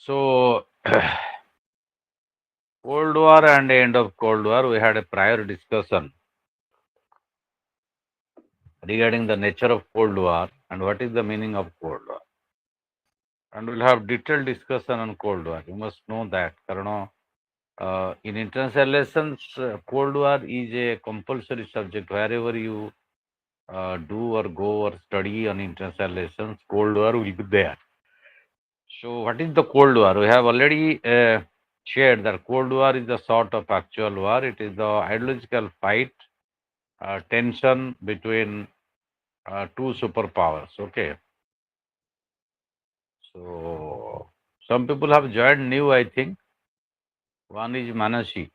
So, Cold War and end of Cold War, we had a prior discussion regarding the nature of Cold War and what is the meaning of Cold War. And we'll have detailed discussion on Cold War. You must know that. Karano, in international relations, Cold War is a compulsory subject. Wherever you do or go or study on international relations, Cold War will be there. So, what is the Cold War? We have already shared that Cold War is a sort of actual war. It is the ideological fight, tension between two superpowers. Okay. So, some people have joined new, I think. One is Manasi.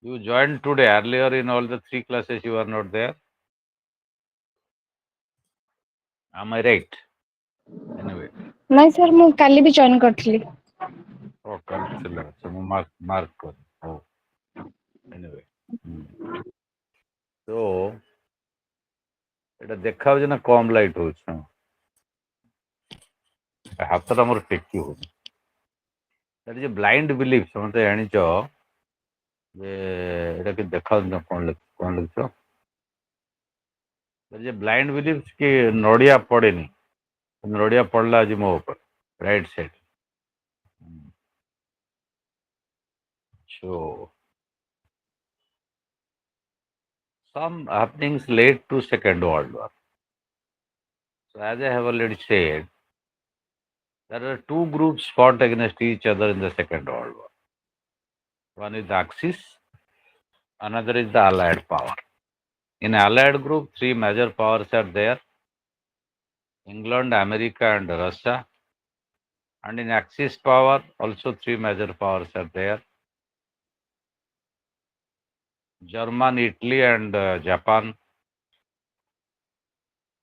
You joined today. Earlier in all the three classes, you are not there. Am I right? Anyway. ନାଇଁ sir ମୁଁ କାଲି ବି join କରିଥିଲି। Oh, Kalsila. So, mark. Oh, anyway. Hmm. So, এটা ଦେଖା ହଉଛି ନା କମ light ହଉଛି ହଁ ହାତଟା ମୋର ଟେକି ହଉନି ଏଟା ଯେ ବ୍ଲାଇଣ୍ଡ ବିଲିଫ ସମସ୍ତେ ଜାଣିଛ ଯେ ଏଟା କି ଦେଖାଯାଉଛି ନା କଣ ଲେଖିଛ ଯେ ବ୍ଲାଇଣ୍ଡ ବିଲିଫ କି ନଡ଼ିଆ ପଡେନି ନଡ଼ିଆ ପଡିଲା ଆଜି ମୋ ଉପରେ right side so some happenings led to second world war so as I have already said there are two groups fought against each other in the second world war one is the axis another is the allied power. In Allied group, three major powers are there England, America, and Russia. And in Axis power, also three major powers are there Germany, Italy, and Japan.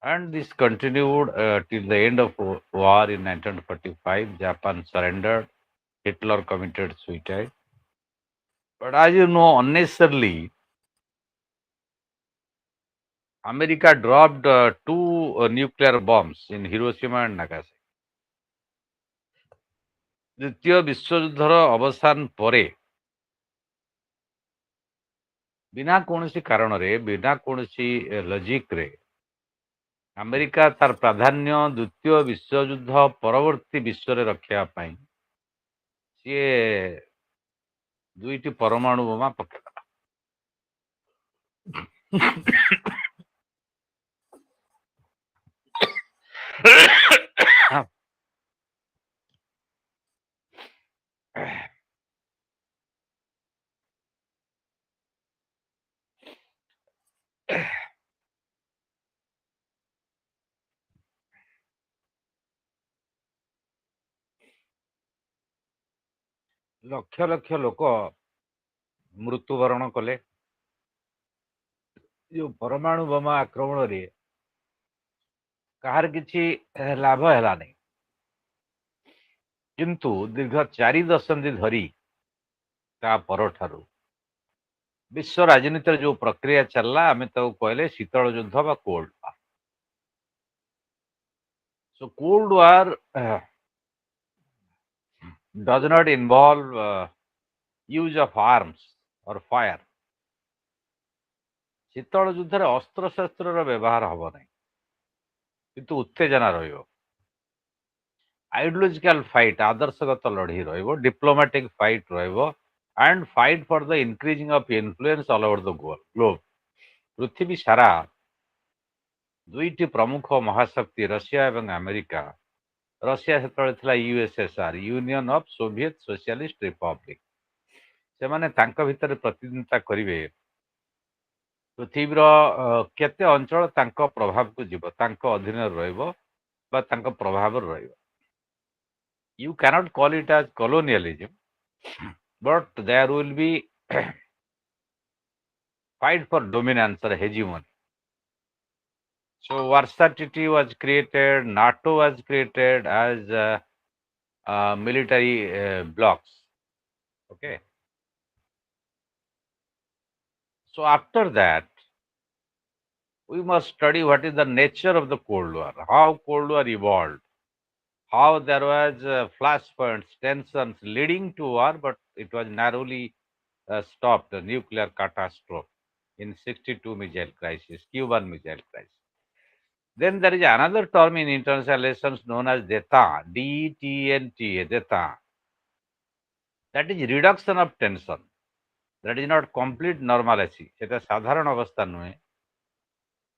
And this continued till the end of war in 1945. Japan surrendered, Hitler committed suicide. But as you know, unnecessarily, America dropped two nuclear bombs in Hiroshima and Nagasaki. ଦ୍ୱିତୀୟ ବିଶ୍ୱଯୁଦ୍ଧର ଅବସାନ ପରେ ବିନା କୌଣସି କାରଣରେ ବିନା କୌଣସି ଲଜିକରେ America ତାର ପ୍ରାଧାନ୍ୟ ଦ୍ୱିତୀୟ ବିଶ୍ୱଯୁଦ୍ଧ ପରବର୍ତ୍ତୀ ବିଶ୍ୱରେ ରଖିବା ପାଇଁ ସିଏ ଦୁଇଟି ପରମାଣୁ ବୋମା ପକେଇଦେଲା ଲକ୍ଷ ଲକ୍ଷ ଲୋକ ମୃତ୍ୟୁବରଣ କଲେ ଯୋଉ ପରମାଣୁ ବୋମା ଆକ୍ରମଣରେ କାହାର କିଛି ଲାଭ ହେଲାନି କିନ୍ତୁ ଦୀର୍ଘ 4 ଦଶନ୍ଧି ଧରି ତା ପରଠାରୁ ବିଶ୍ୱ ରାଜନୀତିରେ ଯୋଉ ପ୍ରକ୍ରିୟା ଚାଲିଲା ଆମେ ତାକୁ କହିଲେ ଶୀତଳ ଯୁଦ୍ଧ ବା cold war so cold war does not involve use of arms or fire ଶୀତଳ ଯୁଦ୍ଧରେ ଅସ୍ତ୍ରଶସ୍ତ୍ରର ବ୍ୟବହାର ହବ ନାହିଁ କିନ୍ତୁ ଉତ୍ତେଜନା ରହିବ ଆଇଡିଓଲୋଜିକାଲ ଫାଇଟ୍ ଆଦର୍ଶଗତ ଲଢେଇ ରହିବ ଡିପ୍ଲୋମାଟିକ ଫାଇଟ୍ ରହିବ and fight for the increasing of influence all over the globe ପୃଥିବୀ ସାରା ଦୁଇଟି ପ୍ରମୁଖ ମହାଶକ୍ତି ରଷିଆ ଏବଂ ଆମେରିକା ରଷିଆ ସେତେବେଳେ ଥିଲା USSR Union of Soviet Socialist Republic ସେମାନେ ତାଙ୍କ ଭିତରେ ପ୍ରତିଦ୍ୱନ୍ଦିତା କରିବେ ପୃଥିବୀର କେତେ ଅଞ୍ଚଳ ତାଙ୍କ ପ୍ରଭାବକୁ ଯିବ ତାଙ୍କ ଅଧୀନରେ ରହିବ ବା ତାଙ୍କ ପ୍ରଭାବରେ ରହିବ you cannot call it as colonialism but there will be fight for dominance or hegemony so Warsaw Treaty was created NATO was created as military blocks okay so after that we must study what is the nature of the Cold War, how Cold War evolved, how there was flashpoints, tensions leading to war, but it was narrowly stopped the nuclear catastrophe in 62 missile crisis, Cuban missile crisis. Then there is another term in international relations known as DETA, DETNTA, DETA. That is reduction of tension. That is not complete normalcy. এটা সাধারণ অবস্থা নୁହେଁ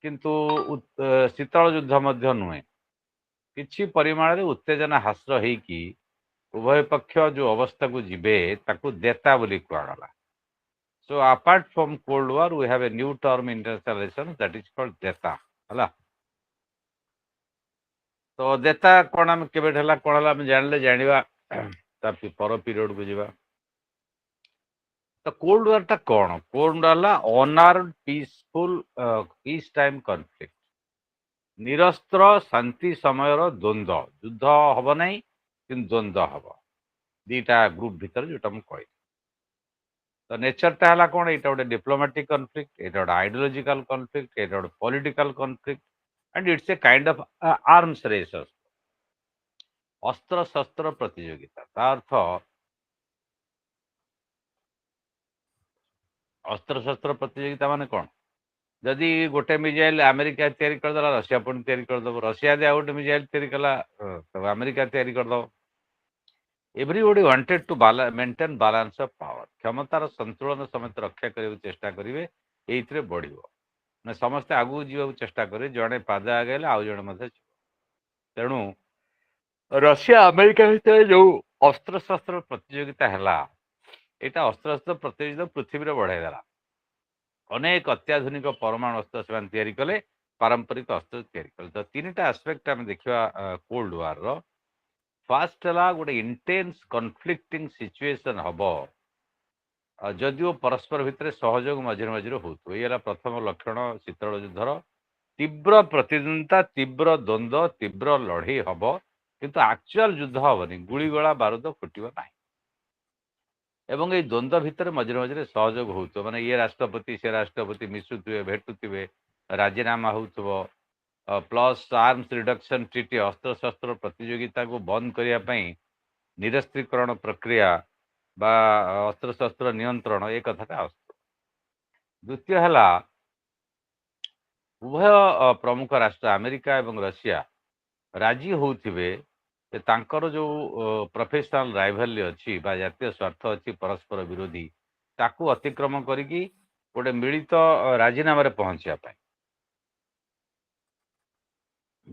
କିନ୍ତୁ ଶୀତଳ ଯୁଦ୍ଧ ମଧ୍ୟ ନୁହେଁ କିଛି ପରିମାଣରେ ଉତ୍ତେଜନା ହ୍ରାସ ହେଇକି ଉଭୟ ପକ୍ଷ ଯୋଉ ଅବସ୍ଥାକୁ ଯିବେ ତାକୁ ଦେତା ବୋଲି କୁହାଗଲା so apart from cold war we have a new term in international relations that is called deta ହେଲା ତ ଦେତା କଣ ଆମେ କେବେ ହେଲା କଣ ହେଲା ଆମେ ଜାଣିଲେ ଜାଣିବା ତା ପର ପିରିୟଡ କୁ ଯିବା ତ କୋଲ୍ଡ ୱାର ଟା କଣ କୋଲ୍ଡ ୱାର ହେଲା ଅନଆର୍ମଡ ପିସଫୁଲ ପିସ୍ ଟାଇମ କନଫ୍ଲିକ୍ଟ ନିରସ୍ତ୍ର ଶାନ୍ତି ସମୟର ଦ୍ୱନ୍ଦ୍ୱ ଯୁଦ୍ଧ ହବ ନାହିଁ କିନ୍ତୁ ଦ୍ୱନ୍ଦ୍ୱ ହବ ଦିଟା ଗ୍ରୁପ ଭିତରେ ଯୋଉଟା ମୁଁ କହିଲି ତ ନେଚରଟା ହେଲା କଣ ଏଇଟା ଗୋଟେ ଡିପ୍ଲୋମାଟିକ କନଫ୍ଲିକ୍ଟ ଏଇଟା ଗୋଟେ ଆଇଡିଓଲୋଜିକାଲ କନଫ୍ଲିକ୍ଟ ଏଇଟା ଗୋଟେ political conflict and it's a kind of arms race ଅସ୍ତ୍ରଶସ୍ତ୍ର ପ୍ରତିଯୋଗିତା ତା ଅର୍ଥ ଅସ୍ତ୍ରଶସ୍ତ୍ର ପ୍ରତିଯୋଗିତା ମାନେ କଣ ଯଦି ଗୋଟେ ମିଜାଇଲ ଆମେରିକା ତିଆରି କରିଦେଲା ରଷିଆ ପୁଣି ତିଆରି କରିଦେବ ରଷିଆ ଯଦି ଆଉ ଗୋଟେ ମିଜାଇଲ ତିଆରି କଲା ଆମେରିକା ତିଆରି କରିଦେବ everybody wanted to maintain balance of power କ୍ଷମତାର ସନ୍ତୁଳନ ସମସ୍ତେ ରକ୍ଷା କରିବାକୁ ଚେଷ୍ଟା କରିବେ ଏଇଥିରେ ବଢିବ ମାନେ ସମସ୍ତେ ଆଗକୁ ଯିବାକୁ ଚେଷ୍ଟା କରିବେ ଜଣେ ପାଦ ଆଗେଇଲେ ଆଉ ଜଣେ ମଧ୍ୟ ଯିବ ତେଣୁ ରଷିଆ ଆମେରିକା ଭିତରେ ଯୋଉ ଅସ୍ତ୍ରଶସ୍ତ୍ର ପ୍ରତିଯୋଗିତା ହେଲା ଏଇଟା ଅସ୍ତ୍ରଶସ୍ତ୍ର ପ୍ରତିଯୋଗିତା ପୃଥିବୀରେ ବଢାଇ ଦେଲା ଅନେକ ଅତ୍ୟାଧୁନିକ ପରମାଣୁ ଅସ୍ତ୍ର ସେମାନେ ତିଆରି କଲେ ପାରମ୍ପରିକ ଅସ୍ତ୍ର ତିଆରି କଲେ ତ ତିନିଟା ଆସ୍ପେକ୍ଟ ଆମେ ଦେଖିବା କୋଲ୍ଡ ୱାରର ଫାଷ୍ଟ ହେଲା ଗୋଟେ ଇଣ୍ଟେନ୍ସ କନଫ୍ଲିକ୍ଟିଂ ସିଚୁଏସନ ହବ ଯଦିଓ ପରସ୍ପର ଭିତରେ ସହଯୋଗ ମଝିରେ ମଝିରେ ହଉଥିବ ଏଇ ହେଲା ପ୍ରଥମ ଲକ୍ଷଣ ଶୀତଳ ଯୁଦ୍ଧର ତୀବ୍ର ପ୍ରତିଦ୍ୱନ୍ଦିତା ତୀବ୍ର ଦ୍ୱନ୍ଦ୍ୱ ତୀବ୍ର ଲଢେଇ ହବ କିନ୍ତୁ ଆକ୍ଚୁଆଲ ଯୁଦ୍ଧ ହବନି ଗୁଳିଗୋଳା ବାରୁଦ ଫୁଟିବ ନାହିଁ ଏବଂ ଏଇ ଦ୍ୱନ୍ଦ୍ୱ ଭିତରେ ମଝିରେ ମଝିରେ ସହଯୋଗ ହଉଥିବ ମାନେ ଇଏ ରାଷ୍ଟ୍ରପତି ସେ ରାଷ୍ଟ୍ରପତି ମିଶୁଥିବେ ଭେଟୁଥିବେ ରାଜିନାମା ହଉଥିବ ପ୍ଲସ୍ ଆର୍ମସ ରିଡକ୍ସନ ଟ୍ରିଟି ଅସ୍ତ୍ରଶସ୍ତ୍ର ପ୍ରତିଯୋଗିତାକୁ ବନ୍ଦ କରିବା ପାଇଁ ନିରସ୍ତ୍ରୀକରଣ ପ୍ରକ୍ରିୟା ବା ଅସ୍ତ୍ରଶସ୍ତ୍ର ନିୟନ୍ତ୍ରଣ ଏ କଥାଟା ଆସୁଥିବ ଦ୍ୱିତୀୟ ହେଲା ଉଭୟ ପ୍ରମୁଖ ରାଷ୍ଟ୍ର ଆମେରିକା ଏବଂ ରଷିଆ ରାଜି ହଉଥିବେ ଯେ ତାଙ୍କର ଯୋଉ ପ୍ରଫେସନାଲ ରାଇଭାଲି ଅଛି ବା ଜାତୀୟ ସ୍ୱାର୍ଥ ଅଛି ପରସ୍ପର ବିରୋଧୀ ତାକୁ ଅତିକ୍ରମ କରିକି ଗୋଟେ ମିଳିତ ରାଜିନାମାରେ ପହଞ୍ଚିବା ପାଇଁ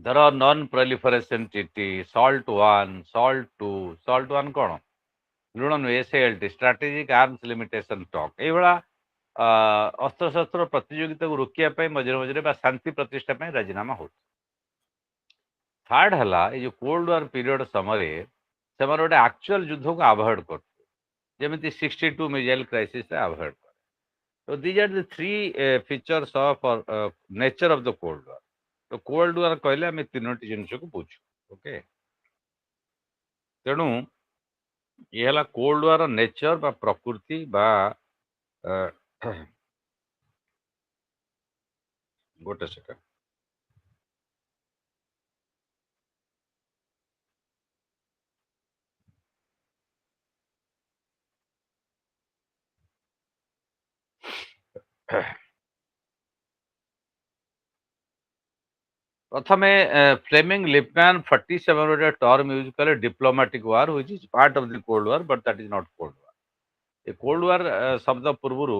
ଧର non proliferation treaty salt one କଣ ଲୁଣ ନୁହେଁ SALT strategic arms limitation talk ଏଇଭଳିଆ ଅସ୍ତ୍ରଶସ୍ତ୍ର ପ୍ରତିଯୋଗିତାକୁ ରୋକିବା ପାଇଁ ମଝିରେ ମଝିରେ ବା ଶାନ୍ତି ପ୍ରତିଷ୍ଠା ପାଇଁ ରାଜିନାମା ହଉଛି ଥାର୍ଡ ହେଲା ଏଇ ଯୋଉ କୋଲ୍ଡ ୱାର ପିରିୟଡ ସମୟରେ ସେମାନେ ଗୋଟେ ଆକ୍ଚୁଆଲ ଯୁଦ୍ଧକୁ ଆଭଏଡ କରୁଥିଲେ ଯେମିତି 62 ମିଜାଇଲ କ୍ରାଇସିସରେ ଆଭଏଡ କରେ ତ these are the three features of nature of the cold war ତ କୋଲ୍ଡ ୱାର କହିଲେ ଆମେ ତିନୋଟି ଜିନିଷକୁ ବୁଝୁ ଓକେ ତେଣୁ ଇଏ ହେଲା କୋଲ୍ଡ ୱାର ନେଚର ବା ପ୍ରକୃତି ବା ଗୋଟେ ସେକେଣ୍ଡ ପ୍ରଥମେ ଫ୍ଲେମିଂ ଲିପମ୍ୟାନ୍ 47 ଗୋଟେ ଟର୍ମ ୟୁଜ କଲେ diplomatic war which is part of the cold war but that is not cold war A cold war ଶବ୍ଦ ପୂର୍ବରୁ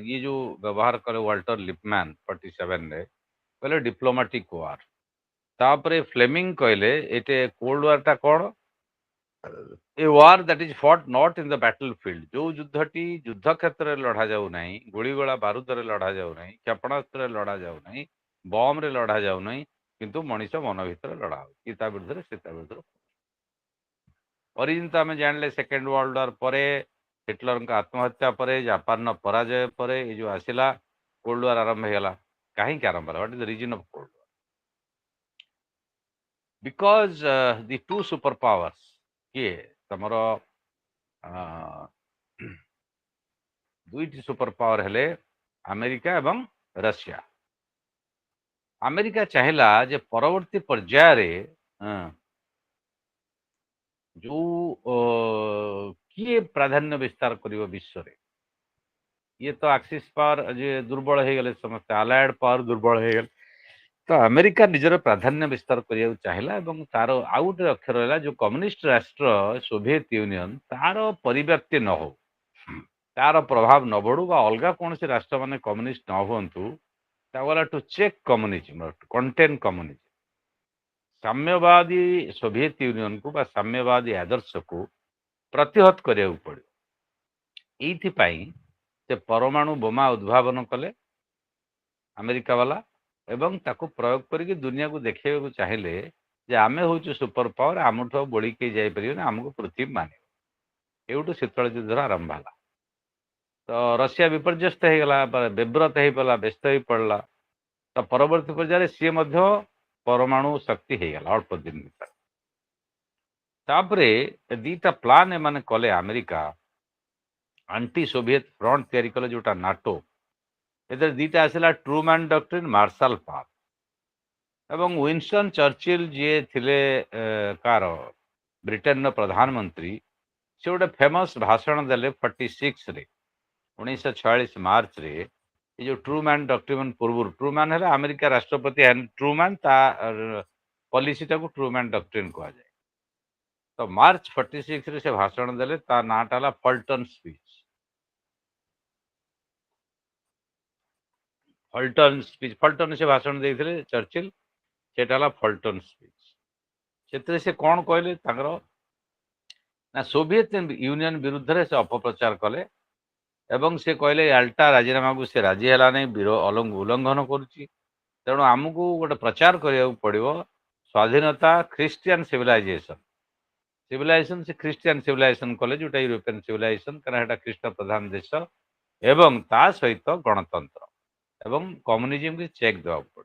ଇଏ ଯୋଉ ବ୍ୟବହାର କଲେ ୱାଲ୍ଟର ଲିପମ୍ୟାନ୍ 47ରେ କହିଲେ ଡିପ୍ଲୋମାଟିକ ୱାର ତାପରେ ଫ୍ଲେମିଂ କହିଲେ ଏଇଟା କୋଲ୍ଡ ୱାର ଟା କଣ a war that is fought not in the battle field ଯୋଉ ଯୁଦ୍ଧଟି ଯୁଦ୍ଧ କ୍ଷେତ୍ରରେ ଲଢା ଯାଉନାହିଁ ଗୁଳିଗୋଳା ବାରୁଦରେ ଲଢା ଯାଉନାହିଁ କ୍ଷେପଣାସ୍ତ୍ରରେ ଲଢା ଯାଉନାହିଁ ବମ୍ବରେ ଲଢା ଯାଉନାହିଁ କିନ୍ତୁ ମଣିଷ ମନ ଭିତରେ ଲଢା ହଉଛି କି ତା ବିରୁଦ୍ଧରେ ସେ ତା ବିରୁଦ୍ଧରେ ଅରିଜିନ ତ ଆମେ ଜାଣିଲେ ସେକେଣ୍ଡ ୱାର୍ଲଡ ୱାର ପରେ ହିଟଲରଙ୍କ ଆତ୍ମହତ୍ୟା ପରେ ଜାପାନର ପରାଜୟ ପରେ ଏଇ ଯୋଉ ଆସିଲା କୋଲ୍ଡ ୱାର ଆରମ୍ଭ ହେଇଗଲା କାହିଁକି ଆରମ୍ଭ ହେଲା what is the reason of cold war because the two super powers କିଏ ତମର ଦୁଇଟି ସୁପର ପାୱାର ହେଲେ ଆମେରିକା ଏବଂ ରଷିଆ ଆମେରିକା ଚାହିଁଲା ଯେ ପରବର୍ତ୍ତୀ ପର୍ଯ୍ୟାୟରେ किए प्राधान्य विस्तार करिवो विश्व रे ये तो आक्सिस पावर जे दुर्बल हो गले समस्त आलायड पावर दुर्बल हो गले तो अमेरिका निजर प्राधान्य विस्तार करिया चाहिला एवं तार आउ गोटे अक्षर रहा जो कम्युनिस्ट राष्ट्र सोवियत यूनियन तार परिव्याप्ति न हो तार प्रभाव न बढ़ू बा अलग कौन से राष्ट्र माने कम्युनिस्ट न हुंतु to check communism contain communism साम्यवादी सोवियत यूनियन को बा साम्यवादी आदर्श को प्रतिहत करिया पड़े एइथिपाई से परमाणु बोमा उद्भावन कले अमेरिका वाला एवं ताको प्रयोग करके दुनिया को देखा चाहिए जे आमे हूँ सुपर पावर आमठू बोड़ी के जापर आमको पृथ्वी माने एवटू शीतल युद्ध आरंभ है तो रशिया विपर्यस्त हो गला विव्रत हो पड़ा व्यस्त हो पड़ला तो परवर्ती पर्यायर सी परमाणु शक्ति हो गला अल्प दिन भर तापरे दीटा प्लान एम कले अमेरिका आंटी सोवियत फ्रंट तैयारी कले जोटा नाटो ए दीटा आसला ट्रूमैन डॉक्ट्रिन मार्शल प्लान एवं विंस्टन चर्चिल जी थिले कार ब्रिटेन प्रधानमंत्री से गोटे फेमस भाषण देले 46 रे 1946 मार्च रे ये जो ट्रूमैन डॉक्ट्रिन पूर्व ट्रूमैन है अमेरिका राष्ट्रपति ट्रूमैन पॉलिसी टाको ट्रूमैन डॉक्ट्रिन कहा जाए तो मार्च 46 रे से भाषण देले ता नाटा ला फल्टन स्पीच फल्टन से भाषण देथिले चर्चिल सेटा फल्टन स्पीच से कौन कहले ना सोवियत यूनियन विरुद्ध से अपप्रचार कले एवं से कहले आल्टा राजीनामा को से राजी है नहीं उल्लंघन करुच्ची तेणु आमको गोटे प्रचार करा पड़ो स्वाधीनता ख्रीस्टियन सिविलाइजेशन से ख्रीस्टियन सिविलाइजेशन कले जोटा यूरोपियन सिविलाइजेशन कारण ख्रीष्ट प्रधान देश एवं ता सहित गणतंत्र एवं कम्युनिज्म की चेक देवा पड़ो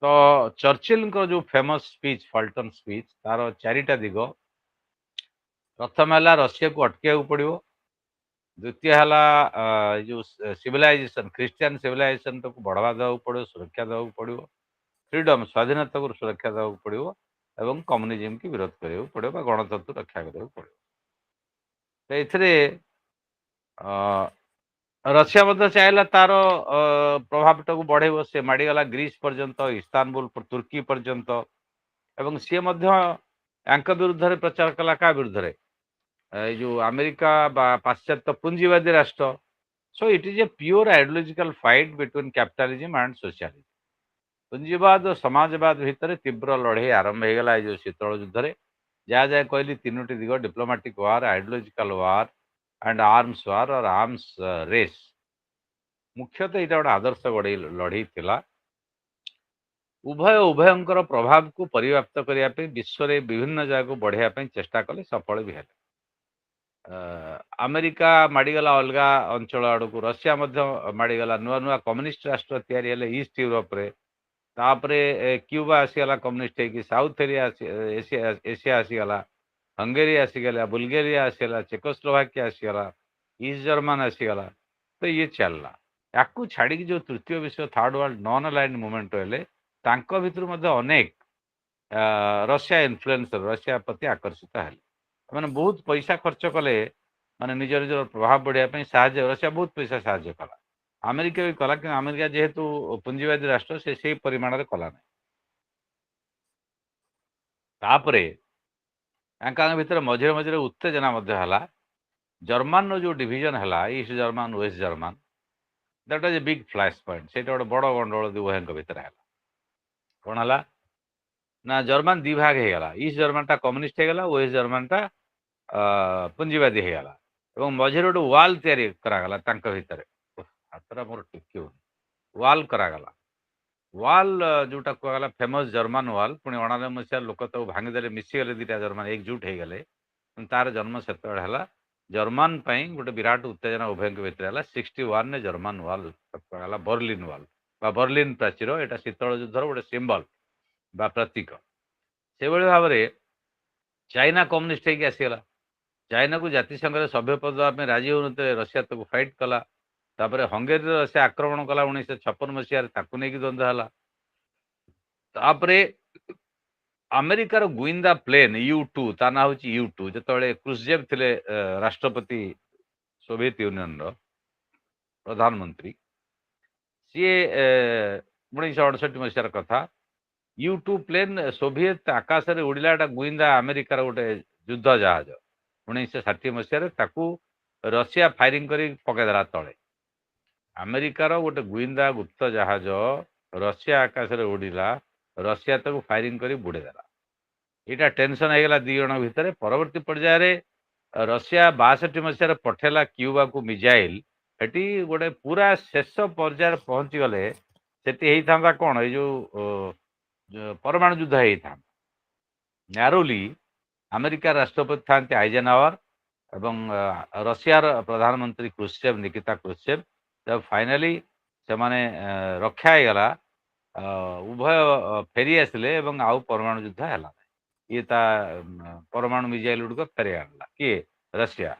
तो चर्चिल जो फेमस स्पीच फल्टन स्पीच तार चारिटा दिग प्रथम है रशिया को अटक पड़ो द्वितीय है जो सिविलाइजेशन ख्रीस्टियन सिविलाइजेशन तो बढ़ावा देवा पड़ो सुरक्षा देवा पड़ो फ्रीडम स्वाधीनता को सुरक्षा देवा पड़ो एवं कम्युनिज्म की विरोध करा पड़ो गणतंत्र रक्षा करा पड़ो तो ये रशिया चाहिए तार प्रभाव टाक बढ़ेब से माड़गला ग्रीस पर्यंत इस्तानबुल तुर्की पर्यंत एवं सी विरुद्ध प्रचार कला क्या विरुद्ध जो अमेरिका पाश्चात्य पुंजीवादी राष्ट्र so it is a pure ideological fight between capitalism and socialism पुंजीवाद और समाजवाद भितर तीव्र लड़े आरंभ हो गला जो शीतल युद्ध जहाँ जहाँ कहली तीनोटी दिग diplomatic war ideological war and arms war और आर्म्स रेस मुख्यतः यहाँ गोटे आदर्श लड़ई थिला उभय उभयंकर प्रभाव को परिव्याप्त करने विश्व में विभिन्न जगह बढ़ाई चेष्टा कले सफल भी है अमेरिका माड़गला अलग अंचल आड़ को रशिया माड़गला नुआ नुआ कम्युनिस्ट राष्ट्र या ईस्ट यूरोप रे तापरे क्यूबा आसीगला कम्युनिस्ट है साउथ एशिया आसीगला हंगेरी आसीगला बुल्गेरिया आसीगला चेकोस्लोवाकिया आसीगला ईस्ट जर्मन आसीगला तो ये चलला या छाड़ी जो तृतीय विश्व third world non aligned movement रहे भितर अनेक रशिया इन्फ्लुएंसर रशिया प्रति आकर्षित है मैंने बहुत पैसा खर्च कले माने निज निजर प्रभाव बढ़ाई साहाଯ୍य रशिया बहुत पैसा साहाଯ୍य कला अमेरिका भी कला कि अमेरिका जेहेतु पुंजीवादी राष्ट्र से परिमाण में कला ना भितर मझे मझे उत्तेजना जर्मन रो जो डिवीजन है east German waste German that is a big flash point से गोटे बड़ गंडोल उभय भितर है कौन है ना जर्मन दी भाग हो गला ईस्ट जर्मन टा कम्युनिस्ट हो गला वेस्ट जर्मन टा पुंजीवादी हो गला एवं मझे गोटे वाल तैयारी करागला भितर हाथरा मोर टिके वाल करागला वाल जोटा कहला फेमस जर्मन वाल पुणी 99 मसीह लोक तो भांगीदे मिसीगले दीटा जर्मन एकजुट हो गले तार जन्म से जर्मन गोटे विराट उत्तेजना उभय भितर 61 ने जर्मन वाल कहला बर्लिन वाल बर्लिन प्राचीर यहाँ शीतल युद्धर गोटे सिंबल बा प्रतीक से भाव में चाइना कम्युनिस्ट होगी आसीगला चाइना को जातिसंघ सभ्य पद देवाई राजी हो रशिया तक फाइट कला तापर हंगेरी से आक्रमण कला 1956 मसीह नहीं द्वंद्व है ଆମେରିକାର ଗୁଇନ୍ଦା ପ୍ଲେନ୍ U2 ତା ନାଁ ହେଉଛି U2 ଯେତେବେଳେ କ୍ରୁସଜେଭ୍ ଥିଲେ ରାଷ୍ଟ୍ରପତି ସୋଭିଏତ ୟୁନିୟନର ପ୍ରଧାନମନ୍ତ୍ରୀ ସିଏ 1968 ମସିହାର କଥା U2 ପ୍ଲେନ୍ ସୋଭିଏତ ଆକାଶରେ ଉଡ଼ିଲା ଏଟା ଗୁଇନ୍ଦା ଆମେରିକାର ଗୋଟେ ଯୁଦ୍ଧ ଜାହାଜ 1960 ମସିହାରେ ତାକୁ ରଷିଆ ଫାୟାରିଂ କରି ପକାଇଦେଲା ତଳେ ଆମେରିକାର ଗୋଟେ ଗୁଇନ୍ଦା ଗୁପ୍ତ ଜାହାଜ ରଷିଆ ଆକାଶରେ ଉଡ଼ିଲା ରଷିଆ ତାକୁ ଫାୟାରିଂ କରି ବୁଡ଼େଇଦେଲା ଏଇଟା ଟେନସନ୍ ହେଇଗଲା ଦି ଜଣ ଭିତରେ ପରବର୍ତ୍ତୀ ପର୍ଯ୍ୟାୟରେ ରଷିଆ 62 ମସିହାରେ ପଠେଇଲା କ୍ୟୁବାକୁ ମିଜାଇଲ ସେଠି ଗୋଟେ ପୁରା ଶେଷ ପର୍ଯ୍ୟାୟରେ ପହଞ୍ଚିଗଲେ ସେଠି ହେଇଥାନ୍ତା କ'ଣ ଏଇ ଯୋଉ ପରମାଣୁ ଯୁଦ୍ଧ ହେଇଥାନ୍ତା ନ୍ୟାରୋଲି ଆମେରିକା ରାଷ୍ଟ୍ରପତି ଥାନ୍ତି ଆଇଜେନାୱାର ଏବଂ ରଷିଆର ପ୍ରଧାନମନ୍ତ୍ରୀ କ୍ରୁସଚେଭ୍ ନିକିତା କ୍ରୁସଚେଭ୍ ଫାଇନାଲି ସେମାନେ ରକ୍ଷା ହେଇଗଲା ଉଭୟ ଫେରି ଆସିଲେ ଏବଂ ଆଉ ପରମାଣୁ ଯୁଦ୍ଧ ହେଲା ଇଏ ତା ପରମାଣୁ ମିଜାଇଲ ଗୁଡ଼ିକ ଫେରାଇ ଆଣିଲା କିଏ ରଷିଆ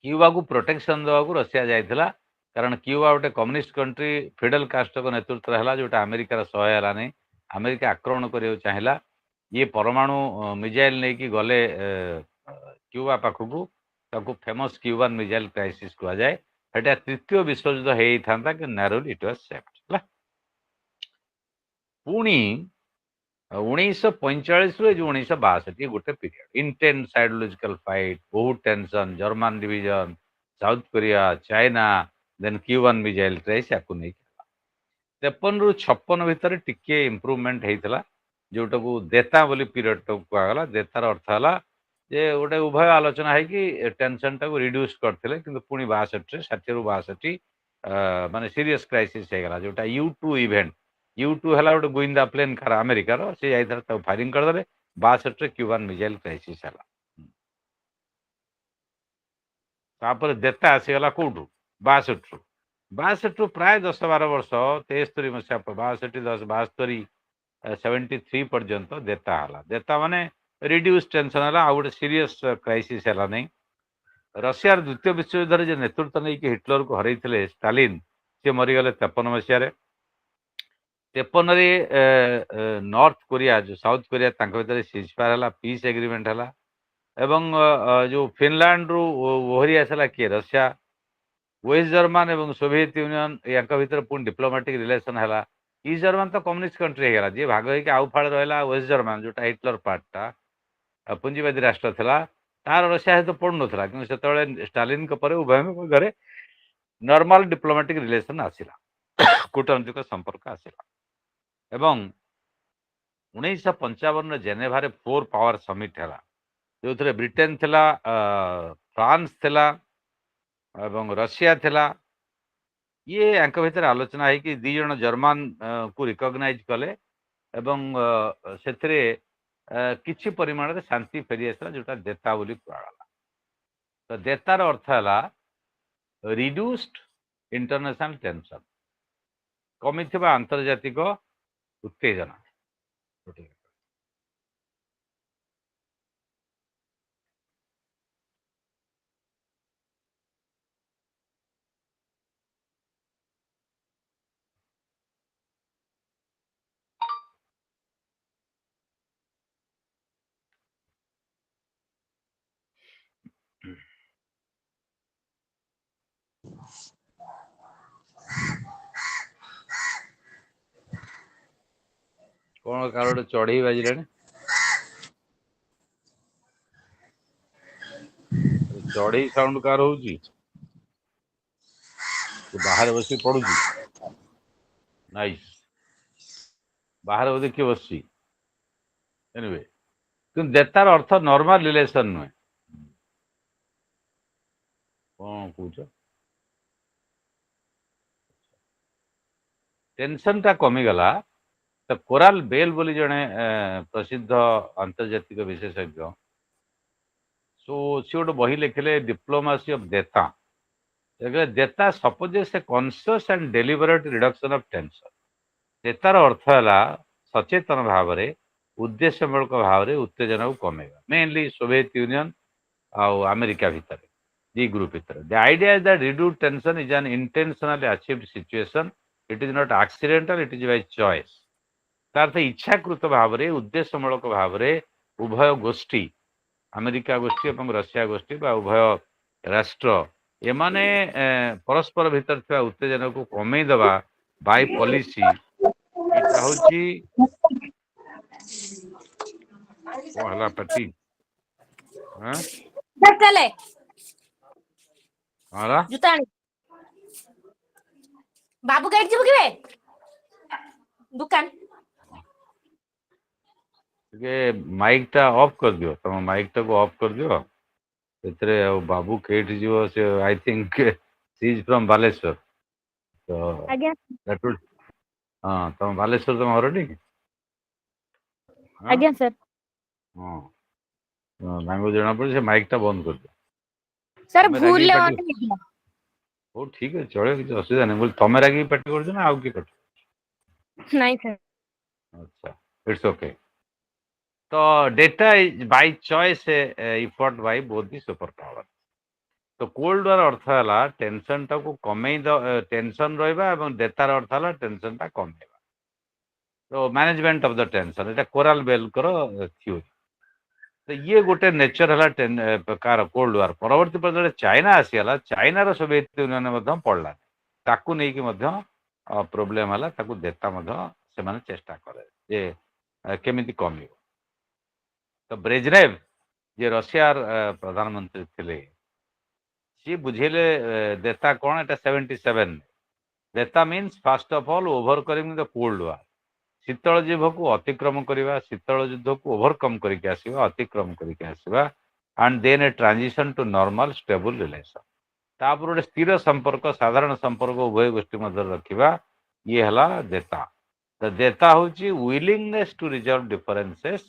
କ୍ୟୁବାକୁ ପ୍ରୋଟେକ୍ସନ ଦେବାକୁ ରଷିଆ ଯାଇଥିଲା କାରଣ କ୍ୟୁବା ଗୋଟେ କମ୍ୟୁନିଷ୍ଟ କଣ୍ଟ୍ରି ଫିଡେଲ କାଷ୍ଟ୍ରୋଙ୍କ ନେତୃତ୍ୱରେ ହେଲା ଯୋଉଟା ଆମେରିକାର ସହାୟ ହେଲା ନାହିଁ ଆମେରିକା ଆକ୍ରମଣ କରିବାକୁ ଚାହିଁଲା ଇଏ ପରମାଣୁ ମିଜାଇଲ ନେଇକି ଗଲେ କ୍ୟୁବା ପାଖକୁ ତାକୁ ଫେମସ୍ କ୍ୟୁବାନ ମିଜାଇଲ କ୍ରାଇସିସ୍ କୁହାଯାଏ ସେଟା ତୃତୀୟ ବିଶ୍ୱଯୁଦ୍ଧ ହେଇଥାନ୍ତା କି ନ୍ୟାରୋଲି ଇଟ୍ ୱାଜ୍ ସେଭ୍ଡ ହେଲା ପୁଣି 1945ରୁ 1962 ଗୋଟେ ପିରିୟଡ଼ ଇଣ୍ଟେନ୍ସ ଆଇଡିଓଲୋଜିକାଲ ଫାଇଟ୍ ବହୁତ tension German division South Korea China then Cuban missile crisis ୟାକୁ ନେଇକି 53ରୁ 56 ଭିତରେ ଟିକେ ଇମ୍ପ୍ରୁଭମେଣ୍ଟ ହେଇଥିଲା ଯୋଉଟାକୁ ଦେତା ବୋଲି ପିରିୟଡଟାକୁ କୁହାଗଲା ଦେତାର ଅର୍ଥ ହେଲା ଯେ ଗୋଟେ ଉଭୟ ଆଲୋଚନା ହେଇକି ଟେନସନଟାକୁ ରିଡ୍ୟୁସ କରିଥିଲେ କିନ୍ତୁ ପୁଣି 62ରେ 60ରୁ 62 ମାନେ ସିରିୟସ୍ କ୍ରାଇସିସ୍ ହେଇଗଲା ଯୋଉଟା U2 ଇଭେଣ୍ଟ U2 ହେଲା ଗୋଟେ ଗୁଇନ୍ଦା ପ୍ଲେନ୍ କାର ଆମେରିକାର ସେ ଯାଇଥିଲା ତାକୁ ଫାୟାରିଂ କରିଦେଲେ 62ରେ କ୍ୟୁବାନ ମିଜାଇଲ କ୍ରାଇସିସ୍ ହେଲା ତାପରେ ଦେତା ଆସିଗଲା କୋଉଠୁ 62ରୁ ପ୍ରାୟ 10-12 ବର୍ଷ 73 ମସିହା 62-10-72 73 ପର୍ଯ୍ୟନ୍ତ ଦେତା ହେଲା ଦେତା ମାନେ ରିଡ୍ୟୁସ୍ ଟେନସନ୍ ହେଲା ଆଉ ଗୋଟେ ସିରିୟସ୍ କ୍ରାଇସିସ୍ ହେଲା ନାହିଁ ରଷିଆର ଦ୍ୱିତୀୟ ବିଶ୍ୱଯୁଦ୍ଧରେ ଯେ ନେତୃତ୍ୱ ନେଇକି ହିଟଲରକୁ ହରାଇଥିଲେ ଷ୍ଟାଲିନ ସେ ମରିଗଲେ 53 ମସିହାରେ 53ରେ ନର୍ଥ କୋରିଆ ଯୋଉ ସାଉଥ କୋରିଆ ତାଙ୍କ ଭିତରେ ସିଜଫାୟାର ହେଲା ପିସ୍ ଏଗ୍ରିମେଣ୍ଟ ହେଲା ଏବଂ ଯୋଉ ଫିନଲାଣ୍ଡରୁ ଓହରି ଆସିଲା କିଏ ରଷିଆ ୱେଷ୍ଟ ଜର୍ମାନ ଏବଂ ସୋଭିଏତ ୟୁନିୟନ ୟାଙ୍କ ଭିତରେ ପୁଣି ଡିପ୍ଲୋମାଟିକ ରିଲେସନ ହେଲା ଇଷ୍ଟ ଜର୍ମାନ ତ କମ୍ୟୁନିଷ୍ଟ କଣ୍ଟ୍ରି ହେଇଗଲା ଯିଏ ଭାଗ ହେଇକି ଆଉ ଫାଳେ ରହିଲା ୱେଷ୍ଟ ଜର୍ମାନ ଯୋଉଟା ହିଟଲର ପାର୍ଟଟା ପୁଞ୍ଜିବାଦୀ ରାଷ୍ଟ୍ର ଥିଲା ତାର ରଷିଆ ସହିତ ପଡୁନଥିଲା କିନ୍ତୁ ସେତେବେଳେ ଷ୍ଟାଲିନଙ୍କ ପରେ ଉଭୟଙ୍କ ମଧ୍ୟରେ ନର୍ମାଲ ଡିପ୍ଲୋମାଟିକ ରିଲେସନ ଆସିଲା କୂଟନୈତିକ ସମ୍ପର୍କ ଆସିଲା ଏବଂ 1955ରେ ଜେନେଭାରେ 4 ପାୱାର ସମିଟ୍ ହେଲା ଯୋଉଥିରେ ବ୍ରିଟେନ ଥିଲା ଫ୍ରାନ୍ସ ଥିଲା ଏବଂ ରଷିଆ ଥିଲା ଇଏ ୟାଙ୍କ ଭିତରେ ଆଲୋଚନା ହେଇକି ଦି ଜଣ ଜର୍ମାନ କୁ ରିକଗ୍ନାଇଜ କଲେ ଏବଂ ସେଥିରେ କିଛି ପରିମାଣରେ ଶାନ୍ତି ଫେରି ଆସିଲା ଯୋଉଟା ଦେତା ବୋଲି କୁହାଗଲା ତ ଦେତାର ଅର୍ଥ ହେଲା ରିଡ୍ୟୁସ୍ଡ ଇଣ୍ଟରନ୍ୟାସନାଲ ଟେନସନ କମିଥିବା ଆନ୍ତର୍ଜାତିକ ଉତ୍ତେଜନା କଣ କାହାର ଗୋଟେ ଚଢେଇ ବାଜିଲାଣି ଚଢେଇ ସାଉଣ୍ଡ କାହାର ହଉଛି ବାହାରେ ବସି ପଡୁଛି ନାଇସ୍ ବାହାରେ ବୋଧେ କିଏ ବସିଛି ଏନିୱେ କିନ୍ତୁ ଦେତାର ଅର୍ଥ ନର୍ମାଲ ରିଲେସନ ନୁହେଁ କଣ କହୁଛ ଟେନସନଟା କମିଗଲା ତ କୋରାଲ ବେଲ ବୋଲି ଜଣେ ପ୍ରସିଦ୍ଧ ଆନ୍ତର୍ଜାତିକ ବିଶେଷଜ୍ଞ ସେ ଗୋଟେ ବହି ଲେଖିଲେ diplomacy of ଦେତା ଦେତା ସପୋଜେସ୍ A conscious and ଡେଲିବରେଟ୍ reduction of tension ଦେତାର ଅର୍ଥ ହେଲା ସଚେତନ ଭାବରେ ଉଦ୍ଦେଶ୍ୟମୂଳକ ଭାବରେ ଉତ୍ତେଜନାକୁ କମେଇବା ମେନଲି ସୋଭିଏତ ୟୁନିୟନ ଆଉ ଆମେରିକା ଭିତରେ ଦି ଗ୍ରୁପ ଭିତରେ ଦ idea is that ରିଡ୍ୟୁସ୍ଡ tension is ଆନ୍ intentionally ଆଚିଭ୍ଡ situation eat is not accidental eat is by choice ତାର ତ ଇଚ୍ଛାକୃତ ଭାବରେ ଉଦ୍ଦେଶ୍ୟମୂଳକ ଭାବରେ ଉଭୟ ଗୋଷ୍ଠୀ ଆମେରିକା ଗୋଷ୍ଠୀ ଏବଂ ରଷିଆ ଗୋଷ୍ଠୀ ବା ଉଭୟ ରାଷ୍ଟ୍ର ଏମାନେ ପରସ୍ପର ଭିତରେ ଥିବା ଉତ୍ତେଜନାକୁ କମେଇ ଦେବା ବାଇ ପଲିସି ଏଇଟା ହଉଛି କଣ ହେଲା ପାଟି ଚାଲେ ହେଲା ଜୁତା ଆଣି ବାବୁ କେଠି ଯିବୁ କିବେ ଦୁକାନ ଟିକେ ମାଇକ୍ ଟା ଅଫ୍ କରିଦିଅ ତମ ମାଇକ୍ ଟାକୁ ଅଫ୍ କରିଦିଅ ସେଥିରେ ଆଉ ବାବୁ କେଠି ଯିବ ସେ I think she is from Baleswar ତ ଆଜ୍ଞା ହଁ ତମ ବାଲେଶ୍ୱର ତମ ଘରଟି ହଁ ଆଜ୍ଞା ସାର୍ ହଁ ତାଙ୍କୁ ଜଣାପଡୁଛି ସେ ମାଇକ୍ ଟା ବନ୍ଦ କରିଦିଅ ସାର୍ ତମେ ରାଗିକି ଭୁଲରେ ପାଟି ଅନ୍ ହେଇଥିଲା। ହଉ ଠିକ ଅଛି ଚଳିବ କିଛି ଅସୁବିଧା ନାହିଁ ବୋଲି ତମେ ରାଗିକି ପାଟି କରୁଛ ନା ଆଉ କିଏ ପାଟି ନାଇଁ ସାର୍ ଆଚ୍ଛା ଇଟ୍ସ ଓକେ ତ ଡେଟା is by choice effort by both the super power ତ କୋଲ୍ଡ ୱାର ଅର୍ଥ ହେଲା ଟେନସନ ଟାକୁ କମେଇ ଟେନସନ ରହିବା ଏବଂ ଡେଟାର ଅର୍ଥ ହେଲା ଟେନସନ ଟା କମେଇବା ତ ମ୍ୟାନେଜମେଣ୍ଟ ଅଫ ଦ ଟେନସନ ଏଟା କୋରାଲ ବେଲଙ୍କର ଥିଓରି ତ ଇଏ ଗୋଟେ ନେଚର ହେଲା କାର କୋଲ୍ଡ ୱାର ପରବର୍ତ୍ତୀ ପର୍ଯ୍ୟାୟରେ ଚାଇନା ଆସିଗଲା ଚାଇନାର ସୋଭିଏତ ୟୁନିୟନ ମଧ୍ୟ ପଡିଲା ତାକୁ ନେଇକି ମଧ୍ୟ ପ୍ରୋବ୍ଲେମ ହେଲା ତାକୁ ଡେଟା ମଧ୍ୟ ସେମାନେ ଚେଷ୍ଟା କଲେ ଯେ କେମିତି କମିବ ତ ବ୍ରେଜନେଭ ଯିଏ ରଷିଆର ପ୍ରଧାନମନ୍ତ୍ରୀ ଥିଲେ ସିଏ ବୁଝେଇଲେ ଡେଟା କଣ ଏଟା 77 ଡେଟା means first of all overcoming the cold war ଶୀତଳ ଯୁଦ୍ଧକୁ ଅତିକ୍ରମ କରିବା ଶୀତଳ ଯୁଦ୍ଧକୁ ଓଭରକମ୍ କରିକି ଆସିବା ଅତିକ୍ରମ କରିକି ଆସିବା and then a transition to normal stable relation ତାପରେ ଗୋଟେ ସ୍ଥିର ସମ୍ପର୍କ ସାଧାରଣ ସମ୍ପର୍କ ଉଭୟ ଗୋଷ୍ଠୀ ମଧ୍ୟରେ ରଖିବା ଇଏ ହେଲା ଡେଟା ତ ଡେଟା ହଉଛି willingness to resolve differences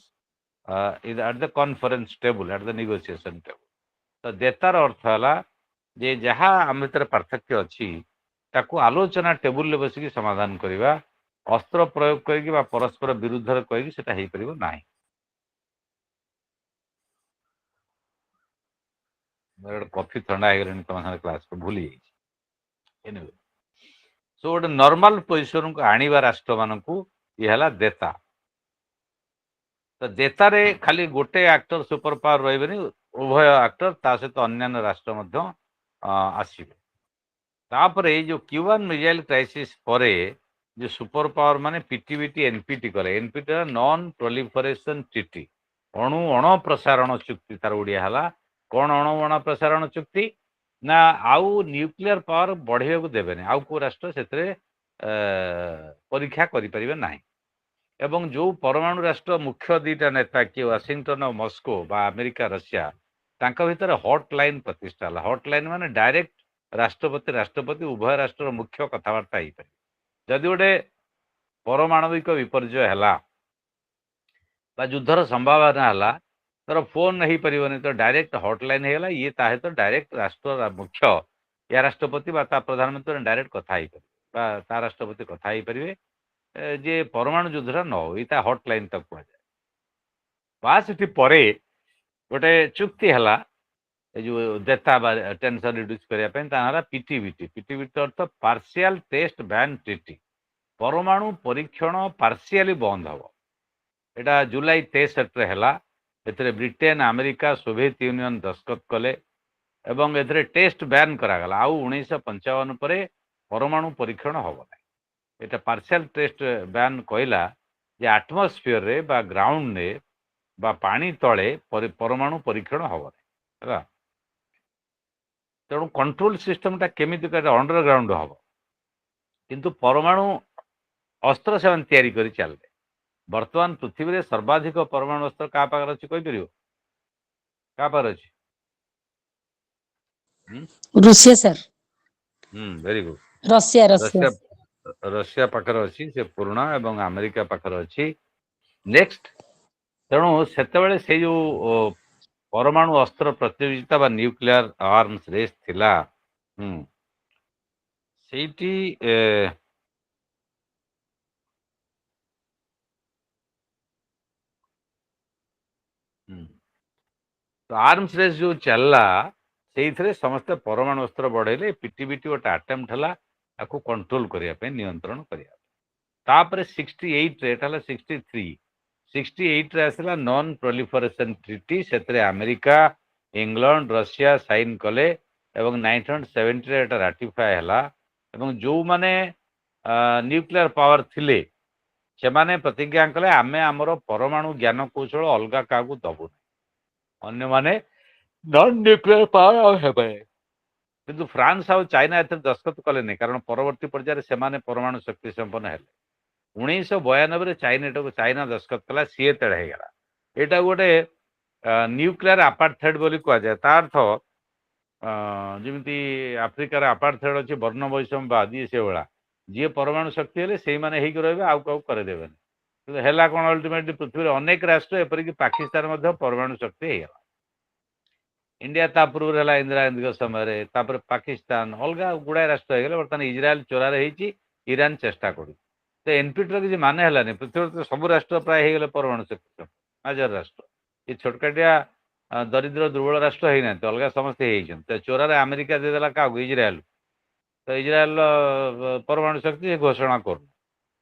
at the conference table at the negotiation table ତ ଡେଟାର ଅର୍ଥ ହେଲା ଯେ ଯାହା ଆମ ଭିତରେ ପାର୍ଥକ୍ୟ ଅଛି ତାକୁ ଆଲୋଚନା ଟେବୁଲରେ ବସିକି ସମାଧାନ କରିବା ଅସ୍ତ୍ର ପ୍ରୟୋଗ କରିକି ବା ପରସ୍ପର ବିରୁଦ୍ଧରେ କହିକି ସେଟା ହେଇପାରିବ ନାହିଁ ମୋର ଗୋଟେ କଫି ଥଣ୍ଡା ହେଇଗଲାଣି ତମ ସାଙ୍ଗରେ କ୍ଲାସକୁ ଭୁଲି ଯାଇଛି ସୋ ଗୋଟେ ନର୍ମାଲ ପୋଜିସନକୁ ଆଣିବା ରାଷ୍ଟ୍ରମାନଙ୍କୁ ଇଏ ହେଲା ଡେଟା ତ ଡେଟାରେ ଖାଲି ଗୋଟେ ଆକ୍ଟର ସୁପର ପାୱାର ରହିବେନି ଉଭୟ ଆକ୍ଟର ତା ସହିତ ଅନ୍ୟାନ୍ୟ ରାଷ୍ଟ୍ର ମଧ୍ୟ ଆସିବେ ତାପରେ ଏଇ ଯୋଉ କ୍ୟୁବାନ ମିସାଇଲ କ୍ରାଇସିସ୍ ପରେ जो सुपर पावर माने पीटीबीटी एनपीटी कले एनपीटी नॉन प्रोलिफरेशन ट्रिटी अणु अणप्रसारण चुक्ति तार ओडिया हला कौन अणु अणप्रसारण चुक्ति ना आउ न्यूक्लियर पावर बढ़िया को देबेनी आउ को राष्ट्र सेतरे परीक्षा करि परिबे नाही एवं जो परमाणु राष्ट्र मुख्य दीटा नेता कि वाशिंगटन और मॉस्को बा अमेरिका रशिया तांका भितर हॉटलाइन प्रतिष्ठा हला हॉटलाइन माने डायरेक्ट राष्ट्रपति उभय राष्ट्र मुख्य कथबार्ता ही पारे जदि गोटे परमाणविक विपर्यय है युद्धर संभावना है तर फोन नहीं पारे तो डायरेक्ट हॉटलाइन है ये तो डायरेक्ट राष्ट्र मुख्य या राष्ट्रपति प्रधानमंत्री डायरेक्ट कथा राष्ट्रपति कथा पारे जे परमाणु युद्धर न हो ये हॉटलाइन तक कहुए बास परे गोटे चुक्ति है जो डेटा टेंशन रिड्यूस करने पीटीबीटी पीटीबीटी अर्थ पार्शियल टेस्ट बैन ट्रिटी परमाणु परीक्षण पार्शियली बंद हम यहाँ जुलाई 63 है ब्रिटेन अमेरिका सोवियत यूनियन दस्तखत कले एवं ए टेस्ट बैन करागला आउ 1955 पर परमाणु परीक्षण हम ना ये पार्शियल टेस्ट बैन कहला जे आटमोस्फियर रे बा ग्राउंड ने बा पानी तले परमाणु परीक्षण हम ना तेणु कंट्रोल सिस्टम टा केमी अंडरग्राउंड हम किंतु परमाणु अस्त्र से तैयारी कर चलते बर्तमान पृथ्वी में सर्वाधिक परमाणु अस्त्र क्या पाखे अच्छी कहीपर क्या पाखे अच्छी Russia sir very good Russia Russia Russia Russia पाखे अच्छी से पुराना एवं अमेरिका पाखे अच्छी नेक्स्ट तेणु से जो परमाणु अस्त्र प्रतियोगिता बा न्यूक्लियर आर्म्स रेस थिला सेठी तो आर्म्स रेस जो चलला से समस्त परमाणु अस्त्र बढ़ेले पीटीबीटी गोटे आटेम्प्ट है कंट्रोल करने नियंत्रण करने तापर 68 रे एटा 63 68 रे आसला नॉन प्रोलिफरेशन ट्रिटी सेतरे अमेरिका इंग्लैंड रशिया साइन कले एवं 1970 रे एटा राटिफाई हला एवं जो माने न्यूक्लियर पावर थिले से माने प्रतिज्ञा कले आमे हमर परमाणु ज्ञान कौशल अलगा काकू दबु अन्य माने नॉन न्यूक्लियर पावर हेबे किंतु फ्रांस और चाइना एथर दस्तखत कले नहीं कारण परवर्ती पर्यायर से माने परमाणु शक्ति संपन्न हेले 1992 चाइना चाइना दस्तखत कला सी तेड़े होगा यहाँ गोटे न्यूक्लियर आपार्थेड बोली कह जाए ता अर्थ जमी आफ्रिकार आपार्थेड अच्छी वर्ण वैषम्यवाद ये से भाया जी परमाणु शक्ति हेले से मैंने रे आउ क्या करदेवे कि है कौन अल्टीमेटली पृथ्वी अनेक राष्ट्र एपरिक पाकिस्तान परमाणु शक्ति होगा इंडिया ता पूर्व है इंदिरा गांधी समय पाकिस्तान अलग गुड़ाए राष्ट्र हो गए बर्तमान इज्राएल चोरार ईरान चेष्टा कर तो एनपीटी किसी मान है पृथ्वी तो सब राष्ट्र प्राय हो गए परमाणु शक्ति मेजर राष्ट्र ये छोटकाटिया दरिद्र दुर्बल राष्ट्र होना अलग समस्ते तो चोरार अमेरिका देदेला क्या इज्राएल तो इज्राएल परमाणु शक्ति घोषणा कर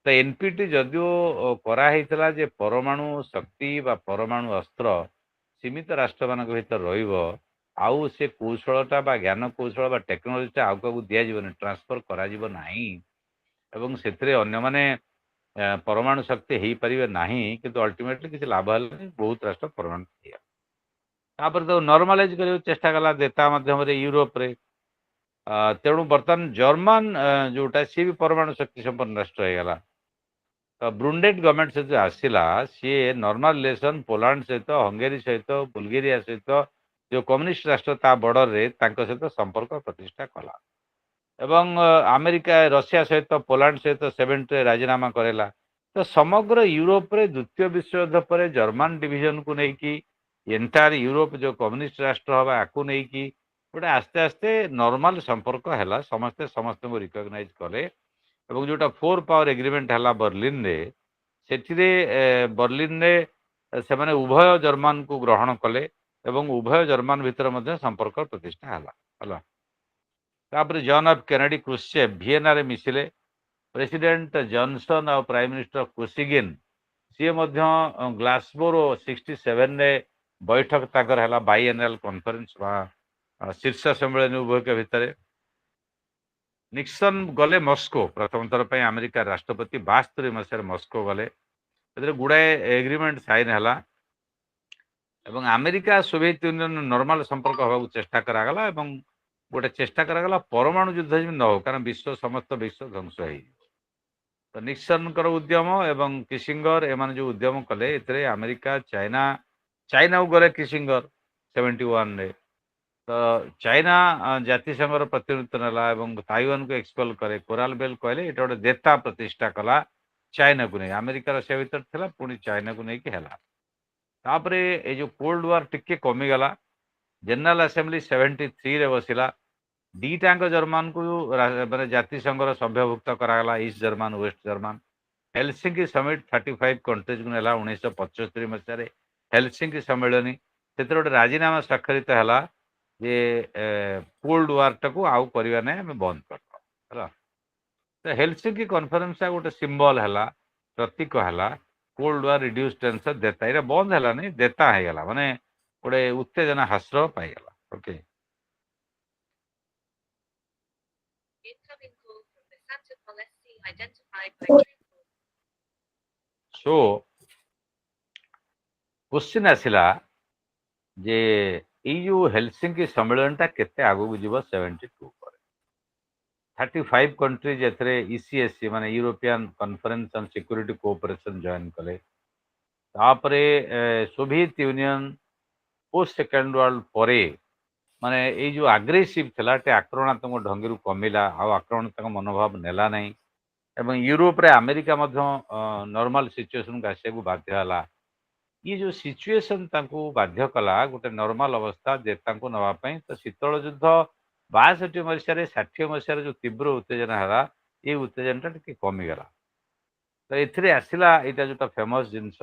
तो एनपीटी जदिओ कराइला जे परमाणु शक्ति बा परमाणु अस्त्र सीमित राष्ट्र मान भर रु से कौशलटा बा ज्ञान कौशल बा टेक्नोलोजीटा आउ क्या दिज्व ट्रांसफर कर परमाणु शक्ति हो पारे ना कि अल्टीमेटली किसी लाभ है बहुत राष्ट्र परमाणु तो नॉर्मलाइज कर चेष्टा कला देता मध्यम यूरोप रे तेणु बर्तमान जर्मन जोटा सी भी परमाणु शक्ति संपन्न राष्ट्र होगा तो ब्रुंडेट गवर्नमेंट से जो आसला सी नॉर्मल रिलेशन पोलैंड सहित हंगेरी सहित बुल्गेरिया सहित जो कम्युनिस्ट राष्ट्र ता बॉर्डर रे सहित संपर्क प्रतिष्ठा कला एवं अमेरिका रशिया सहित पोलैंड सहित 70 राजीनामा करेला तो समग्र यूरोप रे द्वितीय विश्वयुद्ध पर जर्मन डिवीजन को लेकिन एंटायर यूरोप जो कम्युनिस्ट राष्ट्र हवा आपको लेकिन गोटे आस्ते आस्ते नॉर्मल संपर्क है समस्ते समस्त को रिकग्नाइज कले जोटा 4 पावर एग्रीमेंट है बर्लिन रे से बर्लिन रे से माने उभय जर्मन को ग्रहण कले एवं उभय जर्मन भितर मध्य संपर्क प्रतिष्ठा है तापर जॉन एफ केनेडी क्रुश्चेव भिएना रे मिसिले प्रेसिडेंट जॉनसन और प्राइम मिनिस्टर कोसिगिन सी ग्लासगो 67 रे बैठक ताकर है बाइएनल कॉन्फ्रेंस शीर्ष सम्मेलन उभय के भितर निक्सन गले मस्को प्रथम थर पर अमेरिका राष्ट्रपति 72 मसीह मस्को गले गुड़ाए एग्रीमेंट साइन है एवं अमेरिका सोवियत यूनियन नॉर्मल संपर्क होगा चेष्टा करागला एवं गोटे चेष्टा करागला परमाणु युद्ध न हो कारण विश्व समस्त विश्व ध्वंस हो तो निक्सन उद्यम एवं किसिंगर एम जो उद्यम कले ए अमेरिका चाइना चाइना को गले किसिंगर 71 रे तो चाइना जातिसंघर प्रतिनिधित्व नाला एवं ताइवान को एक्सपेल करे कोराल बेल कहले ये गोटे देता प्रतिष्ठा कला चाइना को नहीं अमेरिकार से भर था पुणी चाइना को लेकिन है ये जो कोल्ड वार टिके कमीगला जनरल असेंबली 73 रे बसिला दीटाक जर्मन को माने जातिसंघर सभ्यभुक्त करागला East German waste German Helsinki summit 35 countries को नेला 1975 मसीह हेलसिंकी सम्मेलन से गोटे राजीनामा स्वाक्षरित है जे कोल्ड वार टाक आउ करवा ना आम बंद कर तो हेलसिंकी कॉन्फ्रेंस गोटे सिंबल है प्रतीक है कोल्ड वार रिड्यूस टेंशन देता ये बंद है नहीं देता हो गला माने गोटे उत्तेजना ह्रास पाईगला ओके सो क्वेश्चन आसिला जे यो हेलसिंकी सम्मेलन टा केते आगु को जीव 72 पर 35 कंट्रीज एथरे ईसीएससी माने European conference on security cooperation join कले तापरे Soviet union post second world परे माने ये जो आग्रेसिव थिला ते आक्रमणात्मक ढंगी कमिला आ आक्रमणात्मक मनोभाव नेला नहीं एवं यूरोप रे अमेरिका नॉर्मल सिचुएशन को आसिया बाध्य है ये जो सिचुएशन तांको बाध्य कला गोटे नॉर्मल अवस्था जे तांको नवापाई तो शीतल युद्ध 62 मसीह 60 मसीह जो तीव्र उत्तेजना है ये उत्तेजना टी कमीगला तो ये आसला यहाँ जो फेमस जिनस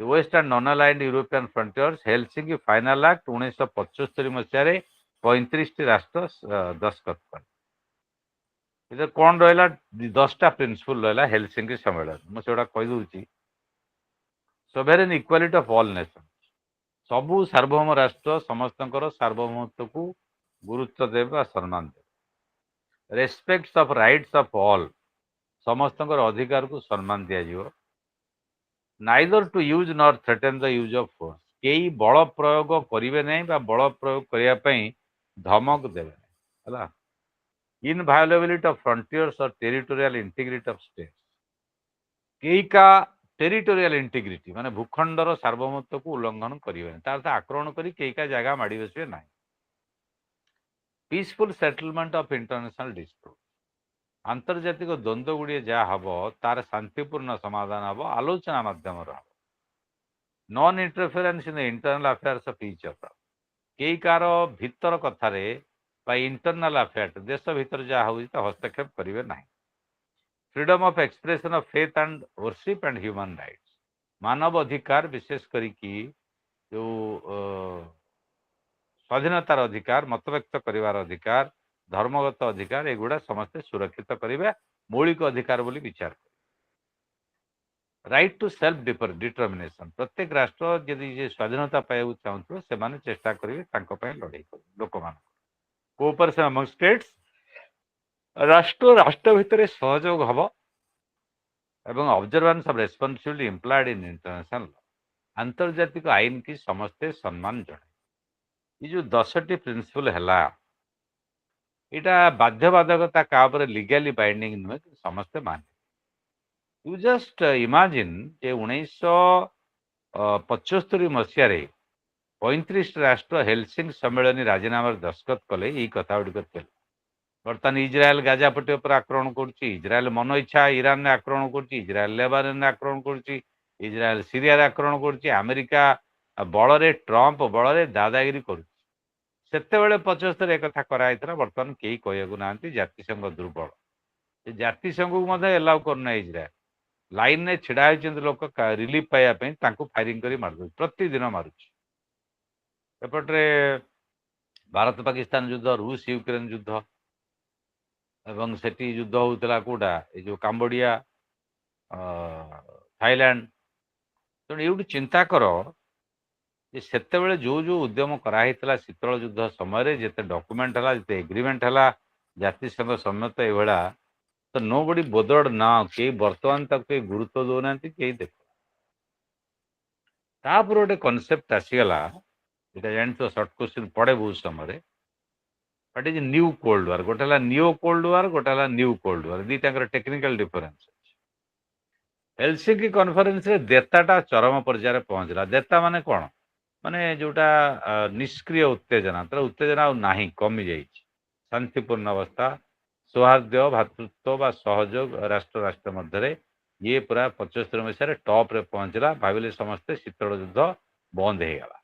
western non aligned European frontiers Helsinki final act 1975 मसीह 35 राष्ट्र दस्तखत कर ଏଥିରେ କ'ଣ ରହିଲା 10ଟା ପ୍ରିନ୍ସିପଲ୍ ରହିଲା ହେଲସିଙ୍କି ସମ୍ମିଳନୀ। ମୁଁ ସେଗୁଡ଼ା କହିଦେଉଛି। ସୋଭେରେନ୍ ଇକ୍ୱାଲିଟି ଅଫ୍ ଅଲ୍ ନେସନ୍, ସବୁ ସାର୍ବଭୌମ ରାଷ୍ଟ୍ର ସମସ୍ତଙ୍କର ସାର୍ବଭୌମତ୍ୱକୁ ଗୁରୁତ୍ୱ ଦେବେ ବା ସମ୍ମାନ ଦେବେ। Respect of rights of all, ସମସ୍ତଙ୍କର ଅଧିକାରକୁ ସମ୍ମାନ ଦିଆଯିବ। Neither to use nor threaten the use of force, କେହି ବଳ ପ୍ରୟୋଗ କରିବେ ନାହିଁ ବା ବଳ ପ୍ରୟୋଗ କରିବା ପାଇଁ ଧମକ ଦେବେ ନାହିଁ ହେଲା। Inviolability of frontiers or territorial integrity of states, କେହି କା ଟେରିଟୋରିଆଲ ଇଣ୍ଟିଗ୍ରିଟି ମାନେ ଭୂଖଣ୍ଡର ସାର୍ବଭୌମତ୍ୱକୁ ଉଲ୍ଲଂଘନ କରିବେନି, ତା ଅର୍ଥ ଆକ୍ରମଣ କରି କେହି କା ଜାଗା ମାଡ଼ି ବସିବେ ନାହିଁ। Peaceful settlement of international dispute, ଆନ୍ତର୍ଜାତିକ ଦ୍ୱନ୍ଦ୍ୱ ଗୁଡ଼ିଏ ଯାହା ହବ ତାର ଶାନ୍ତିପୂର୍ଣ୍ଣ ସମାଧାନ ହବ ଆଲୋଚନା ମାଧ୍ୟମରେ ହବ। Non interference in the internal affairs of each other, କେହି କାହାର ଭିତର କଥାରେ ବା ଇଣ୍ଟରନାଲ ଆଫେୟାର ଦେଶ ଭିତରେ ଯାହା ହେଉଛି ତା ହସ୍ତକ୍ଷେପ କରିବେ ନାହିଁ। Freedom of expression of faith and worship and human rights, ମାନବ ଅଧିକାର ବିଶେଷ କରିକି ଯେଉଁ ସ୍ୱାଧୀନତାର ଅଧିକାର, ମତବ୍ୟକ୍ତ କରିବାର ଅଧିକାର, ଧର୍ମଗତ ଅଧିକାର, ଏଗୁଡ଼ା ସମସ୍ତେ ସୁରକ୍ଷିତ କରିବେ, ମୌଳିକ ଅଧିକାର ବୋଲି ବିଚାର କରିବେ। ରାଇଟ୍ ଟୁ ସେଲ୍ଫ ଡିଟରମିନେସନ୍, ପ୍ରତ୍ୟେକ ରାଷ୍ଟ୍ର ଯଦି ସ୍ୱାଧୀନତା ପାଇବାକୁ ଚାହୁଁଥିବ ସେମାନେ ଚେଷ୍ଟା କରିବେ ତାଙ୍କ ପାଇଁ ଲଢ଼େଇ କରିବେ ଲୋକମାନଙ୍କୁ। କୋଅପରେସନ୍ ଆମଙ୍ଗ ଷ୍ଟେଟ୍ସ, ରାଷ୍ଟ୍ର ରାଷ୍ଟ୍ର ଭିତରେ ସହଯୋଗ ହବ ଏବଂ ଅବଜର୍ଭାନ୍ସ ଅଫ୍ ରେସ୍ପନ୍ସିବିଲିଟି ଇମ୍ପ୍ଲାଏଡ୍ ଇନ୍ ଇଣ୍ଟରନ୍ୟାସନାଲ ଲ, ଆନ୍ତର୍ଜାତିକ ଆଇନ କି ସମସ୍ତେ ସମ୍ମାନ ଜଣାଏ। ये जो 10ଟି ପ୍ରିନ୍ସିପଲ୍ ହେଲା ଏଇଟା ବାଧ୍ୟବାଧକତା କାହା ଉପରେ ଲିଗାଲି ବାଇଣ୍ଡିଂ ନୁହେଁ, ସମସ୍ତେ ମାନେ। ୟୁ ଜଷ୍ଟ ଇମାଜିନ୍ ଯେ 1975 ମସିହାରେ 35 ରାଷ୍ଟ୍ର ହେଲସିଙ୍କି ସମ୍ମିଳନୀ ରାଜିନାମାରେ ଦସ୍ତଖତ କଲେ, ଏଇ କଥା ଗୁଡ଼ିକ ଥିଲା। ବର୍ତ୍ତମାନ ଇସ୍ରାଏଲ ଗାଜା ପଟ୍ଟି ଉପରେ ଆକ୍ରମଣ କରୁଛି, ଇସ୍ରାଏଲ ମନ ଇଚ୍ଛା ଇରାନରେ ଆକ୍ରମଣ କରୁଛି, ଇସ୍ରାଏଲ ଲେବାନନରେ ଆକ୍ରମଣ କରୁଛି, ଇସ୍ରାଏଲ ସିରିଆରେ ଆକ୍ରମଣ କରୁଛି, ଆମେରିକା ବଳରେ ଟ୍ରମ୍ପ ବଳରେ ଦାଦାଗିରି କରୁଛି। ସେତେବେଳେ 75 ଏକଥା କରାଯାଇଥିଲା, ବର୍ତ୍ତମାନ କେହି କହିବାକୁ ନାହାନ୍ତି, ଜାତିସଂଘ ଦୁର୍ବଳ। ଜାତିସଂଘକୁ ମଧ୍ୟ ଏଲାଉ କରୁନାହିଁ ଇସ୍ରାଏଲ। ଲାଇନରେ ଛିଡା ହୋଇଛନ୍ତି ଲୋକ ରିଲିଫ ପାଇବା ପାଇଁ, ତାଙ୍କୁ ଫାୟାରିଂ କରି ମାରିଦେଉଛି, ପ୍ରତିଦିନ ମାରୁଛି। ଏପଟରେ ଭାରତ ପାକିସ୍ତାନ ଯୁଦ୍ଧ, ରୁଷ ୟୁକ୍ରେନ ଯୁଦ୍ଧ, ଏବଂ ସେଠି ଯୁଦ୍ଧ ହଉଥିଲା କୋଉଟା ଏଇ ଯୋଉ କାମ୍ବୋଡିଆ, ଥାଇଲାଣ୍ଡ। ତେଣୁ ଏଇଠି ଚିନ୍ତା କର ଯେ ସେତେବେଳେ ଯୋଉ ଯୋଉ ଉଦ୍ୟମ କରାହେଇଥିଲା ଶୀତଳ ଯୁଦ୍ଧ ସମୟରେ, ଯେତେ ଡକୁମେଣ୍ଟ ହେଲା, ଯେତେ ଏଗ୍ରିମେଣ୍ଟ ହେଲା, ଜାତିସଂଘ ସମ୍ମତ ଏଇଭଳିଆ, ତ नो बडी ବୋଦର୍ଡ ନା, କେହି ବର୍ତ୍ତମାନ ତାକୁ କେହି ଗୁରୁତ୍ୱ ଦେଉନାହାନ୍ତି, କେହି ଦେଖ। ତାପରେ ଗୋଟେ କନସେପ୍ଟ ଆସିଗଲା, এটা ଜାଣିଥିବ ସର୍ଟ କୋଶ୍ଚିନ୍ ପଡେ ବହୁତ ସମୟରେ, what is new cold war. ଗୋଟେ ହେଲା ନିଓ କୋଲ୍ଡ ୱାର, ଗୋଟେ ହେଲା ନ୍ୟୁ କୋଲ୍ଡ ୱାର, ଦିଟାଙ୍କର ଟେକ୍ନିକାଲ ଡିଫରେନ୍ସ ଅଛି। ହେଲସିଙ୍କି କନଫରେନ୍ସରେ ଦେତାଟା ଚରମ ପର୍ଯ୍ୟାୟରେ ପହଞ୍ଚିଲା। ଦେତା ମାନେ କ'ଣ? ମାନେ ଯୋଉଟା ନିଷ୍କ୍ରିୟ ଉତ୍ତେଜନା, ତାର ଉତ୍ତେଜନା ଆଉ ନାହିଁ, କମି ଯାଇଛି। ଶାନ୍ତିପୂର୍ଣ୍ଣ ଅବସ୍ଥା, ସୌହାର୍ଦ୍ଦ୍ୟ, ଭାତୃତ୍ୱ ବା ସହଯୋଗ ରାଷ୍ଟ୍ର ରାଷ୍ଟ୍ର ମଧ୍ୟରେ, ଇଏ ପୁରା 75 ମସିହାରେ ଟପ୍ରେ ପହଞ୍ଚିଲା। ଭାବିଲେ ସମସ୍ତେ ଶୀତଳ ଯୁଦ୍ଧ ବନ୍ଦ ହେଇଗଲା।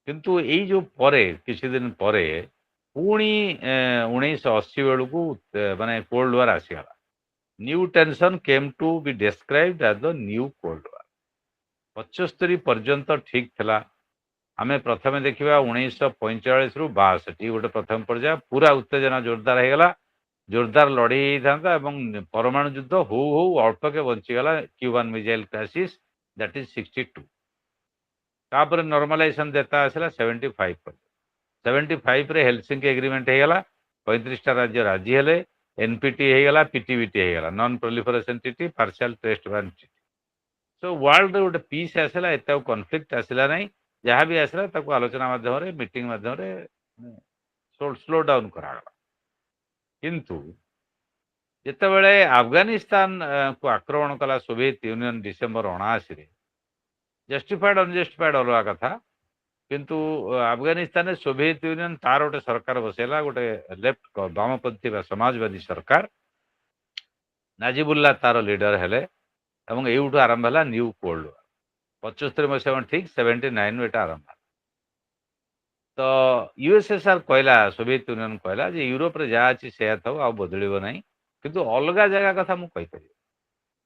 କିନ୍ତୁ ଏଇ ଯୋଉ ପରେ କିଛି ଦିନ ପରେ ପୁଣି 1980 ବେଳକୁ ମାନେ କୋଲ୍ଡ ୱାର ଆସିଗଲା। New tension came to be described as the new cold war. 75 ପର୍ଯ୍ୟନ୍ତ ଠିକ୍ ଥିଲା। ଆମେ ପ୍ରଥମେ ଦେଖିବା 1945ରୁ 62, ଗୋଟେ ପ୍ରଥମ ପର୍ଯ୍ୟାୟ, ପୁରା ଉତ୍ତେଜନା ଜୋରଦାର ହେଇଗଲା, ଜୋରଦାର ଲଢ଼େଇ ହେଇଥାନ୍ତା ଏବଂ ପରମାଣୁ ଯୁଦ୍ଧ ହଉ ହଉ ଅଳ୍ପକେ ବଞ୍ଚିଗଲା। Cuban missile crisis, that is 62। ତାପରେ ନର୍ମାଲାଇଜେସନ ଦେତା ଆସିଲା 75। 75ରେ ହେଲସିଙ୍କି ଏଗ୍ରିମେଣ୍ଟ ହେଇଗଲା, 35ଟା ରାଜ୍ୟ ରାଜି ହେଲେ, ଏନପିଟି ହେଇଗଲା, ପିଟିବିଟି ହେଇଗଲା, non proliferation treaty, partial test ban treaty. So ୱାର୍ଲଡରେ ଗୋଟେ ପିସ୍ ଆସିଲା, ଏତେ ଆଉ କନଫ୍ଲିକ୍ଟ ଆସିଲା ନାହିଁ। ଯାହା ବି ଆସିଲା ତାକୁ ଆଲୋଚନା ମାଧ୍ୟମରେ, ମିଟିଂ ମାଧ୍ୟମରେ ସ୍ଲୋ ଡାଉନ୍ କରାଗଲା। କିନ୍ତୁ ଯେତେବେଳେ ଆଫଗାନିସ୍ତାନକୁ ଆକ୍ରମଣ କଲା ସୋଭିଏତ ୟୁନିୟନ ଡିସେମ୍ବର 79ରେ, ଜଷ୍ଟିଫାଏଡ ଅନଜଷ୍ଟିଫାଏଡ ଅଲଗା କଥା, କିନ୍ତୁ ଆଫଗାନିସ୍ତାନରେ ସୋଭିଏତ ୟୁନିୟନ ତାର ଗୋଟେ ସରକାର ବସେଇଲା, ଗୋଟେ ଲେଫ୍ଟ ବାମପନ୍ଥୀ ବା ସମାଜବାଦୀ ସରକାର। ନାଜିବୁଲ୍ଲା ତାର ଲିଡର ହେଲେ ଏବଂ ଏଇଠୁ ଆରମ୍ଭ ହେଲା ନ୍ୟୁ କୋଲ୍ଡ ୱାର। 75 ମସିହା ଠିକ୍ 79ରୁ ଏଟା ଆରମ୍ଭ ହେଲା। ତ ୟୁଏସଏସଆର କହିଲା, ସୋଭିଏତ ୟୁନିୟନ କହିଲା ଯେ ୟୁରୋପରେ ଯାହା ଅଛି ସେୟା ଥାଉ, ଆଉ ବଦଳିବ ନାହିଁ, କିନ୍ତୁ ଅଲଗା ଜାଗା କଥା ମୁଁ କହିପାରିବି।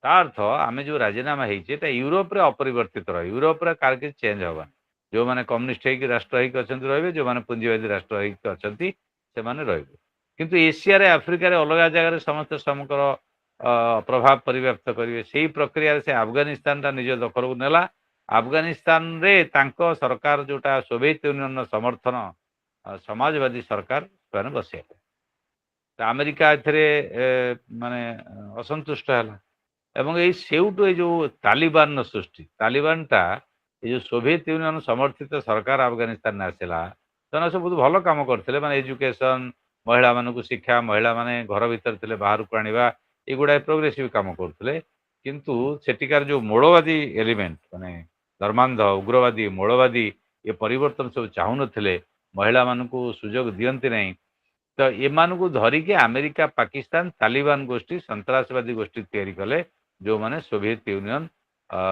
ତା ଅର୍ଥ ଆମେ ଯୋଉ ରାଜିନାମା ହେଇଛି ଏଟା ୟୁରୋପରେ ଅପରିବର୍ତ୍ତିତ ରହିବ, ୟୁରୋପରେ କାହାର କିଛି ଚେଞ୍ଜ ହବନି। ଯୋଉମାନେ କମ୍ୟୁନିଷ୍ଟ ହେଇକି ରାଷ୍ଟ୍ର ହେଇକି ଅଛନ୍ତି ରହିବେ, ଯୋଉମାନେ ପୁଞ୍ଜିବାଦୀ ରାଷ୍ଟ୍ର ହେଇକି ଅଛନ୍ତି ସେମାନେ ରହିବେ। କିନ୍ତୁ ଏସିଆରେ ଆଫ୍ରିକାରେ ଅଲଗା ଜାଗାରେ ସମସ୍ତେ ସମଙ୍କର ପ୍ରଭାବ ପରିବ୍ୟାପ୍ତ କରିବେ। ସେଇ ପ୍ରକ୍ରିୟାରେ ସେ ଆଫଗାନିସ୍ତାନଟା ନିଜ ଦଖଲକୁ ନେଲା। ଆଫଗାନିସ୍ତାନରେ ତାଙ୍କ ସରକାର ଯୋଉଟା ସୋଭିଏତ ୟୁନିୟନର ସମର୍ଥନ ସମାଜବାଦୀ ସରକାର ସେମାନେ ବସେଇଲେ। ଆମେରିକା ଏଥିରେ ମାନେ ଅସନ୍ତୁଷ୍ଟ ହେଲା ଏବଂ ଏଇ ସେଇଠୁ ଏଇ ଯୋଉ ତାଲିବାନର ସୃଷ୍ଟି, ତାଲିବାନଟା ଏଇ ଯୋଉ ସୋଭିଏତ ୟୁନିୟନ ସମର୍ଥିତ ସରକାର ଆଫଗାନିସ୍ତାନରେ ଆସିଲା, ସେମାନେ ସବୁ ବହୁତ ଭଲ କାମ କରିଥିଲେ। ମାନେ ଏଜୁକେସନ, ମହିଳାମାନଙ୍କୁ ଶିକ୍ଷା, ମହିଳାମାନେ ଘର ଭିତରେ ଥିଲେ ବାହାରକୁ ଆଣିବା, ଏଗୁଡ଼ାଏ ପ୍ରୋଗ୍ରେସିଭ କାମ କରୁଥିଲେ। କିନ୍ତୁ ସେଠିକାର ଯୋଉ ମୌଳବାଦୀ ଏଲିମେଣ୍ଟ ମାନେ ଧର୍ମାନ୍ଧ, ଉଗ୍ରବାଦୀ, ମୌଳବାଦୀ ଏ ପରିବର୍ତ୍ତନ ସବୁ ଚାହୁଁନଥିଲେ, ମହିଳାମାନଙ୍କୁ ସୁଯୋଗ ଦିଅନ୍ତି ନାହିଁ। ତ ଏମାନଙ୍କୁ ଧରିକି ଆମେରିକା, ପାକିସ୍ତାନ, ତାଲିବାନ ଗୋଷ୍ଠୀ ସନ୍ତାସବାଦୀ ଗୋଷ୍ଠୀ ତିଆରି କଲେ, ଯୋଉମାନେ ସୋଭିଏତ ୟୁନିୟନ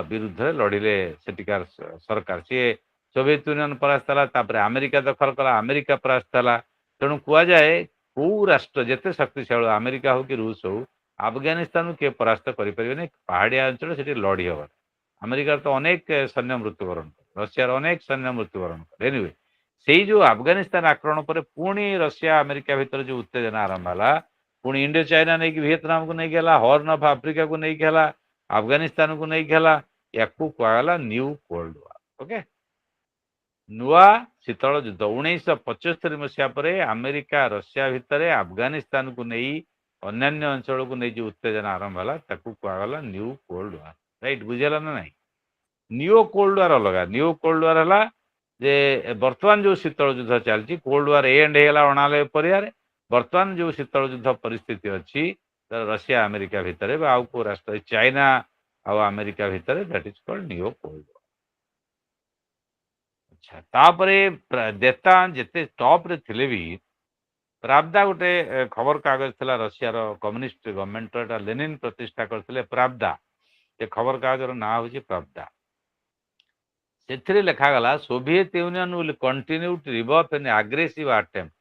ବିରୁଦ୍ଧରେ ଲଢିଲେ। ସେଠିକାର ସରକାର ସିଏ ସୋଭିଏତ ୟୁନିୟନ ପରାସ୍ତ ହେଲା, ତାପରେ ଆମେରିକା ଦଖଲ କଲା, ଆମେରିକା ପରାସ୍ତ ହେଲା। ତେଣୁ କୁହାଯାଏ କୋଉ ରାଷ୍ଟ୍ର ଯେତେ ଶକ୍ତିଶାଳୀ, ଆମେରିକା ହଉ କି ରୁଷ ହଉ, ଆଫଗାନିସ୍ତାନକୁ କିଏ ପରାସ୍ତ କରିପାରିବେନି। ପାହାଡ଼ିଆ ଅଞ୍ଚଳ ସେଠି ଲଢି ହବ। ଆମେରିକାର ତ ଅନେକ ସୈନ୍ୟ ମୃତ୍ୟୁବରଣ କଲେ, ରଷିଆର ଅନେକ ସୈନ୍ୟ ମୃତ୍ୟୁବରଣ କଲେ। ଏନିୱେ ସେଇ ଯୋଉ ଆଫଗାନିସ୍ତାନ ଆକ୍ରମଣ ପରେ ପୁଣି ରଷିଆ ଆମେରିକା ଭିତରେ ଯୋଉ ଉତ୍ତେଜନା ଆରମ୍ଭ ହେଲା, ପୁଣି ଇଣ୍ଡୋ ଚାଇନା ନେଇକି ଭିଏତନାମକୁ ନେଇକି ହେଲା, ହର୍ନ ଅଫ୍ ଆଫ୍ରିକାକୁ ନେଇକି ହେଲା, ଆଫଗାନିସ୍ତାନକୁ ନେଇକି ହେଲା, ୟାକୁ କୁହାଗଲା ନ୍ୟୁ କୋଲ୍ଡ ୱାର। ଓକେ, ନୂଆ ଶୀତଳ ଯୁଦ୍ଧ। 1975 ମସିହା ପରେ ଆମେରିକା ରଷିଆ ଭିତରେ ଆଫଗାନିସ୍ତାନକୁ ନେଇ ଅନ୍ୟାନ୍ୟ ଅଞ୍ଚଳକୁ ନେଇ ଯୋଉ ଉତ୍ତେଜନା ଆରମ୍ଭ ହେଲା, ତାକୁ କୁହାଗଲା ନ୍ୟୁ କୋଲ୍ଡ ୱାର। ରାଇଟ, ବୁଝିହେଲା ନା ନାହିଁ? ନିଓ କୋଲ୍ଡ ୱାର ଅଲଗା। ନିଓ କୋଲ୍ଡ ୱାର ହେଲା ଯେ ବର୍ତ୍ତମାନ ଯୋଉ ଶୀତଳ ଯୁଦ୍ଧ ଚାଲିଛି, କୋଲ୍ଡ ୱାର ଏଣ୍ଡ ହେଇଗଲା 89 ପରିହାରେ। ବର୍ତ୍ତମାନ ଯୋଉ ଶୀତଳ ଯୁଦ୍ଧ ପରିସ୍ଥିତି ଅଛି ରଷିଆ ଆମେରିକା ଭିତରେ ବା ଆଉ କୋଉ ରାଷ୍ଟ୍ର, ଚାଇନା ଆଉ ଆମେରିକା ଭିତରେ, that is called Neo cold war. ଆଚ୍ଛା, ତାପରେ ଦେତା ଯେତେ ଟପରେ ଥିଲେ ବି ପ୍ରାବଦା ଗୋଟେ ଖବର କାଗଜ ଥିଲା ରଷିଆର କମ୍ୟୁନିଷ୍ଟ ଗଭର୍ଣ୍ଣମେଣ୍ଟର, ଏଟା ଲେନିନ ପ୍ରତିଷ୍ଠା କରିଥିଲେ ପ୍ରାବଦା। ଏ ଖବର କାଗଜର ନାଁ ହଉଛି ପ୍ରାବଦା। ସେଥିରେ ଲେଖାଗଲା Soviet Union will continue to revolve an aggressive attempt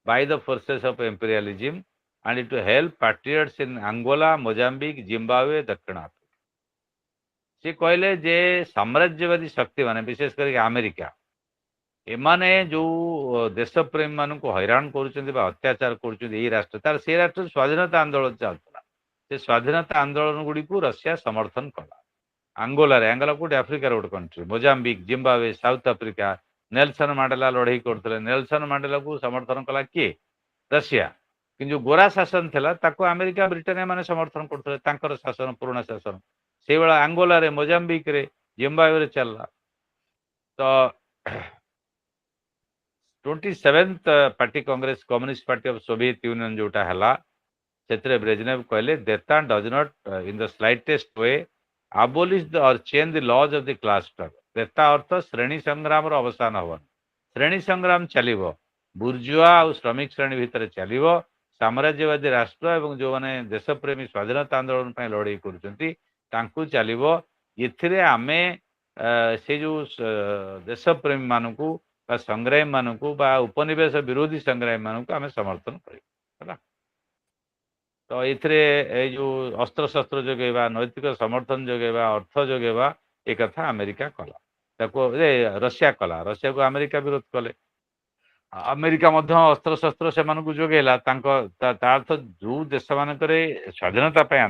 by the forces of imperialism and it to help patriots in Angola, Mozambique, Zimbabwe, ଦକ୍ଷିଣ ଆଫ୍ରିକା। ସେ କହିଲେ ଯେ ସାମ୍ରାଜ୍ୟବାଦୀ ଶକ୍ତି ମାନେ ବିଶେଷ କରି ଆମେରିକା, ଏମାନେ ଯୋଉ ଦେଶ ପ୍ରେମୀ ମାନଙ୍କୁ ହଇରାଣ କରୁଛନ୍ତି ବା ଅତ୍ୟାଚାର କରୁଛନ୍ତି ଏଇ ରାଷ୍ଟ୍ର, ତାର ସେଇ ରାଷ୍ଟ୍ରରେ ସ୍ୱାଧୀନତା ଆନ୍ଦୋଳନ ଚାଲୁଥିଲା। ସେ ସ୍ୱାଧୀନତା ଆନ୍ଦୋଳନ ଗୁଡ଼ିକୁ ରଷିଆ ସମର୍ଥନ କଲା। ଆଙ୍ଗୋଲାରେ, ଆଙ୍ଗୋଲା କୋଉଠି ଆଫ୍ରିକାର ଗୋଟେ country, Mozambique, Zimbabwe, south Africa, Nelson Mandela ଲଢେଇ କରୁଥିଲେ। ନେଲସନ ମାଣ୍ଡେଲାକୁ ସମର୍ଥନ କଲା କିଏ? ରଷିଆ। କିନ୍ତୁ ଗୋରା ଶାସନ ଥିଲା, ତାକୁ ଆମେରିକା, ବ୍ରିଟେନ ଏମାନେ ସମର୍ଥନ କରୁଥିଲେ, ତାଙ୍କର ଶାସନ, ପୁରୁଣା ଶାସନ। ସେଇଭଳିଆ ଆଙ୍ଗୋଲାରେ, ମୋଜାମ୍ବିକରେ, ଜିମ୍ବାୱେରେ ଚାଲିଲା। ତ 27th party congress, communist party of Soviet Union ଯୋଉଟା ହେଲା, ସେଥିରେ ବ୍ରେଜନେଭ କହିଲେ ଦେତା does not in the slightest way abolish the or change the laws of the class struggle। ଦେତା ଅର୍ଥ ଶ୍ରେଣୀ ସଂଗ୍ରାମର ଅବସାନ ହବନି, ଶ୍ରେଣୀ ସଂଗ୍ରାମ ଚାଲିବ, ବୁର୍ଜୁଆ ଆଉ ଶ୍ରମିକ ଶ୍ରେଣୀ ଭିତରେ ଚାଲିବ। ସାମ୍ରାଜ୍ୟବାଦୀ ରାଷ୍ଟ୍ର ଏବଂ ଯୋଉମାନେ ଦେଶପ୍ରେମୀ ସ୍ୱାଧୀନତା ଆନ୍ଦୋଳନ ପାଇଁ ଲଢ଼େଇ କରୁଛନ୍ତି ତାଙ୍କୁ ଚାଲିବ। ଏଥିରେ ଆମେ ସେ ଯୋଉ ଦେଶପ୍ରେମୀ ମାନଙ୍କୁ ବା ସଂଗ୍ରାମୀ ମାନଙ୍କୁ ବା ଉପନିବେଶ ବିରୋଧୀ ସଂଗ୍ରାମୀ ମାନଙ୍କୁ ଆମେ ସମର୍ଥନ କରିବା ହେଲା। ତ ଏଥିରେ ଏଇ ଯୋଉ ଅସ୍ତ୍ରଶସ୍ତ୍ର ଯୋଗେଇବା, ନୈତିକ ସମର୍ଥନ ଯୋଗେଇବା, ଅର୍ଥ ଯୋଗେଇବା, ଏ କଥା ଆମେରିକା କଲା। ତାକୁ ରଷିଆ କଲା, ରଷିଆକୁ ଆମେରିକା ବିରୋଧ କଲେ। ଆମେରିକା ମଧ୍ୟ ଅସ୍ତ୍ରଶସ୍ତ୍ର ସେମାନଙ୍କୁ ଯୋଗେଇଲା। ତାଙ୍କ ତା ଅର୍ଥ ଯୋଉ ଦେଶ ମାନଙ୍କରେ ସ୍ୱାଧୀନତା ପାଇଁ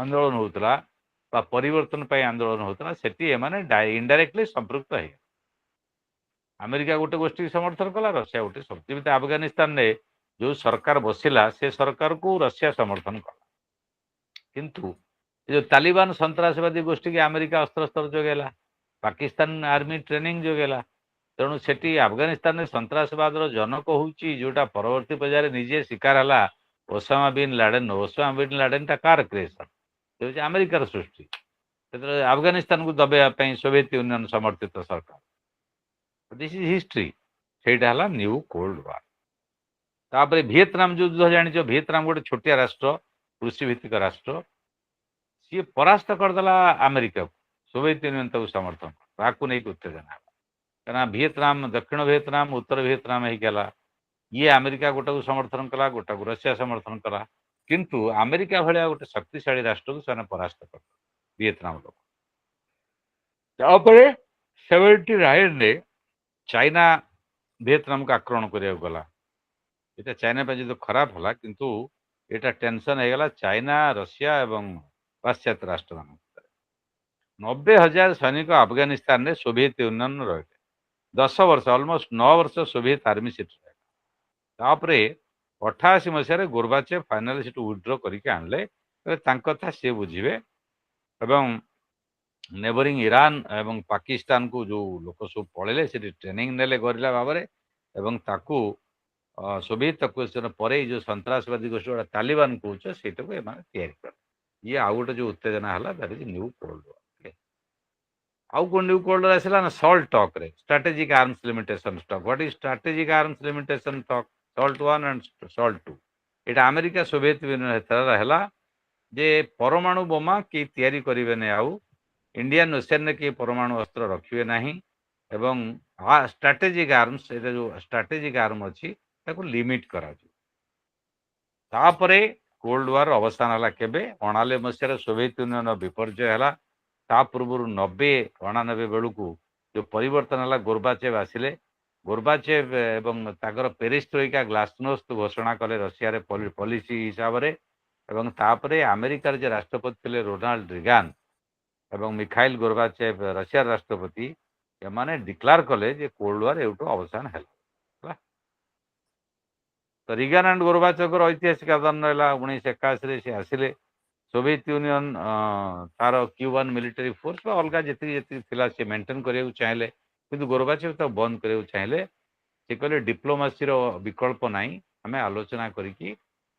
ଆନ୍ଦୋଳନ ହଉଥିଲା ବା ପରିବର୍ତ୍ତନ ପାଇଁ ଆନ୍ଦୋଳନ ହଉଥିଲା, ସେଠି ଏମାନେ ଇନଡାଇରେକ୍ଟଲି ସମ୍ପୃକ୍ତ ହେଇଗଲେ। ଆମେରିକା ଗୋଟେ ଗୋଷ୍ଠୀକୁ ସମର୍ଥନ କଲା, ରଷିଆ ଗୋଟେ। ଯେମିତି ଆଫଗାନିସ୍ତାନରେ ଯୋଉ ସରକାର ବସିଲା, ସେ ସରକାରକୁ ରଷିଆ ସମର୍ଥନ କଲା। କିନ୍ତୁ ଏ ଯୋଉ ତାଲିବାନ ସନ୍ତାସବାଦୀ ଗୋଷ୍ଠୀକି ଆମେରିକା ଅସ୍ତ୍ରଶସ୍ତ୍ର ଯୋଗେଇଲା, ପାକିସ୍ତାନ ଆର୍ମି ଟ୍ରେନିଂ ଯୋଗେଇଲା। ତେଣୁ ସେଠି ଆଫଗାନିସ୍ତାନରେ ସନ୍ତାସବାଦର ଜନକ ହଉଛି, ଯୋଉଟା ପରବର୍ତ୍ତୀ ପର୍ଯ୍ୟାୟରେ ନିଜେ ଶିକାର ହେଲା, Osama bin Laden. Osama bin ଲାଡେନଟା କାହାର କ୍ରିଏସନ? ସେ ହଉଛି ଆମେରିକାର ସୃଷ୍ଟି। ସେତେବେଳେ ଆଫଗାନିସ୍ତାନକୁ ଦବେଇବା ପାଇଁ ସୋଭିଏତ ୟୁନିୟନ ସମର୍ଥିତ ସରକାର। This is history. ସେଇଟା ହେଲା ନ୍ୟୁ କୋଲ୍ଡ ୱାର। ତାପରେ ଭିଏତନାମ ଯୋଉ ଯୁଦ୍ଧ ଜାଣିଛ, ଭିଏତନାମ ଗୋଟେ ଛୋଟିଆ ରାଷ୍ଟ୍ର, କୃଷି ଭିତ୍ତିକ ରାଷ୍ଟ୍ର। ସିଏ ପରାସ୍ତ କରିଦେଲା ଆମେରିକାକୁ, ସୋଭିଏତ ୟୁନିୟନ ତାକୁ ସମର୍ଥନ କଲା, ତାକୁ ନେଇକି ଉତ୍ତେଜନା ହେଲା। କାରଣ ଭିଏତନାମ, ଦକ୍ଷିଣ ଭିଏତନାମ, ଉତ୍ତର ଭିଏତନାମ ହେଇଗଲା। ଇଏ ଆମେରିକା ଗୋଟାକୁ ସମର୍ଥନ କଲା, ଗୋଟାକୁ ରଷିଆ ସମର୍ଥନ କଲା। କିନ୍ତୁ ଆମେରିକା ଭଳିଆ ଗୋଟେ ଶକ୍ତିଶାଳୀ ରାଷ୍ଟ୍ରକୁ ସେମାନେ ପରାସ୍ତ କରିଦେଲେ, ଭିଏତନାମ ଲୋକ। ତାପରେ 79ରେ ଚାଇନା ଭିଏତନାମକୁ ଆକ୍ରମଣ କରିବାକୁ ଗଲା। এটা ଚାଇନା ପାଇଁ ଯଦି ଖରାପ ହେଲା କିନ୍ତୁ এটা ଟେନସନ ହେଇଗଲା ଚାଇନା ରଷିଆ ଏବଂ ପାଶ୍ଚାତ୍ୟ ରାଷ୍ଟ୍ରମାନଙ୍କ ଭିତରେ। 90,000 ସୈନିକ ଆଫଗାନିସ୍ତାନରେ ସୋଭିଏତ ୟୁନିୟନ ରହିଲେ 10 ବର୍ଷ ଅଲମୋଷ୍ଟ 9 ବର୍ଷ ସୋଭିଏତ ଆର୍ମି ସେଠି ରହିଲା। ତାପରେ 88 ମସିହାରେ ଗୋର୍ବାଚେଭ ଫାଇନାଲି ସେଠୁ ୱିଡ୍ର କରିକି ଆଣିଲେ ତାଙ୍କ କଥା ସିଏ ବୁଝିବେ ଏବଂ ନେବରିଂ ଇରାନ ଏବଂ ପାକିସ୍ତାନକୁ ଯୋଉ ଲୋକ ସବୁ ପଳେଇଲେ ସେଠି ଟ୍ରେନିଂ ନେଲେ ଗରିଲା ଭାବରେ ଏବଂ ତାକୁ ସୋଭିଏତ ଅକ୍ୟୁପେସନ ପରେ ଏଇ ଯୋଉ ସନ୍ତାସବାଦୀ ଗୋଷ୍ଠୀ ଗୁଡ଼ା ତାଲିବାନ କହୁଛ ସେଇଟାକୁ ଏମାନେ ତିଆରି କଲେ। ଇଏ ଆଉ ଗୋଟେ ଯୋଉ ଉତ୍ତେଜନା ହେଲା that is new cold war. ଆଉ କୋଉ ନ୍ୟୁ କୋଲ୍ଡ ୱାର ଆସିଲା ନା ସଲ୍ଟ ଟକ୍ରେ strategic arms limitation talk. What is strategic arms limitation talk? SALT 1 and SALT 2 ଏଇଟା ଆମେରିକା ସୋଭିଏତ ୟୁନିୟନ ଭିତରେ ହେଲା ଯେ ପରମାଣୁ ବୋମା କେହି ତିଆରି କରିବେନି ଆଉ ଇଣ୍ଡିଆନ ଓସେନରେ କେହି ପରମାଣୁ ଅସ୍ତ୍ର ରଖିବେ ନାହିଁ ଏବଂ ଷ୍ଟ୍ରାଟେଜିକ୍ ଆର୍ମସ ଏଇଟା ଯୋଉ ଷ୍ଟ୍ରାଟେଜିକ୍ ଆର୍ମ ଅଛି ତାକୁ ଲିମିଟ୍ କରାଯିବ। ତାପରେ କୋଲ୍ଡ ୱାର ଅବସାନ ହେଲା କେବେ 89 ମସିହାରେ ସୋଭିଏତ ୟୁନିୟନ ବିପର୍ଯ୍ୟୟ ହେଲା। ତା ପୂର୍ବରୁ 90-89 ବେଳକୁ ଯୋଉ ପରିବର୍ତ୍ତନ ହେଲା ଗୋର୍ବାଚେଭ ଆସିଲେ। ଗୋର୍ବାଚେଭ ଏବଂ ତାଙ୍କର ପେରିଷ୍ଟ୍ରୋଇକା ଗ୍ଲାସନୋସ୍ତ ଘୋଷଣା କଲେ ରଷିଆରେ ପଲିସି ହିସାବରେ ଏବଂ ତାପରେ ଆମେରିକାର ଯେ ରାଷ୍ଟ୍ରପତି ଥିଲେ ରୋନାଲ୍ଡ ରିଗାନ ଏବଂ ମିଖାଇଲ ଗୋର୍ବାଚେଭ ରଷିଆର ରାଷ୍ଟ୍ରପତି ଏମାନେ ଡିକ୍ଲାର କଲେ ଯେ କୋଲ୍ଡ ୱାର ଏଇଠୁ ଅବସାନ ହେଲା। ତ ରିଗାନ ଆଣ୍ଡ ଗୋର୍ବାଚେଭଙ୍କର ଐତିହାସିକ ଆଦାନ ରହିଲା 1981ରେ ସେ ଆସିଲେ। ସୋଭିଏତ ୟୁନିୟନ ତାର Q1 ମିଲିଟାରୀ ଫୋର୍ସ ବା ଅଲଗା ଯେତିକି ଯେତିକି ଥିଲା ସେ ମେଣ୍ଟେନ କରିବାକୁ ଚାହିଁଲେ କିନ୍ତୁ ଗୋର୍ବାଚେଭ ତାକୁ ବନ୍ଦ କରିବାକୁ ଚାହିଁଲେ। ସେ କହିଲେ ଡିପ୍ଲୋମାସିର ବିକଳ୍ପ ନାହିଁ ଆମେ ଆଲୋଚନା କରିକି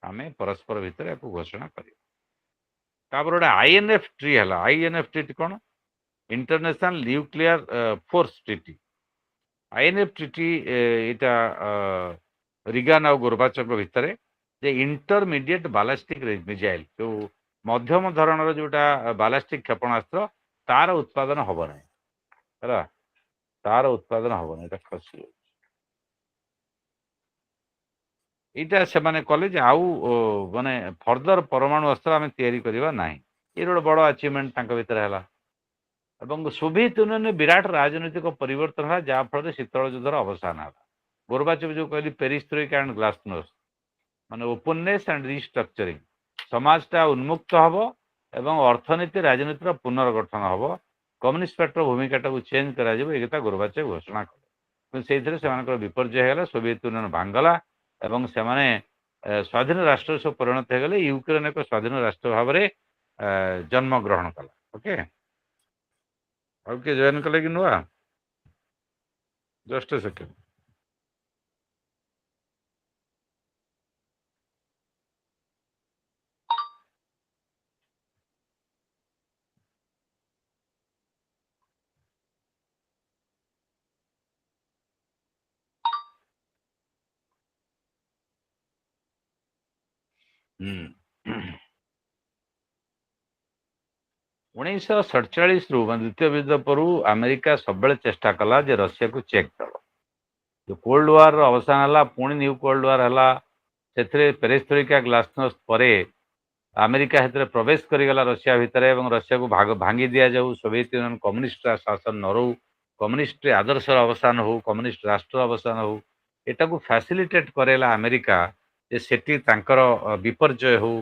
ଆମେ ପରସ୍ପର ଭିତରେ ୟାକୁ ଘୋଷଣା କରିବା। ତାପରେ ଗୋଟେ INF ଟ୍ରି ହେଲା। INF ଟ୍ରିଟି କ'ଣ? International nuclear force treaty. INF treaty ଏଇଟା ରିଗାନ ଆଉ ଗୋର୍ବାଚେଭଙ୍କ ଭିତରେ ଯେ ଇଣ୍ଟରମିଡିଏଟ୍ ବାଲାଷ୍ଟିକ ମିଜାଇଲ ଯୋଉ ମଧ୍ୟମ ଧରଣର ଯୋଉଟା ବାଲାଷ୍ଟିକ କ୍ଷେପଣାସ୍ତ୍ର ତାର ଉତ୍ପାଦନ ହବ ନାହିଁ ହେଲା। ତାର ଉତ୍ପାଦନ ହବ ନାହିଁ ଏଇଟା ଖସି ଏଇଟା ସେମାନେ କଲେ ଯେ ଆଉ ମାନେ ଫର୍ଦର ପରମାଣୁ ଅସ୍ତ୍ର ଆମେ ତିଆରି କରିବା ନାହିଁ। ଏଇଟା ଗୋଟେ ବଡ଼ ଆଚିଭମେଣ୍ଟ ତାଙ୍କ ଭିତରେ ହେଲା ଏବଂ ସୋଭିଏତ ୟୁନିୟନରେ ବିରାଟ ରାଜନୈତିକ ପରିବର୍ତ୍ତନ ହେଲା ଯାହାଫଳରେ ଶୀତଳ ଯୁଦ୍ଧର ଅବସାନ ହେଲା। ଗୋର୍ବାଚେଭ ଯୋଉ କହିଲି ପେରିଷ୍ଟ୍ରୋଇକା ଆଣ୍ଡ ଗ୍ଲାସନୋସ୍ତ ମାନେ ଓପନନେସ୍ ଆଣ୍ଡ ରିଷ୍ଟ୍ରକ୍ଚରିଂ ସମାଜଟା ଉନ୍ମୁକ୍ତ ହବ ଏବଂ ଅର୍ଥନୀତି ରାଜନୀତିର ପୁନର୍ଗଠନ ହବ। କମ୍ୟୁନିଷ୍ଟ ପାର୍ଟିର ଭୂମିକାଟାକୁ ଚେଞ୍ଜ କରାଯିବ ଏ କଥା ଗୋର୍ବାଚେଭ ଘୋଷଣା କଲେ କିନ୍ତୁ ସେଇଥିରେ ସେମାନଙ୍କର ବିପର୍ଯ୍ୟୟ ହେଇଗଲା। ସୋଭିଏତ ୟୁନିୟନ ଭାଙ୍ଗଲା ଏବଂ ସେମାନେ ସ୍ୱାଧୀନ ରାଷ୍ଟ୍ର ସବୁ ପରିଣତ ହେଇଗଲେ। ୟୁକ୍ରେନ ଏକ ସ୍ୱାଧୀନ ରାଷ୍ଟ୍ର ଭାବରେ ଜନ୍ମ ଗ୍ରହଣ କଲା। ଓକେ ଆଉ କିଏ ଜଏନ୍ କଲେ କି ନୂଆ? Just a second. ହୁଁ 1947ରୁ ଦ୍ୱିତୀୟ ବିଶ୍ୱ ପରୁ ଆମେରିକା ସବୁବେଳେ ଚେଷ୍ଟା କଲା ଯେ ରଷିଆକୁ ଚେକ୍ ଦେବ। ଯୋଉ କୋଲ୍ଡ ୱାରର ଅବସାନ ହେଲା ପୁଣି ନ୍ୟୁ କୋଲ୍ଡ ୱାର ହେଲା। ସେଥିରେ ପେରେଷ୍ଟ୍ରୋଇକା ଗ୍ଲାସନୋସ୍ତ ପରେ ଆମେରିକା ସେଥିରେ ପ୍ରବେଶ କରିଗଲା ରଷିଆ ଭିତରେ ଏବଂ ରଷିଆକୁ ଭାଙ୍ଗି ଦିଆଯାଉ। ସୋଭିଏତ ୟୁନିୟନ କମ୍ୟୁନିଷ୍ଟ ଶାସନ ନ ରହୁ, କମ୍ୟୁନିଷ୍ଟ ଆଦର୍ଶର ଅବସାନ ହଉ, କମ୍ୟୁନିଷ୍ଟ ରାଷ୍ଟ୍ର ଅବସାନ ହଉ ଏଟାକୁ ଫ୍ୟାସିଲିଟେଟ୍ କରେଇଲା ଆମେରିକା ଯେ ସେଠି ତାଙ୍କର ବିପର୍ଯ୍ୟୟ ହଉ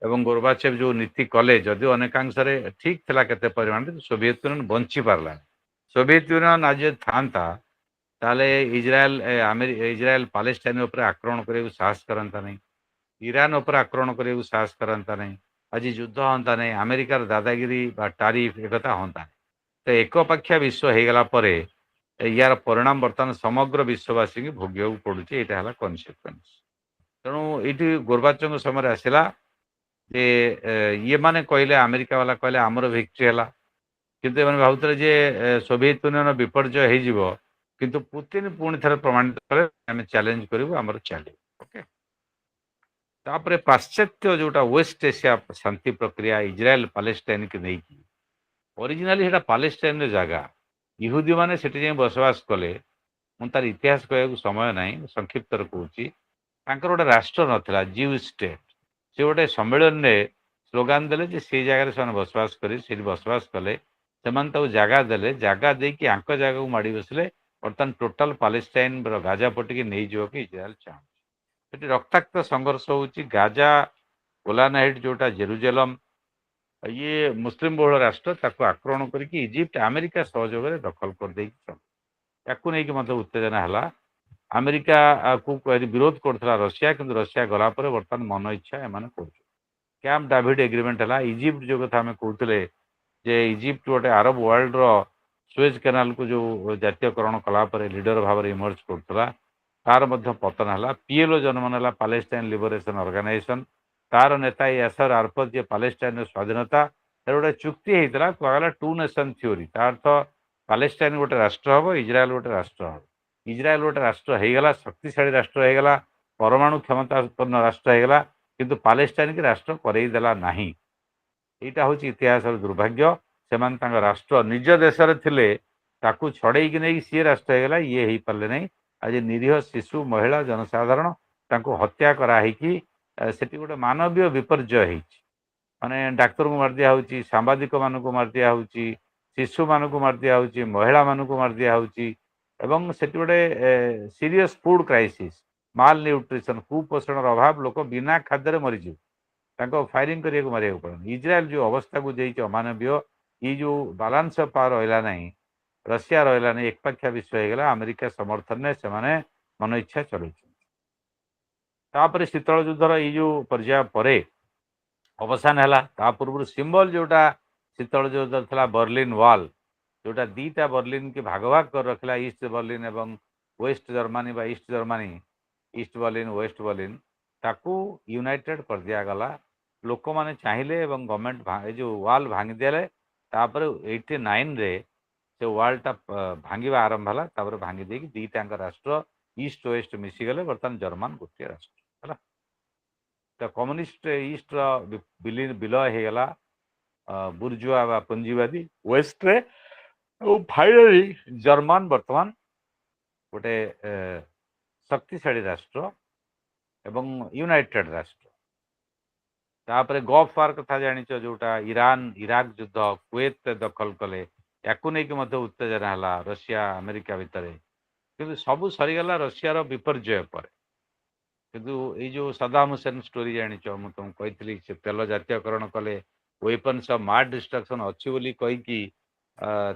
ଏବଂ ଗୋର୍ବାଚେଭ ଯୋଉ ନୀତି କଲେ ଯଦିଓ ଅନେକାଂଶରେ ଠିକ ଥିଲା କେତେ ପରିମାଣରେ ସୋଭିଏତ ୟୁନିୟନ ବଞ୍ଚି ପାରିଲାନି। ସୋଭିଏତ ୟୁନିୟନ ଆଜି ଯଦି ଥାନ୍ତା ତାହେଲେ ଇସ୍ରାଏଲ ପାଲେଷ୍ଟାଇନ ଉପରେ ଆକ୍ରମଣ କରିବାକୁ ସାହସ କରନ୍ତା ନାହିଁ। ଇରାନ ଉପରେ ଆକ୍ରମଣ କରିବାକୁ ସାହସ କରନ୍ତା ନାହିଁ। ଆଜି ଯୁଦ୍ଧ ହୁଅନ୍ତା ନାହିଁ। ଆମେରିକାର ଦାଦାଗିରି ବା ଟାରିଫ ଏକଥା ହୁଅନ୍ତା ନାହିଁ। ତ ଏକପାଖିଆ ବିଶ୍ୱ ହେଇଗଲା ପରେ ୟାର ପରିଣାମ ବର୍ତ୍ତମାନ ସମଗ୍ର ବିଶ୍ୱବାସୀଙ୍କୁ ଭୋଗିବାକୁ ପଡୁଛି। ଏଇଟା ହେଲା କନସିକ୍ୱେନ୍ସ। ତେଣୁ ଏଇଠି ଗୋର୍ବାଚେଭଙ୍କ ସମୟରେ ଆସିଲା ଯେ ଇଏମାନେ କହିଲେ ଆମେରିକା ବାଲା କହିଲେ ଆମର ଭିକ୍ଟ୍ରି ହେଲା କିନ୍ତୁ ଏମାନେ ଭାବୁଥିଲେ ଯେ ସୋଭିଏତ ୟୁନିୟନ ବିପର୍ଯ୍ୟୟ ହେଇଯିବ କିନ୍ତୁ ପୁତିନ ପୁଣି ଥରେ ପ୍ରମାଣିତ କଲେ ଆମେ ଚ୍ୟାଲେଞ୍ଜ କରିବୁ ଆମର ଚାଲିବ। ଓକେ ତାପରେ ପାଶ୍ଚାତ୍ୟ ଯୋଉଟା ୱେଷ୍ଟ ଏସିଆ ଶାନ୍ତି ପ୍ରକ୍ରିୟା ଇସ୍ରାଏଲ ପାଲେଷ୍ଟାଇନକୁ ନେଇକି ଅରିଜିନାଲି ସେଟା ପାଲେଷ୍ଟାଇନର ଜାଗା ଇହୁଦୀମାନେ ସେଠି ଯାଇ ବସବାସ କଲେ। ମୁଁ ତାର ଇତିହାସ କହିବାକୁ ସମୟ ନାହିଁ ସଂକ୍ଷିପ୍ତରେ କହୁଛି। ତାଙ୍କର ଗୋଟେ ରାଷ୍ଟ୍ର ନଥିଲା ଜିଉ ଷ୍ଟେଟ୍। ସେ ଗୋଟେ ସମ୍ମିଳନୀରେ ସ୍ଲୋଗାନ ଦେଲେ ଯେ ସେଇ ଜାଗାରେ ସେମାନେ ବସବାସ କରି ସେଠି ବସବାସ କଲେ। ସେମାନେ ତାକୁ ଜାଗା ଦେଲେ ଜାଗା ଦେଇକି ଆଙ୍କ ଜାଗାକୁ ମାଡ଼ି ବସିଲେ। ବର୍ତ୍ତମାନ ଟୋଟାଲ ପାଲେଷ୍ଟାଇନର ଗାଜା ପଟିକି ନେଇଯିବାକୁ ଇସ୍ରାଏଲ ଚାହୁଁଛି। ସେଠି ରକ୍ତାକ୍ତ ସଂଘର୍ଷ ହେଉଛି। ଗାଜା, ଗୋଲାନ ହାଇଟ୍ ଯୋଉଟା ଜେରୁଜେଲମ, ଇଏ ମୁସଲିମ ବହୁଳ ରାଷ୍ଟ୍ର, ତାକୁ ଆକ୍ରମଣ କରିକି ଇଜିପ୍ଟ ଆମେରିକା ସହଯୋଗରେ ଦଖଲ କରିଦେଇଛି। ତାକୁ ନେଇକି ମଧ୍ୟ ଉତ୍ତେଜନା ହେଲା। ଆମେରିକା କୁ ବିରୋଧ କରୁଥିଲା ରଷିଆ, କିନ୍ତୁ ରଷିଆ ଗଲା ପରେ ବର୍ତ୍ତମାନ ମନ ଇଚ୍ଛା ଏମାନେ କରୁଛନ୍ତି। କ୍ୟାମ୍ପ ଡାଭିଡ ଏଗ୍ରିମେଣ୍ଟ ହେଲା। ଇଜିପ୍ଟ ଯୋଉ କଥା ଆମେ କହୁଥିଲେ ଯେ ଇଜିପ୍ଟ ଗୋଟେ ଆରବ ୱାର୍ଲଡର ସୁଏଜ କେନାଲକୁ ଯୋଉ ଜାତୀୟକରଣ କଲା ପରେ ଲିଡର ଭାବରେ ଇମର୍ଜ କରୁଥିଲା, ତାର ମଧ୍ୟ ପତନ ହେଲା। ପିଏଲଓ ଜନ୍ମ ନେଲା, ପାଲେଷ୍ଟାଇନ ଲିବରେସନ ଅର୍ଗାନାଇଜେସନ। ତାର ନେତା ୟାସର ଆରଫତ, ଯିଏ ପାଲେଷ୍ଟାଇନର ସ୍ୱାଧୀନତା, ତାର ଗୋଟେ ଚୁକ୍ତି ହେଇଥିଲା, କୁହାଗଲା ଟୁ ନେସନ ଥିଓରି। ତା ଅର୍ଥ ପାଲେଷ୍ଟାଇନ ଗୋଟେ ରାଷ୍ଟ୍ର ହବ, ଇସ୍ରାଏଲ ଗୋଟେ ରାଷ୍ଟ୍ର ହବ। ଇସ୍ରାଏଲ ଗୋଟେ ରାଷ୍ଟ୍ର ହେଇଗଲା, ଶକ୍ତିଶାଳୀ ରାଷ୍ଟ୍ର ହେଇଗଲା, ପରମାଣୁ କ୍ଷମତାପନ୍ନ ରାଷ୍ଟ୍ର ହେଇଗଲା, କିନ୍ତୁ ପାଲେଷ୍ଟାଇନ କି ରାଷ୍ଟ୍ର କରେଇ ଦେଲା ନାହିଁ। ଏଇଟା ହଉଛି ଇତିହାସର ଦୁର୍ଭାଗ୍ୟ। ସେମାନେ ତାଙ୍କ ରାଷ୍ଟ୍ର ନିଜ ଦେଶରେ ଥିଲେ, ତାକୁ ଛଡେଇକି ନେଇକି ସିଏ ରାଷ୍ଟ୍ର ହେଇଗଲା, ଇଏ ହେଇପାରିଲେ ନାହିଁ। ଆଜି ନିରୀହ ଶିଶୁ, ମହିଳା, ଜନସାଧାରଣ ତାଙ୍କୁ ହତ୍ୟା କରାହେଇକି ସେଠି ଗୋଟେ ମାନବୀୟ ବିପର୍ଯ୍ୟୟ ହେଇଛି। ମାନେ ଡାକ୍ତରଙ୍କୁ ମାରିଦିଆ ହଉଛି, ସାମ୍ବାଦିକ ମାନଙ୍କୁ ମାରିଦିଆ ହଉଛି, ଶିଶୁମାନଙ୍କୁ ମାରିଦିଆ ହଉଛି, ମହିଳାମାନଙ୍କୁ ମାରିଦିଆ ହଉଛି, ଏବଂ ସେଠି ଗୋଟେ ସିରିୟସ ଫୁଡ କ୍ରାଇସିସ୍, ମାଲ ନ୍ୟୁଟ୍ରିସନ, କୁପୋଷଣର ଅଭାବ, ଲୋକ ବିନା ଖାଦ୍ୟରେ ମରିଯିବେ। ତାଙ୍କ ଫାୟାରିଂ କରିବାକୁ ମାରିବାକୁ ପଡେନି। ଇସ୍ରାଏଲ ଯୋଉ ଅବସ୍ଥାକୁ ଯାଇଛି ଅମାନବୀୟ, ଏଇ ଯୋଉ ବାଲାନ୍ସ ଅଫ ପାୱାର ରହିଲା ନାହିଁ, ରଷିଆ ରହିଲା ନାହିଁ, ଏକପାଖିଆ ବିଶ୍ୱ ହେଇଗଲା। ଆମେରିକା ସମର୍ଥନରେ ସେମାନେ ମନ ଇଚ୍ଛା ଚଳୁଛନ୍ତି। ତାପରେ ଶୀତଳ ଯୁଦ୍ଧର ଏଇ ଯୋଉ ପର୍ଯ୍ୟାୟ ପରେ ଅବସାନ ହେଲା। ତା ପୂର୍ବରୁ ସିମ୍ବଲ ଯୋଉଟା ଶୀତଳ ଯୁଦ୍ଧ ଥିଲା, ବର୍ଲିନ ୱାଲ, ଯୋଉଟା ଦିଟା ବର୍ଲିନ କି ଭାଗ ଭାଗ କରି ରଖିଲା, ଇଷ୍ଟ ବର୍ଲିନ ଏବଂ ୱେଷ୍ଟ ଜର୍ମାନୀ ବା ଇଷ୍ଟ ଜର୍ମାନୀ, ଇଷ୍ଟ ବର୍ଲିନ ୱେଷ୍ଟ ବର୍ଲିନ, ତାକୁ ୟୁନାଇଟେଡ କରିଦିଆଗଲା। ଲୋକମାନେ ଚାହିଁଲେ ଏବଂ ଗଭର୍ଣ୍ଣମେଣ୍ଟ ଏ ଯୋଉ ୱାଲ ଭାଙ୍ଗିଦେଲେ। ତାପରେ 89ରେ ସେ ୱାଲଟା ଭାଙ୍ଗିବା ଆରମ୍ଭ ହେଲା। ତାପରେ ଭାଙ୍ଗି ଦେଇକି ଦିଟାଙ୍କ ରାଷ୍ଟ୍ର ଇଷ୍ଟ ୱେଷ୍ଟ ମିଶିଗଲେ। ବର୍ତ୍ତମାନ ଜର୍ମାନ ଗୋଟିଏ ରାଷ୍ଟ୍ର ହେଲା। ତ କମ୍ୟୁନିଷ୍ଟ ଇଷ୍ଟର ବିଲୟ ହେଇଗଲା ବୁର୍ଜୁଆ ବା ପୁଞ୍ଜିବାଦୀ ୱେଷ୍ଟରେ, ଆଉ ଫାଇନାଲି ଜର୍ମାନ ବର୍ତ୍ତମାନ ଗୋଟେ ଶକ୍ତିଶାଳୀ ରାଷ୍ଟ୍ର ଏବଂ ୟୁନାଇଟେଡ ରାଷ୍ଟ୍ର। ତାପରେ ଗଲ୍ଫ ୱାର କଥା ଜାଣିଛ, ଯୋଉଟା ଇରାନ ଇରାକ ଯୁଦ୍ଧ, କୁଏତ ଦଖଲ କଲେ, ୟାକୁ ନେଇକି ମଧ୍ୟ ଉତ୍ତେଜନା ହେଲା ରଷିଆ ଆମେରିକା ଭିତରେ। କିନ୍ତୁ ସବୁ ସରିଗଲା ରଷିଆର ବିପର୍ଯ୍ୟୟ ପରେ। କିନ୍ତୁ ଏଇ ଯୋଉ ସଦାମ ହୁସେନ ଷ୍ଟୋରି ଜାଣିଛ, ମୁଁ ତମକୁ କହିଥିଲି, ସେ ତେଲ ଜାତୀୟକରଣ କଲେ, ୱେପନ୍ସ ଅଫ ମାସ ଡିଷ୍ଟ୍ରକ୍ସନ ଅଛି ବୋଲି କହିକି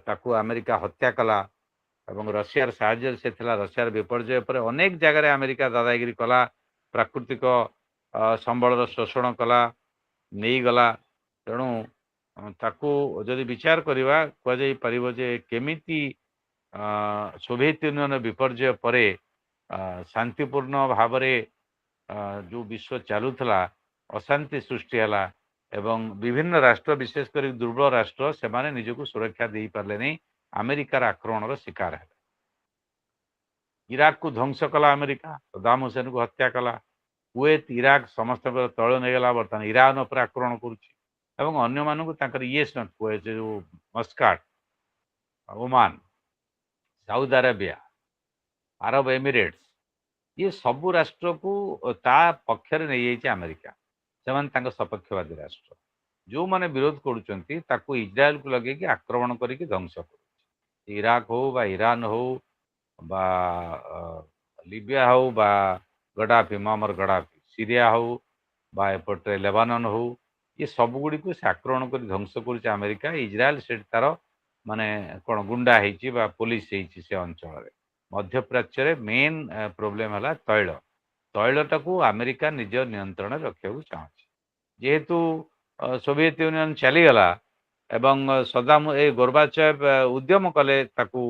ତାକୁ ଆମେରିକା ହତ୍ୟା କଲା ଏବଂ ରଷିଆର ସାହାଯ୍ୟରେ ସେ ଥିଲା। ରଷିଆର ବିପର୍ଯ୍ୟୟ ପରେ ଅନେକ ଜାଗାରେ ଆମେରିକା ଦାଦାଗିରି କଲା, ପ୍ରାକୃତିକ ସମ୍ବଳର ଶୋଷଣ କଲା, ନେଇଗଲା। ତେଣୁ ତାକୁ ଯଦି ବିଚାର କରିବା, କୁହାଯାଇପାରିବ ଯେ କେମିତି ସୋଭିଏତ ୟୁନିୟନ ବିପର୍ଯ୍ୟୟ ପରେ ଶାନ୍ତିପୂର୍ଣ୍ଣ ଭାବରେ ଯୋଉ ବିଶ୍ୱ ଚାଲୁଥିଲା, ଅଶାନ୍ତି ସୃଷ୍ଟି ହେଲା ଏବଂ ବିଭିନ୍ନ ରାଷ୍ଟ୍ର, ବିଶେଷ କରି ଦୁର୍ବଳ ରାଷ୍ଟ୍ର, ସେମାନେ ନିଜକୁ ସୁରକ୍ଷା ଦେଇପାରିଲେ ନାହିଁ, ଆମେରିକାର ଆକ୍ରମଣର ଶିକାର ହେଲେ। ଇରାକକୁ ଧ୍ୱଂସ କଲା ଆମେରିକା, ସଦାମ ହୁସେନକୁ ହତ୍ୟା କଲା। କୁଏତ, ଇରାକ ସମସ୍ତଙ୍କର ତୈଳ ନେଇଗଲା। ବର୍ତ୍ତମାନ ଇରାନ ଉପରେ ଆକ୍ରମଣ କରୁଛି ଏବଂ ଅନ୍ୟମାନଙ୍କୁ ତାଙ୍କର ଯୋଉ ମସ୍କାଟ, ଓମାନ, ସାଉଦି ଆରବିଆ, ଆରବ ଏମିରେଟ୍ସ, ଇଏ ସବୁ ରାଷ୍ଟ୍ରକୁ ତା ପକ୍ଷରେ ନେଇଯାଇଛି ଆମେରିକା। ସେମାନେ ତାଙ୍କ ସପକ୍ଷବାଦୀ ରାଷ୍ଟ୍ର। ଯୋଉମାନେ ବିରୋଧ କରୁଛନ୍ତି ତାକୁ ଇସ୍ରାଏଲକୁ ଲଗେଇକି ଆକ୍ରମଣ କରିକି ଧ୍ୱଂସ କରୁଛି। ଇରାକ ହଉ ବା ଇରାନ ହଉ ବା ଲିବିଆ ହଉ ବା ଗଡାଫି, ମମର ଗଡାଫି, ସିରିଆ ହଉ ବା ଏପଟେ ଲେବାନନ ହଉ, ଇଏ ସବୁଗୁଡ଼ିକୁ ସେ ଆକ୍ରମଣ କରି ଧ୍ୱଂସ କରୁଛି ଆମେରିକା। ଇସ୍ରାଏଲ ସେଠି ତାର ମାନେ କ'ଣ ଗୁଣ୍ଡା ହେଇଛି ବା ପୋଲିସ ହେଇଛି ସେ ଅଞ୍ଚଳରେ। ମଧ୍ୟପ୍ରାଚ୍ୟରେ ମେନ୍ ପ୍ରୋବ୍ଲେମ ହେଲା ତୈଳ। ତୈଳଟାକୁ ଆମେରିକା ନିଜ ନିୟନ୍ତ୍ରଣରେ ରଖିବାକୁ ଚାହୁଁଛି। ଯେହେତୁ ସୋଭିଏତ ୟୁନିୟନ ଚାଲିଗଲା ଏବଂ ସଦାମ ଗୋର୍ବାଚେଭ ଉଦ୍ୟମ କଲେ ତାକୁ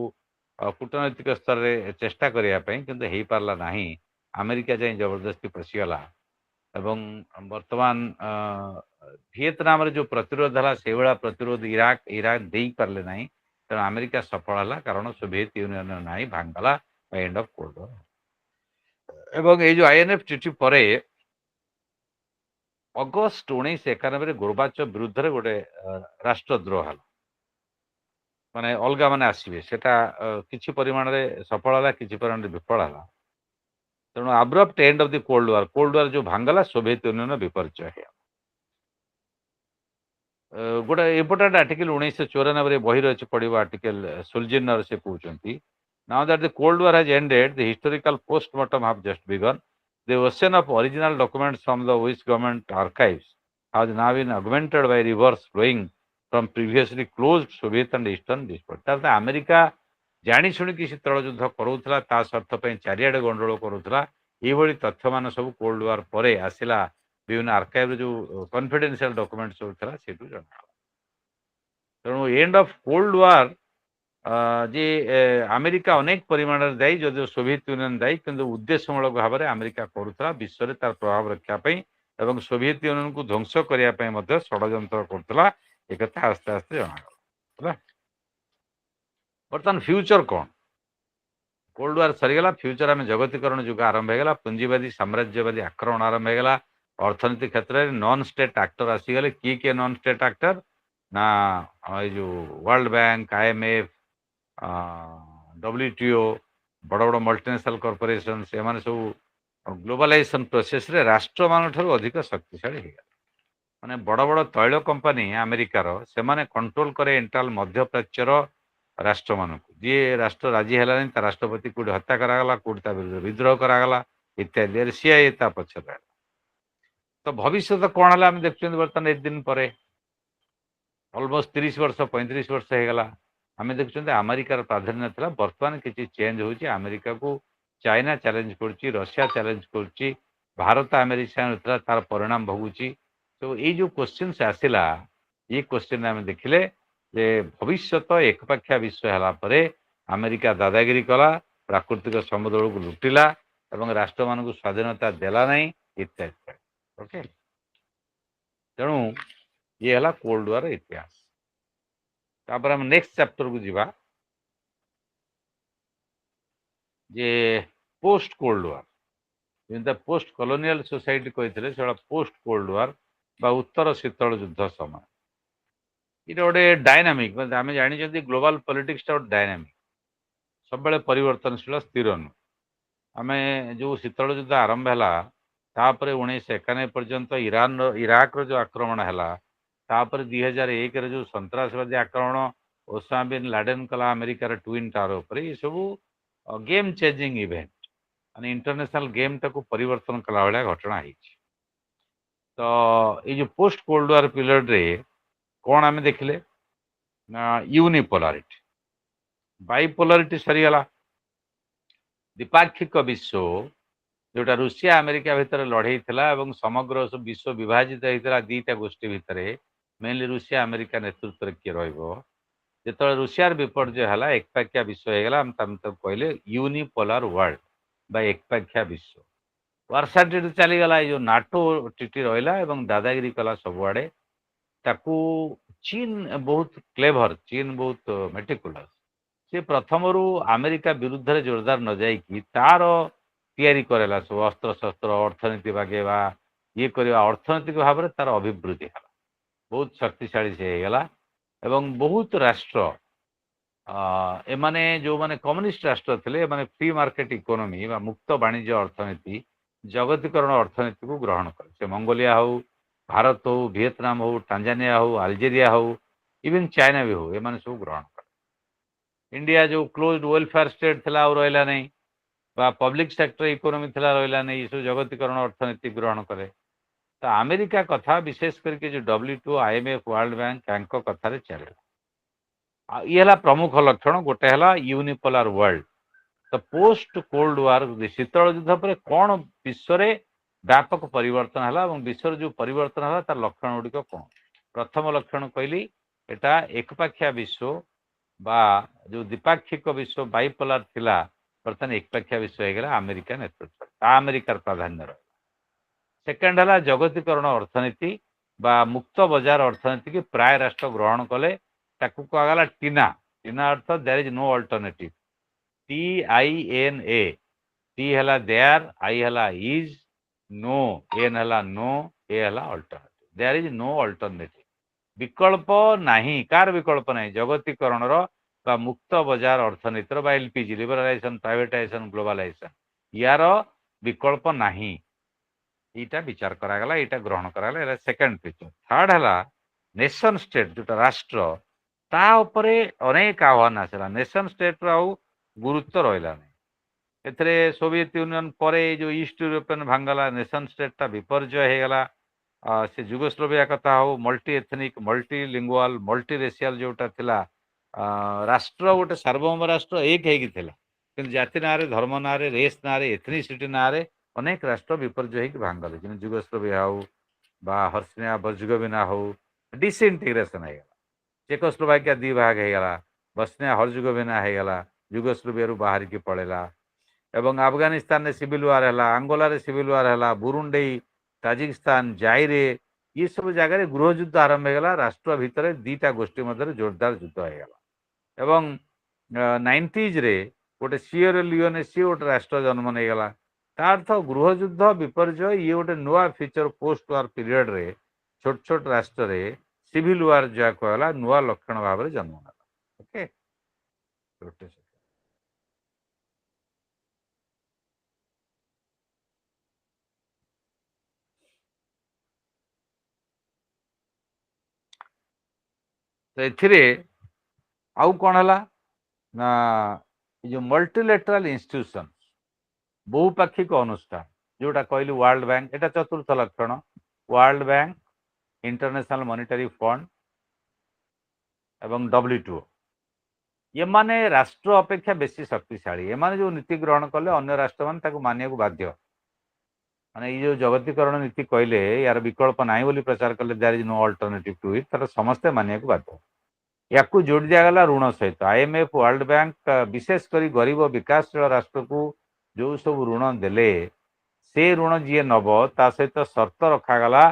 କୂଟନୈତିକ ସ୍ତରରେ ଚେଷ୍ଟା କରିବା ପାଇଁ, କିନ୍ତୁ ହେଇପାରିଲା ନାହିଁ। ଆମେରିକା ଯାଇ ଜବରଦସ୍ତି ପଶିଗଲା ଏବଂ ବର୍ତ୍ତମାନ ଭିଏତନାମରେ ଯୋଉ ପ୍ରତିରୋଧ ହେଲା, ସେଇଭଳିଆ ପ୍ରତିରୋଧ ଇରାକ ଦେଇପାରିଲେ ନାହିଁ। ତେଣୁ ଆମେରିକା ସଫଳ ହେଲା, କାରଣ ସୋଭିଏତ ୟୁନିୟନ ନାହିଁ, ଭାଙ୍ଗିଗଲା, ଏଣ୍ଡ ଅଫ କୋଲ୍ଡ ୱାର। ଏବଂ ଏଇ ଯୋଉ ଆଇଏନଏଫ ଚିଠି ପରେ ଅଗଷ୍ଟ 1991ରେ ଗୋର୍ବାଚେଭ ବିରୁଦ୍ଧରେ ଗୋଟେ ରାଷ୍ଟ୍ରଦ୍ରୋହ ହେଲା, ମାନେ ଅଲଗା ମାନେ ଆସିବେ। ସେଟା କିଛି ପରିମାଣରେ ସଫଳ ହେଲା, କିଛି ପରିମାଣରେ ବିଫଳ ହେଲା। ତେଣୁ abrupt end of the cold war ଯୋଉ ଭାଙ୍ଗଲା, ସୋଭିଏତ ୟୁନିୟନ ବିପର୍ଯ୍ୟୟ ହେଲା। ଗୋଟେ ଇମ୍ପୋର୍ଟାଣ୍ଟ ଆର୍ଟିକଲ 1994 ବହିରେ ଅଛି, ପଢିବ ଆର୍ଟିକଲ ସୁଲଜିନର। ସେ କହୁଛନ୍ତି, now that the cold war has ended, the historical post-mortem have just begun. The ocean of original documents from the Swiss government archives has now been augmented by rivers flowing from previously closed Soviet and Eastern disputes. ତାର America ଜାଣି ଶୁଣିକି ଶୀତଳ ଯୁଦ୍ଧ କରାଉଥିଲା, ତା ସ୍ୱାର୍ଥ ପାଇଁ ଚାରିଆଡ଼େ ଗଣ୍ଡଗୋଳ କରୁଥିଲା। ଏଇଭଳି ତଥ୍ୟମାନ ସବୁ କୋଲ୍ଡ ୱାର ପରେ ଆସିଲା, ବିଭିନ୍ନ ଆର୍କାଇଭ୍ରେ ଯେଉଁ କନଫିଡେନ୍ସିଆଲ ଡକୁମେଣ୍ଟ ସବୁ ଥିଲା ସେଇଠୁ ଜଣାଗଲା। ତେଣୁ ଏଣ୍ଡ ଅଫ୍ କୋଲ୍ଡ ୱାର ଯେ ଆମେରିକା ଅନେକ ପରିମାଣରେ ଦାୟୀ, ଯଦିଓ ସୋଭିଏତ ୟୁନିୟନ ଦାୟୀ, କିନ୍ତୁ ଉଦ୍ଦେଶ୍ୟମୂଳକ ଭାବରେ ଆମେରିକା କରୁଥିଲା ବିଶ୍ୱରେ ତାର ପ୍ରଭାବ ରକ୍ଷା ପାଇଁ ଏବଂ ସୋଭିଏତ ୟୁନିୟନକୁ ଧ୍ୱଂସ କରିବା ପାଇଁ ମଧ୍ୟ ଷଡ଼ଯନ୍ତ୍ର କରୁଥିଲା। ଏକଥା ଆସ୍ତେ ଆସ୍ତେ ଜଣାଗଲା। ହେଲା, ବର୍ତ୍ତମାନ ଫ୍ୟୁଚର କ'ଣ? କୋଲ୍ଡ ୱାର ସରିଗଲା, ଫ୍ୟୁଚର ଆମେ ଜଗତୀକରଣ ଯୁଗ ଆରମ୍ଭ ହେଇଗଲା, ପୁଞ୍ଜିବାଦୀ ସାମ୍ରାଜ୍ୟବାଦୀ ଆକ୍ରମଣ ଆରମ୍ଭ ହେଇଗଲା। ଅର୍ଥନୀତି କ୍ଷେତ୍ରରେ ନନ୍ ଷ୍ଟେଟ୍ ଆକ୍ଟର ଆସିଗଲେ। କିଏ ନନ୍ ଷ୍ଟେଟ୍ ଆକ୍ଟର? ନା ଏଇ ଯେଉଁ ୱାର୍ଲଡ ବ୍ୟାଙ୍କ, IMF, WTO, ବଡ଼ ବଡ଼ ମଲ୍ଟିନେସନାଲ କର୍ପୋରେସନ, ସେମାନେ ସବୁ ଗ୍ଲୋବାଲାଇଜେସନ ପ୍ରୋସେସରେ ରାଷ୍ଟ୍ରମାନଙ୍କ ଠାରୁ ଅଧିକ ଶକ୍ତିଶାଳୀ ହେଇଗଲା। ମାନେ ବଡ଼ ବଡ଼ ତୈଳ କମ୍ପାନୀ ଆମେରିକାର, ସେମାନେ କଣ୍ଟ୍ରୋଲ କରେ ଏଣ୍ଟାଲ ମଧ୍ୟପ୍ରାଚ୍ୟର ରାଷ୍ଟ୍ରମାନଙ୍କୁ। ଯିଏ ରାଷ୍ଟ୍ର ରାଜି ହେଲାନି, ତା ରାଷ୍ଟ୍ରପତି କୋଉଠି ହତ୍ୟା କରାଗଲା, କୋଉଠି ତା ବିରୁଦ୍ଧରେ ବିଦ୍ରୋହ କରାଗଲା ଇତ୍ୟାଦି। CIA ତା ପଛରେ ରହିଲା। ତ ଭବିଷ୍ୟତ କ'ଣ ହେଲା ଆମେ ଦେଖୁଛନ୍ତି ବର୍ତ୍ତମାନ ଏତେ ଦିନ ପରେ, ଅଲମୋଷ୍ଟ 30 ବର୍ଷ 35 ବର୍ଷ ହେଇଗଲା। ଆମେ ଦେଖୁଛନ୍ତି ଆମେରିକାର ପ୍ରାଧାନ୍ୟ ଥିଲା, ବର୍ତ୍ତମାନ କିଛି ଚେଞ୍ଜ ହେଉଛି। ଆମେରିକାକୁ ଚାଇନା ଚ୍ୟାଲେଞ୍ଜ କରୁଛି, ରଷିଆ ଚ୍ୟାଲେଞ୍ଜ କରୁଛି, ଭାରତ ଆମେରିକା ଥିଲା, ତାର ପରିଣାମ ଭୋଗୁଛି। ତ ଏଇ ଯେଉଁ କୋଶ୍ଚିନ୍ସ ଆସିଲା, ଏଇ କୋଶ୍ଚିନ୍ ଆମେ ଦେଖିଲେ ଯେ ଭବିଷ୍ୟତ ଏକପାଖିଆ ବିଶ୍ୱ ହେଲା ପରେ ଆମେରିକା ଦାଦାଗିରି କଲା, ପ୍ରାକୃତିକ ସମୁଦ୍ରକୁ ଲୁଟିଲା ଏବଂ ରାଷ୍ଟ୍ରମାନଙ୍କୁ ସ୍ୱାଧୀନତା ଦେଲା ନାହିଁ ଇତ୍ୟାଦି। ଓକେ, ତେଣୁ ଇଏ ହେଲା କୋଲ୍ଡ ୱାର ଇତିହାସ। ତାପରେ ଆମେ ନେକ୍ସଟ ଚାପ୍ଟରକୁ ଯିବା, ଯେ ପୋଷ୍ଟ କୋଲ୍ଡ ୱାର। ଯେମିତି ପୋଷ୍ଟ କଲୋନିଆଲ ସୋସାଇଟି କହିଥିଲେ, ସେଟା ପୋଷ୍ଟ କୋଲ୍ଡ ୱାର ବା ଉତ୍ତର ଶୀତଳ ଯୁଦ୍ଧ ସମୟ। ଏଇଟା ଗୋଟେ ଡାଇନାମିକ, ଆମେ ଜାଣିଛନ୍ତି ଗ୍ଲୋବାଲ ପଲିଟିକ୍ସଟା ଗୋଟେ ଡାଇନାମିକ, ସବୁବେଳେ ପରିବର୍ତ୍ତନଶୀଳ, ସ୍ଥିର ନୁହେଁ। ଆମେ ଯେଉଁ ଶୀତଳ ଯୁଦ୍ଧ ଆରମ୍ଭ ହେଲା, ତାପରେ 1991 ପର୍ଯ୍ୟନ୍ତ ଇରାକର ଯେଉଁ ଆକ୍ରମଣ ହେଲା, ତାପରେ 2001ରେ ଯେଉଁ ସନ୍ତ୍ରାସବାଦୀ ଆକ୍ରମଣ ଓସାମା ବିନ୍ ଲାଡେନ କଲା ଆମେରିକାର ଟ୍ୱିନ୍ ଟାୱାର ଉପରେ, ଏସବୁ ଗେମ୍ ଚେଞ୍ଜିଂ ଇଭେଣ୍ଟ, ମାନେ ଇଣ୍ଟରନ୍ୟାସନାଲ ଗେମ୍ଟାକୁ ପରିବର୍ତ୍ତନ କଲା ଭଳିଆ ଘଟଣା ହେଇଛି। ତ ଏଇ ଯେଉଁ ପୋଷ୍ଟ କୋଲ୍ଡ ୱାର ପିରିୟଡ଼ରେ କ'ଣ ଆମେ ଦେଖିଲେ ନା ୟୁନିପୋଲାରିଟି, ବାଇପୋଲାରିଟି ସରିଗଲା। ଦ୍ୱିପାକ୍ଷିକ ବିଶ୍ୱ, ଯେଉଁଟା ରୁଷିଆ ଆମେରିକା ଭିତରେ ଲଢ଼େଇ ଥିଲା ଏବଂ ସମଗ୍ର ବିଶ୍ୱ ବିଭାଜିତ ହେଇଥିଲା ଦୁଇଟା ଗୋଷ୍ଠୀ ଭିତରେ, ମେନଲି ରୁଷିଆ ଆମେରିକା ନେତୃତ୍ୱରେ କିଏ ରହିବ। ଯେତେବେଳେ ରୁଷିଆର ବିପର୍ଯ୍ୟୟ ହେଲା, ଏକପାଖିଆ ବିଶ୍ୱ ହେଇଗଲା। ଆମେ ତାକୁ କହିଲେ ୟୁନିପୋଲାର ୱାର୍ଲଡ ବା ଏକପାଖିଆ ବିଶ୍ୱ। ୱାର୍ସା ଟ୍ରିଟି ଚାଲିଗଲା, ଏଇ ଯେଉଁ ନାଟୋ ଟ୍ରିଟି ରହିଲା ଏବଂ ଦାଦାଗିରି କଲା ସବୁଆଡ଼େ। ତାକୁ ଚୀନ ବହୁତ କ୍ଲେଭର, ଚୀନ ବହୁତ ମେଟିକୁଲସ୍। ସେ ପ୍ରଥମରୁ ଆମେରିକା ବିରୁଦ୍ଧରେ ଜୋରଦାର ନ ଯାଇକି ତାର ତିଆରି କରେଲା ସବୁ ଅସ୍ତ୍ରଶସ୍ତ୍ର, ଅର୍ଥନୀତି ବାଗେଇବା, ଇଏ କରିବା, ଅର୍ଥନୈତିକ ଭାବରେ ତାର ଅଭିବୃଦ୍ଧି ହେଲା, ବହୁତ ଶକ୍ତିଶାଳୀ ସେ ହେଇଗଲା। ଏବଂ ବହୁତ ରାଷ୍ଟ୍ର, ଏମାନେ ଯେଉଁମାନେ କମ୍ୟୁନିଷ୍ଟ ରାଷ୍ଟ୍ର ଥିଲେ, ଏମାନେ ଫ୍ରି ମାର୍କେଟ ଇକୋନୋମି ବା ମୁକ୍ତ ବାଣିଜ୍ୟ ଅର୍ଥନୀତି, ଜଗତୀକରଣ ଅର୍ଥନୀତିକୁ ଗ୍ରହଣ କଲେ। ସେ ମଙ୍ଗୋଲିଆ ହଉ, ଭାରତ ହଉ, ଭିଏତନାମ ହଉ, ଟାଞ୍ଜାନିଆ ହଉ, ଆଲଜେରିଆ ହଉ, ଇଭେନ୍ ଚାଇନା ବି ହଉ, ଏମାନେ ସବୁ ଗ୍ରହଣ କଲେ। ଇଣ୍ଡିଆ ଯେଉଁ କ୍ଲୋଜ୍ ୱେଲଫେୟାର ଷ୍ଟେଟ୍ ଥିଲା ଆଉ ରହିଲା ନାହିଁ, ବା ପବ୍ଲିକ ସେକ୍ଟର ଇକୋନୋମି ଥିଲା ରହିଲା ନାହିଁ, ଏସବୁ ଜଗତୀକରଣ ଅର୍ଥନୀତି ଗ୍ରହଣ କଲେ। ତ ଆମେରିକା କଥା ବିଶେଷ କରିକି ଯେଉଁ WTO, IMF, ୱାର୍ଲଡ ବ୍ୟାଙ୍କ, ତାଙ୍କ କଥାରେ ଚାଲିଲା। ଆଉ ଇଏ ହେଲା ପ୍ରମୁଖ ଲକ୍ଷଣ। ଗୋଟେ ହେଲା ୟୁନିପୋଲାର ୱାର୍ଲଡ। ତ ପୋଷ୍ଟ କୋଲ୍ଡ ୱାର, ଶୀତଳ ଯୁଦ୍ଧ ପରେ କ'ଣ ବିଶ୍ୱରେ ବ୍ୟାପକ ପରିବର୍ତ୍ତନ ହେଲା ଏବଂ ବିଶ୍ୱର ଯେଉଁ ପରିବର୍ତ୍ତନ ହେଲା ତାର ଲକ୍ଷଣ ଗୁଡ଼ିକ କ'ଣ? ପ୍ରଥମ ଲକ୍ଷଣ କହିଲି, ଏଟା ଏକପାଖିଆ ବିଶ୍ୱ ବା ଯେଉଁ ଦ୍ୱିପାକ୍ଷିକ ବିଶ୍ୱ ବାଇପୋଲାର ଥିଲା, ବର୍ତ୍ତମାନ ଏକପାଖିଆ ବିଶ୍ୱ ହେଇଗଲା ଆମେରିକା ନେତୃତ୍ୱରେ, ତା ଆମେରିକାର ପ୍ରାଧାନ୍ୟ ରହିଲା। ସେକେଣ୍ଡ ହେଲା ଜଗତୀକରଣ ଅର୍ଥନୀତି ବା ମୁକ୍ତ ବଜାର ଅର୍ଥନୀତିକି ପ୍ରାୟ ରାଷ୍ଟ୍ର ଗ୍ରହଣ କଲେ। ତାକୁ କୁହାଗଲା ଟିନା। ଟିନା ଅର୍ଥ there is no alternative, TINA। T ହେଲା ଦେୟାର, I ହେଲା ଇଜ୍, ନୋ, N ହେଲା ନୋ, A ହେଲା alternative. There is no alternative, ବିକଳ୍ପ ନାହିଁ। କାହାର ବିକଳ୍ପ ନାହିଁ? ଜଗତୀକରଣର ବା ମୁକ୍ତ ବଜାର ଅର୍ଥନୀତିର ବା LPG, ଲିବରାଲାଇଜେସନ, ପ୍ରାଇଭେଟାଇଜେସନ, ଗ୍ଲୋବାଲାଇଜେସନ, ୟାର ବିକଳ୍ପ ନାହିଁ। ଏଇଟା ବିଚାର କରାଗଲା, ଏଇଟା ଗ୍ରହଣ କରାଗଲା। ଏଇଟା ସେକେଣ୍ଡ ଫିଚର। ଥାର୍ଡ ହେଲା ନେସନ ଷ୍ଟେଟ୍, ଯୋଉଟା ରାଷ୍ଟ୍ର, ତା ଉପରେ ଅନେକ ଆହ୍ୱାନ ଆସିଲା। ନେସନ ଷ୍ଟେଟ୍ର ଆଉ ଗୁରୁତ୍ୱ ରହିଲା ନାହିଁ। ଏଥିରେ ସୋଭିଏତ ୟୁନିୟନ ପରେ ଯୋଉ ଇଷ୍ଟ ୟୁରୋପିଆନ ଭାଙ୍ଗଲା ନେସନ ଷ୍ଟେଟଟା ବିପର୍ଯ୍ୟୟ ହେଇଗଲା। ସେ ଯୁଗୋସ୍ଲୋଭିଆ କଥା ହଉ ମଲ୍ଟି ଏଥନିକ ମଲ୍ଟି ଲିଙ୍ଗୁଆଲ ମଲ୍ଟି ରେସିଆଲ ଯୋଉଟା ଥିଲା ରାଷ୍ଟ୍ର ଗୋଟେ ସାର୍ବଭୌମ ରାଷ୍ଟ୍ର ଏକ ହେଇକି ଥିଲା, କିନ୍ତୁ ଜାତି ନାଁରେ ଧର୍ମ ନାଁରେ ରେସ୍ ନାଁରେ ଏଥନିସିଟି ନାଁରେ ଅନେକ ରାଷ୍ଟ୍ର ବିପର୍ଯ୍ୟୟ ହେଇକି ଭାଙ୍ଗଲେ, ଯେମିତି ଯୁଗୋସ୍ଲୋଭିଆ ହଉ ବା ହର୍ସିନିଆ ବର୍ଜଗୋଭିନା ହଉ ଡିସଇଣ୍ଟିଗ୍ରେସନ ହେଇଗଲା। ଚେକୋସ୍ଲୋଭାକିଆ ଦି ଭାଗ ହେଇଗଲା, ବସ୍ନିଆ ହର୍ଜଗୋଭିନା ହେଇଗଲା, ଯୁଗୋସ୍ଲୋଭିଆରୁ ବାହାରିକି ପଳେଇଲା। ଏବଂ ଆଫଗାନିସ୍ତାନରେ ସିଭିଲ ୱାର ହେଲା, ଆଙ୍ଗୋଲାରେ ସିଭିଲ ୱାର ହେଲା, ବୁରୁଣ୍ଡେଇ ତାଜିକିସ୍ତାନ ଜାଇରେ ଏ ସବୁ ଜାଗାରେ ଗୃହ ଯୁଦ୍ଧ ଆରମ୍ଭ ହେଇଗଲା। ରାଷ୍ଟ୍ର ଭିତରେ ଦିଟା ଗୋଷ୍ଠୀ ମଧ୍ୟରେ ଜୋରଦାର ଯୁଦ୍ଧ ହେଇଗଲା। ଏବଂ 90s ଗୋଟେ ସିଏରା ଲିଓନେ ସିଏ ଗୋଟେ ରାଷ୍ଟ୍ର ଜନ୍ମ ନେଇଗଲା। ତା ଅର୍ଥ ଗୃହ ଯୁଦ୍ଧ ବିପର୍ଯ୍ୟୟ ଇଏ ଗୋଟେ ନୂଆ ଫିଚର ପୋଷ୍ଟ ୱାର ପିରିୟଡରେ ଛୋଟ ଛୋଟ ରାଷ୍ଟ୍ରରେ ସିଭିଲ ୱାର ଯାହା କୁହାଗଲା ନୂଆ ଲକ୍ଷଣ ଭାବରେ ଜନ୍ମ ନେଲା। ଓକେ, ତ ଏଥିରେ ଆଉ କଣ ହେଲା ନା ଏ ଯୋଉ ମଲ୍ଟିଲେଟରାଲ ଇନଷ୍ଟିଟ୍ୟୁସନ ବହୁପାକ୍ଷିକ ଅନୁଷ୍ଠାନ ଯୋଉଟା କହିଲି ୱାର୍ଲଡ ବ୍ୟାଙ୍କ, ଏଟା ଚତୁର୍ଥ ଲକ୍ଷଣ। World bank, international monetary fund ଏବଂ WTO ଏମାନେ ରାଷ୍ଟ୍ର ଅପେକ୍ଷା ବେଶୀ ଶକ୍ତିଶାଳୀ। ଏମାନେ ଯୋଉ ନୀତି ଗ୍ରହଣ କଲେ ଅନ୍ୟ ରାଷ୍ଟ୍ରମାନେ ତାକୁ ମାନିବାକୁ ବାଧ୍ୟ। ମାନେ ଏଇ ଯୋଉ ଜଗତୀକରଣ ନୀତି କହିଲେ ୟାର ବିକଳ୍ପ ନାହିଁ ବୋଲି ପ୍ରଚାର କଲେ, there is no alternative to it, ତାର ସମସ୍ତେ ମାନିବାକୁ ବାଧ୍ୟ। ୟାକୁ ଯୋଡ଼ି ଦିଆଗଲା ଋଣ ସହିତ। IMF ୱାର୍ଲଡ ବ୍ୟାଙ୍କ ବିଶେଷ କରି ଗରିବ ବିକାଶଶୀଳ ରାଷ୍ଟ୍ରକୁ ଯୋଉ ସବୁ ଋଣ ଦେଲେ ସେ ଋଣ ଯିଏ ନବ ତା ସହିତ ସର୍ତ୍ତ ରଖାଗଲା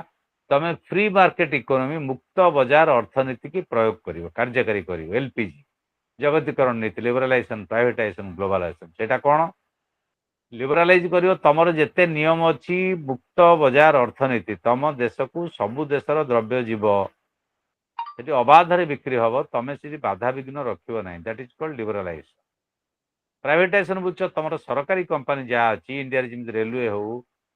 ତମେ ଫ୍ରି ମାର୍କେଟ ଇକୋନୋମି ମୁକ୍ତ ବଜାର ଅର୍ଥନୀତି କି ପ୍ରୟୋଗ କରିବ, କାର୍ଯ୍ୟକାରୀ କରିବ। LPG ଜଗତୀକରଣ ନୀତି, ଲିବରାଲାଇଜେସନ, ପ୍ରାଇଭେଟାଇଜେସନ, ଗ୍ଲୋବାଲାଇଜେସନ। ସେଇଟା କଣ ଲିବରାଲାଇଜ କରିବ? ତମର ଯେତେ ନିୟମ ଅଛି ମୁକ୍ତ ବଜାର ଅର୍ଥନୀତି, ତମ ଦେଶକୁ ସବୁ ଦେଶର ଦ୍ରବ୍ୟ ଯିବ, ସେଠି ଅବାଧରେ ବିକ୍ରି ହବ, ତମେ ସେଠି ବାଧାବିଘ୍ନ ରଖିବ ନାହିଁ। That is called liberalisation. Privatisation ବୁଝଛ, ତମର ସରକାରୀ କମ୍ପାନୀ ଯାହା ଅଛି ଇଣ୍ଡିଆରେ, ଯେମିତି ରେଲୱେ ହଉ,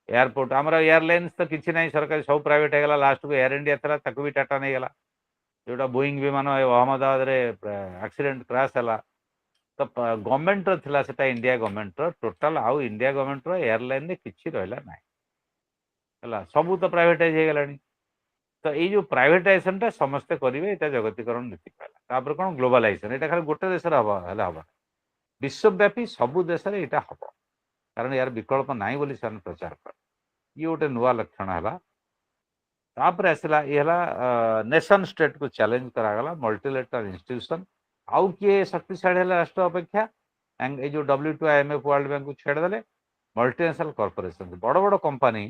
ଏୟାରପୋର୍ଟ, ଆମର ଏୟାରଲାଇନ୍ସ ତ କିଛି ନାହିଁ, ସରକାରୀ ସବୁ ପ୍ରାଇଭେଟ ହେଇଗଲା। ଲାଷ୍ଟକୁ ଏୟାର ଇଣ୍ଡିଆ ଥିଲା, ତାକୁ ବି ଟାଟା ନେଇଗଲା। ଯୋଉଟା ବୋଇଙ୍ଗ ବିମାନ ଅହମ୍ମଦାବାଦରେ ଆକ୍ସିଡେଣ୍ଟ କ୍ରାସ୍ ହେଲା, ତ ଗଭର୍ଣ୍ଣମେଣ୍ଟର ଥିଲା, ସେଟା ଇଣ୍ଡିଆ ଗଭର୍ଣ୍ଣମେଣ୍ଟର ଟୋଟାଲ। ଆଉ ଇଣ୍ଡିଆ ଗଭର୍ଣ୍ଣମେଣ୍ଟର ଏୟାରଲାଇନରେ କିଛି ରହିଲା ନାହିଁ ହେଲା, ସବୁ ତ ପ୍ରାଇଭେଟାଇଜ ହେଇଗଲାଣି। ତ ଏଇ ଯୋଉ ପ୍ରାଇଭେଟାଇଜେସନଟା ସମସ୍ତେ କରିବେ, ଏଇଟା ଜଗତୀକରଣ ନୀତି କହିଲା। ତାପରେ କଣ ଗ୍ଲୋବାଲାଇଜେସନ, ଏଇଟା ଖାଲି ଗୋଟେ ଦେଶରେ ହବ ହେଲେ ହବ, ବିଶ୍ୱବ୍ୟାପୀ ସବୁ ଦେଶରେ ଏଇଟା ହବ, କାରଣ ୟାର ବିକଳ୍ପ ନାହିଁ ବୋଲି ସେମାନେ ପ୍ରଚାର କଲେ। ଇଏ ଗୋଟେ ନୂଆ ଲକ୍ଷଣ ହେଲା। ତାପରେ ଆସିଲା ଇଏ ହେଲା ନେସନ ଷ୍ଟେଟକୁ ଚ୍ୟାଲେଞ୍ଜ କରାଗଲା, ମଲ୍ଟିଲେଟରାଲ ଇନଷ୍ଟିଟ୍ୟୁସନ। ଆଉ କିଏ ଶକ୍ତିଶାଳୀ ହେଲା ରାଷ୍ଟ୍ର ଅପେକ୍ଷା? ଏଇ ଯୋଉ WTO, IMF, ୱାର୍ଲଡ ବ୍ୟାଙ୍କକୁ ଛାଡ଼ିଦେଲେ ମଲ୍ଟିନେସନାଲ କର୍ପୋରେସନ, ବଡ ବଡ କମ୍ପାନୀ,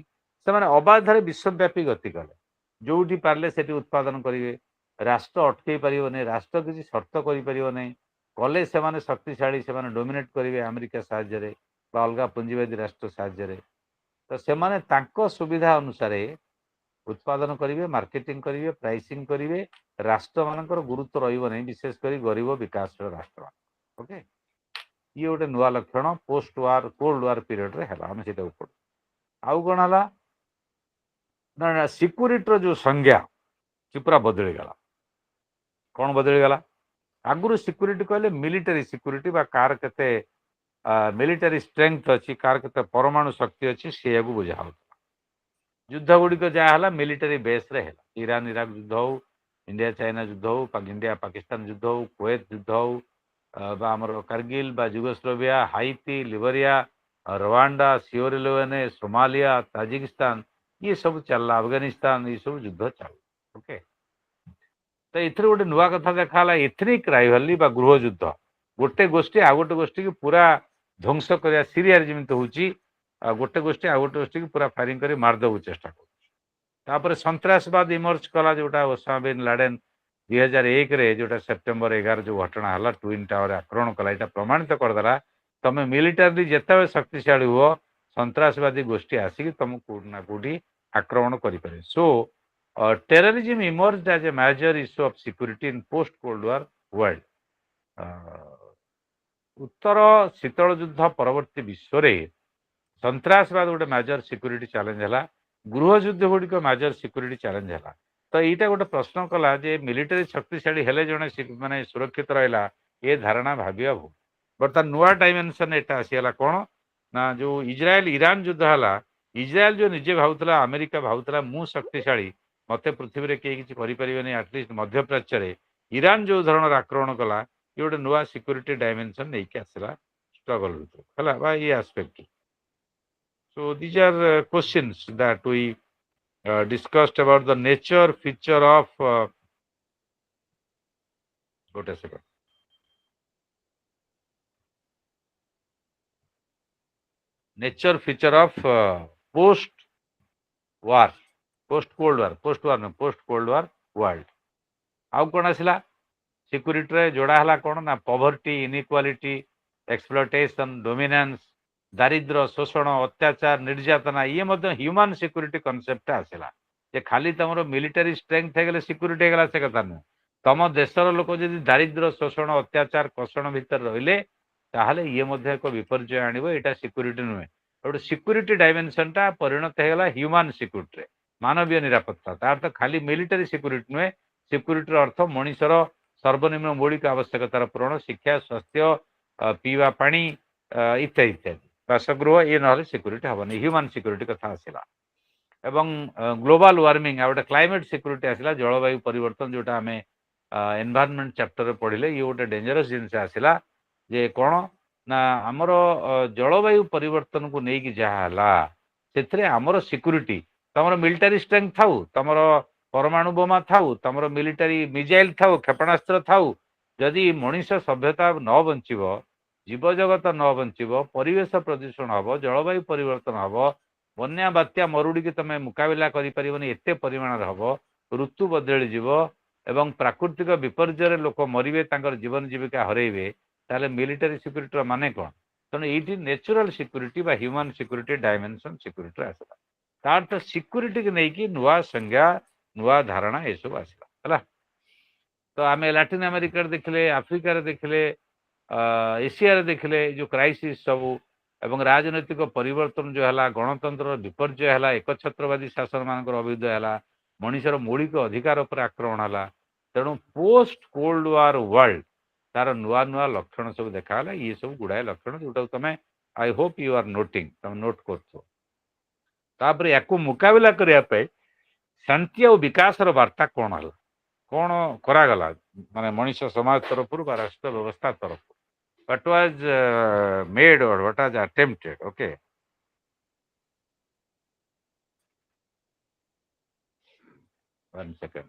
ସେମାନେ ଅବାଧରେ ବିଶ୍ୱବ୍ୟାପୀ ଗତି କଲେ। ଯୋଉଠି ପାରିଲେ ସେଠି ଉତ୍ପାଦନ କରିବେ, ରାଷ୍ଟ୍ର ଅଟକେଇ ପାରିବନି, ରାଷ୍ଟ୍ର କିଛି ସର୍ତ୍ତ କରିପାରିବ ନାହିଁ। କଲେ ସେମାନେ ଶକ୍ତିଶାଳୀ, ସେମାନେ ଡୋମିନେଟ୍ କରିବେ ଆମେରିକା ସାହାଯ୍ୟରେ ବା ଅଲଗା ପୁଞ୍ଜିବାଦୀ ରାଷ୍ଟ୍ର ସାହାଯ୍ୟରେ। ତ ସେମାନେ ତାଙ୍କ ସୁବିଧା ଅନୁସାରେ ଉତ୍ପାଦନ କରିବେ, ମାର୍କେଟିଂ କରିବେ, ପ୍ରାଇସିଂ କରିବେ। ରାଷ୍ଟ୍ରମାନଙ୍କର ଗୁରୁତ୍ୱ ରହିବ ନାହିଁ, ବିଶେଷ କରି ଗରିବ ବିକାଶଶୀଳ ରାଷ୍ଟ୍ର। ଓକେ, ଇଏ ଗୋଟେ ନୂଆ ଲକ୍ଷଣ ପୋଷ୍ଟ ୱାର କୋଲ୍ଡ ୱାର ପିରିୟଡରେ ହେଲା। ଆମେ ସେଇଟାକୁ ପଢୁ। ଆଉ କଣ ହେଲା ନା ସିକ୍ୟୁରିଟିର ଯୋଉ ସଂଜ୍ଞା ସେ ପୁରା ବଦଳିଗଲା। କଣ ବଦଳିଗଲା? ଆଗରୁ ସିକ୍ୟୁରିଟି କହିଲେ ମିଲିଟାରୀ ସିକ୍ୟୁରିଟି ବା କାହାର କେତେ ମିଲିଟାରୀ ଷ୍ଟ୍ରେଂଥ ଅଛି, କାହାର କେତେ ପରମାଣୁ ଶକ୍ତି ଅଛି, ସେଇଆକୁ ବୁଝା ହଉଥିଲା। ଯୁଦ୍ଧ ଗୁଡ଼ିକ ଯାହା ହେଲା ମିଲିଟାରୀ ବେସ୍ରେ ହେଲା। ଇରାନ ଇରାକ ଯୁଦ୍ଧ ହଉ, ଇଣ୍ଡିଆ ଚାଇନା ଯୁଦ୍ଧ ହଉ, ଇଣ୍ଡିଆ ପାକିସ୍ତାନ ଯୁଦ୍ଧ ହଉ, କୁଏତ ଯୁଦ୍ଧ ହଉ, ବା ଆମର କାର୍ଗିଲ ବା Yugoslavia, Haiti, Liberia, Rwanda, Sierra Leone, Somalia, Tajikistan, ଇଏ ସବୁ ଚାଲିଲା। ଆଫଗାନିସ୍ତାନ, ଏ ସବୁ ଯୁଦ୍ଧ ଚାଲିଲା। ଓକେ, ତ ଏଥିରେ ଗୋଟେ ନୂଆ କଥା ଦେଖା ହେଲା, ଏଥନିକ ରାଇଭାଲି ବା ଗୃହ ଯୁଦ୍ଧ। ଗୋଟେ ଗୋଷ୍ଠୀ ଆଉ ଗୋଟେ ଗୋଷ୍ଠୀକି ପୁରା ଧ୍ୱଂସ କରିବା, ସିରିଆରେ ଯେମିତି ହଉଛି, ଗୋଟେ ଗୋଷ୍ଠୀ ଆଉ ଗୋଟେ ଗୋଷ୍ଠୀକି ପୁରା ଫାୟାରିଂ କରି ମାରିଦେବାକୁ ଚେଷ୍ଟା କରୁଛି। ତାପରେ ସନ୍ତ୍ରାସବାଦ ଇମର୍ଜ କଲା, ଯୋଉଟା ଓସାମା ବିନ୍ ଲାଡେନ 2001ରେ ଯୋଉଟା ସେପ୍ଟେମ୍ବର 11 ଯୋଉ ଘଟଣା ହେଲା, ଟ୍ୱିନ୍ ଟାୱାର ଆକ୍ରମଣ କଲା, ଏଇଟା ପ୍ରମାଣିତ କରିଦେଲା ତମେ ମିଲିଟାରୀ ଯେତେବେଳେ ଶକ୍ତିଶାଳୀ ହୁଅ, ସନ୍ତ୍ରାସବାଦୀ ଗୋଷ୍ଠୀ ଆସିକି ତମକୁ କୋଉଠି ନା କୋଉଠି ଆକ୍ରମଣ କରିପାରିବେ। So terrorism emerged as a major issue of security in post Cold War world. ଉତ୍ତର ଶୀତଳ ଯୁଦ୍ଧ ପରବର୍ତ୍ତୀ ବିଶ୍ୱରେ ସନ୍ତ୍ରାସବାଦ ଗୋଟେ ମେଜର ସିକ୍ୟୁରିଟି ଚ୍ୟାଲେଞ୍ଜ ହେଲା, ଗୃହ ଯୁଦ୍ଧ ଗୁଡ଼ିକ ମେଜର ସିକ୍ୟୁରିଟି ଚ୍ୟାଲେଞ୍ଜ ହେଲା। ତ ଏଇଟା ଗୋଟେ ପ୍ରଶ୍ନ କଲା ଯେ ମିଲିଟାରୀ ଶକ୍ତିଶାଳୀ ହେଲେ ଜଣେ ମାନେ ସୁରକ୍ଷିତ ରହିଲା, ଏ ଧାରଣା ଭାବିବା ଭୁଲ। ବର୍ତ୍ତମାନ ନୂଆ ଡାଇମେନସନ ଏଟା ଆସିଗଲା। କଣ ନା ଯୋଉ ଇସ୍ରାଏଲ ଇରାନ ଯୁଦ୍ଧ ହେଲା, ଇସ୍ରାଏଲ ଯୋଉ ନିଜେ ଭାବୁଥିଲା, ଆମେରିକା ଭାବୁଥିଲା ମୁଁ ଶକ୍ତିଶାଳୀ, ମତେ ପୃଥିବୀରେ କେହି କିଛି କରିପାରିବେନି, ଆଟଲିଷ୍ଟ ମଧ୍ୟପ୍ରାଚ୍ୟରେ ଇରାନ ଯୋଉ ଧରଣର ଆକ୍ରମଣ କଲା, ଇଏ ଗୋଟେ ନୂଆ ସିକ୍ୟୁରିଟି ଡାଇମେନସନ ନେଇକି ଆସିଲା ଷ୍ଟ୍ରଗଲ ଭିତରୁ ହେଲା ବା ଇଏ aspect. So these are questions that we discussed about the nature feature of ଗୋଟେ second. Nature feature of post war, post cold war, post war no, post cold war world. ଆଉ କଣ ଆସିଲା ସିକ୍ୟୁରିଟିରେ ଯୋଡା ହେଲା କଣ ନା ପଭର୍ଟି, ଇନଇକ୍ୱାଲିଟି, ଏକ୍ସପ୍ଲଟେସନ, ଡୋମିନାନ୍ସ, ଦାରିଦ୍ର୍ୟ, ଶୋଷଣ, ଅତ୍ୟାଚାର, ନିର୍ଯାତନା, ଇଏ ମଧ୍ୟ ହ୍ୟୁମାନ ସିକ୍ୟୁରିଟି କନସେପ୍ଟଟା ଆସିଲା। ଯେ ଖାଲି ତମର ମିଲିଟାରୀ ଷ୍ଟ୍ରେଙ୍ଗଥ ହେଇଗଲେ ସିକ୍ୟୁରିଟି ହେଇଗଲା ସେ କଥା ନୁହେଁ। ତମ ଦେଶର ଲୋକ ଯଦି ଦାରିଦ୍ର୍ୟ, ଶୋଷଣ, ଅତ୍ୟାଚାର, କଷଣ ଭିତରେ ରହିଲେ ତାହେଲେ ଇଏ ମଧ୍ୟ ଏକ ବିପର୍ଯ୍ୟୟ ଆଣିବ, ଏଇଟା ସିକ୍ୟୁରିଟି ନୁହେଁ। ଗୋଟେ ସିକ୍ୟୁରିଟି ଡାଇମେନସନଟା ପରିଣତ ହେଇଗଲା ହ୍ୟୁମାନ ସିକ୍ୟୁରିଟିରେ, ମାନବୀୟ ନିରାପତ୍ତା। ତାର ତ ଖାଲି ମିଲିଟାରୀ ସିକ୍ୟୁରିଟି ନୁହେଁ, ସିକ୍ୟୁରିଟିର ଅର୍ଥ ମଣିଷର ସର୍ବନିମ୍ନ ମୌଳିକ ଆବଶ୍ୟକତାର ପୂରଣ, ଶିକ୍ଷା, ସ୍ୱାସ୍ଥ୍ୟ, ପିଇବା ପାଣି ଇତ୍ୟାଦି ଇତ୍ୟାଦି, ବାସଗୃହ, ଇଏ ନହେଲେ ସିକ୍ୟୁରିଟି ହବନି, ହ୍ୟୁମାନ ସିକ୍ୟୁରିଟି କଥା ଆସିଲା। ଏବଂ ଗ୍ଲୋବାଲ ୱାର୍ମିଂ ଆଉ ଗୋଟେ କ୍ଲାଇମେଟ ସିକ୍ୟୁରିଟି ଆସିଲା, ଜଳବାୟୁ ପରିବର୍ତ୍ତନ, ଯୋଉଟା ଆମେ ଏନଭାରନମେଣ୍ଟ ଚାପ୍ଟରରେ ପଢିଲେ, ଇଏ ଗୋଟେ ଡେଞ୍ଜରସ୍ ଜିନିଷ ଆସିଲା। ଯେ କଣ ନା ଆମର ଜଳବାୟୁ ପରିବର୍ତ୍ତନକୁ ନେଇକି ଯାହା ହେଲା, ସେଥିରେ ଆମର ସିକ୍ୟୁରିଟି, ତମର ମିଲିଟାରୀ ଷ୍ଟ୍ରେଙ୍ଗଥ ଥାଉ, ତମର ପରମାଣୁ ବୋମା ଥାଉ, ତମର ମିଲିଟାରୀ ମିଜାଇଲ ଥାଉ, କ୍ଷେପଣାସ୍ତ୍ର ଥାଉ, ଯଦି ମଣିଷ ସଭ୍ୟତା ନ ବଞ୍ଚିବ, ଜୀବଜଗତ ନ ବଞ୍ଚିବ, ପରିବେଶ ପ୍ରଦୂଷଣ ହବ, ଜଳବାୟୁ ପରିବର୍ତ୍ତନ ହବ, ବନ୍ୟା ବାତ୍ୟା ମରୁଡ଼ିକି ତମେ ମୁକାବିଲା କରିପାରିବନି, ଏତେ ପରିମାଣରେ ହବ, ଋତୁ ବଦଳିଯିବ ଏବଂ ପ୍ରାକୃତିକ ବିପର୍ଯ୍ୟୟରେ ଲୋକ ମରିବେ, ତାଙ୍କର ଜୀବନ ଜୀବିକା ହରେଇବେ, ତାହେଲେ ମିଲିଟାରୀ ସିକ୍ୟୁରିଟିର ମାନେ କ'ଣ? ତେଣୁ ଏଇଠି ନ୍ୟାଚୁରାଲ ସିକ୍ୟୁରିଟି ବା ହ୍ୟୁମାନ ସିକ୍ୟୁରିଟି ଡାଇମେନସନ ସିକ୍ୟୁରିଟିରେ ଆସିଲା। ତାର ତ ସିକ୍ୟୁରିଟିକି ନେଇକି ନୂଆ ସଂଜ୍ଞା, ନୂଆ ଧାରଣା ଏସବୁ ଆସିଲା ହେଲା। ତ ଆମେ ଲାଟିନ ଆମେରିକାରେ ଦେଖିଲେ, ଆଫ୍ରିକାରେ ଦେଖିଲେ, ଏସିଆରେ ଦେଖିଲେ, ଏ ଯୋଉ କ୍ରାଇସିସ୍ ସବୁ ଏବଂ ରାଜନୈତିକ ପରିବର୍ତ୍ତନ ଯୋଉ ହେଲା, ଗଣତନ୍ତ୍ରର ବିପର୍ଯ୍ୟୟ ହେଲା, ଏକଛତ୍ରବାଦୀ ଶାସନ ମାନଙ୍କର ଅଭ୍ୟୁଦୟ ହେଲା, ମଣିଷର ମୌଳିକ ଅଧିକାର ଉପରେ ଆକ୍ରମଣ ହେଲା। ତେଣୁ ପୋଷ୍ଟ କୋଲ୍ଡ ୱାର ୱାର୍ଲଡ ତାର ନୂଆ ନୂଆ ଲକ୍ଷଣ ସବୁ ଦେଖାଗଲା। ଇଏ ସବୁ ଗୁଡାଏ ଲକ୍ଷଣ ଯୋଉଟାକୁ ତମେ I hope you are noting, ତମେ ନୋଟ କରୁଥିବ। ତାପରେ ୟାକୁ ମୁକାବିଲା କରିବା ପାଇଁ ଶାନ୍ତି ଆଉ ବିକାଶର ବାର୍ତ୍ତା କ'ଣ ହେଲା, କ'ଣ କରାଗଲା, ମାନେ ମଣିଷ ସମାଜ ତରଫରୁ ବା ରାଷ୍ଟ୍ର ବ୍ୟବସ୍ଥା ତରଫରୁ, what was made or what was attempted. Okay, one second.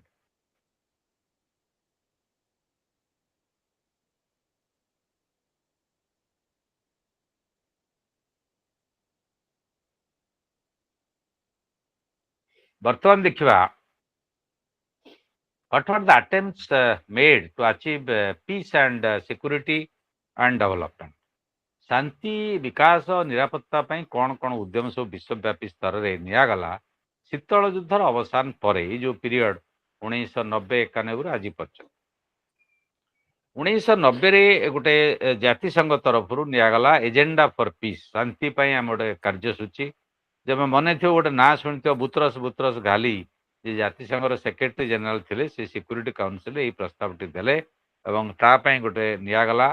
ବର୍ତ୍ତମାନ ଦେଖିବା what were the attempts made to achieve peace and security and development. ଶାନ୍ତି, ବିକାଶ, ନିରାପତ୍ତା ପାଇଁ କ'ଣ କ'ଣ ଉଦ୍ୟମ ସବୁ ବିଶ୍ୱବ୍ୟାପୀ ସ୍ତରରେ ନିଆଗଲା ଶୀତଳ ଯୁଦ୍ଧର ଅବସାନ ପରେ, ଏଇ ଯୋଉ ପିରିୟଡ 1990-91ରୁ ଆଜି ପର୍ଯ୍ୟନ୍ତ। 1990ରେ ଗୋଟେ ଜାତିସଂଘ ତରଫରୁ ନିଆଗଲା ଏଜେଣ୍ଡା ଫର ପିସ୍, ଶାନ୍ତି ପାଇଁ ଆମ ଗୋଟେ କାର୍ଯ୍ୟସୂଚୀ। ଯେବେ ମନେ ଥିବ ଗୋଟେ ନାଁ ଶୁଣିଥିବ, ବୁତ୍ରସ ଘାଲି, ଯେ ଜାତିସଂଘର ସେକ୍ରେଟାରୀ ଜେନେରାଲ ଥିଲେ, ସେ ସିକ୍ୟୁରିଟି କାଉନସିଲରେ ଏଇ ପ୍ରସ୍ତାବଟି ଦେଲେ ଏବଂ ତା ପାଇଁ ଗୋଟେ ନିଆଗଲା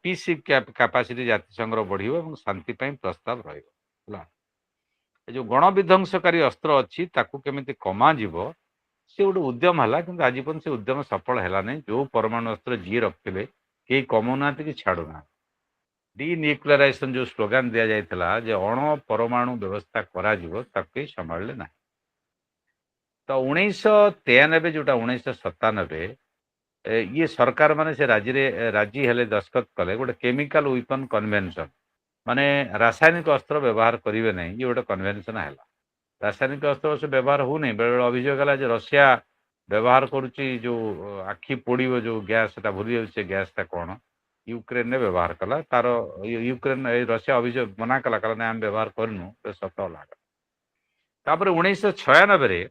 ପିସ୍ କାପାସିଟି ଜାତିସଂଘର ବଢିବ ଏବଂ ଶାନ୍ତି ପାଇଁ ପ୍ରସ୍ତାବ ରହିବ ହେଲା। ଏ ଯୋଉ ଗଣବିଧ୍ୱଂସକାରୀ ଅସ୍ତ୍ର ଅଛି ତାକୁ କେମିତି କମାଯିବ ସେ ଗୋଟେ ଉଦ୍ୟମ ହେଲା, କିନ୍ତୁ ଆଜି ପର୍ଯ୍ୟନ୍ତ ସେ ଉଦ୍ୟମ ସଫଳ ହେଲା ନାହିଁ। ଯୋଉ ପରମାଣୁ ଅସ୍ତ୍ର ଯିଏ ରଖିଥିଲେ କେହି କମଉନାହାନ୍ତି କି ଛାଡୁନାହାନ୍ତି। ଡିନ୍ୟୁକ୍ଲିୟରାଇଜେସନ ଯୋଉ ସ୍ଲୋଗାନ ଦିଆଯାଇଥିଲା ଯେ ଅଣ ପରମାଣୁ ବ୍ୟବସ୍ଥା କରାଯିବ, ତାକୁ କେହି ସମ୍ଭାଳିଲେ ନାହିଁ। ତ 1993 ଯୋଉଟା 1997 ଇଏ ସରକାର ମାନେ ସେ ରାଜି ହେଲେ, ଦସ୍ତଖତ କଲେ ଗୋଟେ କେମିକାଲ ୱେପନ କନଭେନସନ, ମାନେ ରାସାୟନିକ ଅସ୍ତ୍ର ବ୍ୟବହାର କରିବେ ନାହିଁ, ଇଏ ଗୋଟେ କନଭେନସନ ହେଲା। ରାସାୟନିକ ଅସ୍ତ୍ର ସେ ବ୍ୟବହାର ହଉନି, ବେଳେବେଳେ ଅଭିଯୋଗ ହେଲା ଯେ ରଷିଆ ବ୍ୟବହାର କରୁଛି ଯୋଉ ଆଖି ପୋଡିବ ଯୋଉ ଗ୍ୟାସ, ସେଟା ଭୁଲି ଯାଉଛି ସେ ଗ୍ୟାସଟା କ'ଣ, ୟୁକ୍ରେନରେ ବ୍ୟବହାର କଲା। ତାର ୟୁକ୍ରେନ ରଷିଆ ଅଭିଯୋଗ ମନା କଲା, କାରଣ ଆମେ ବ୍ୟବହାର କରିନୁ, ସତ ହେଲା। ତାପରେ 1996ରେ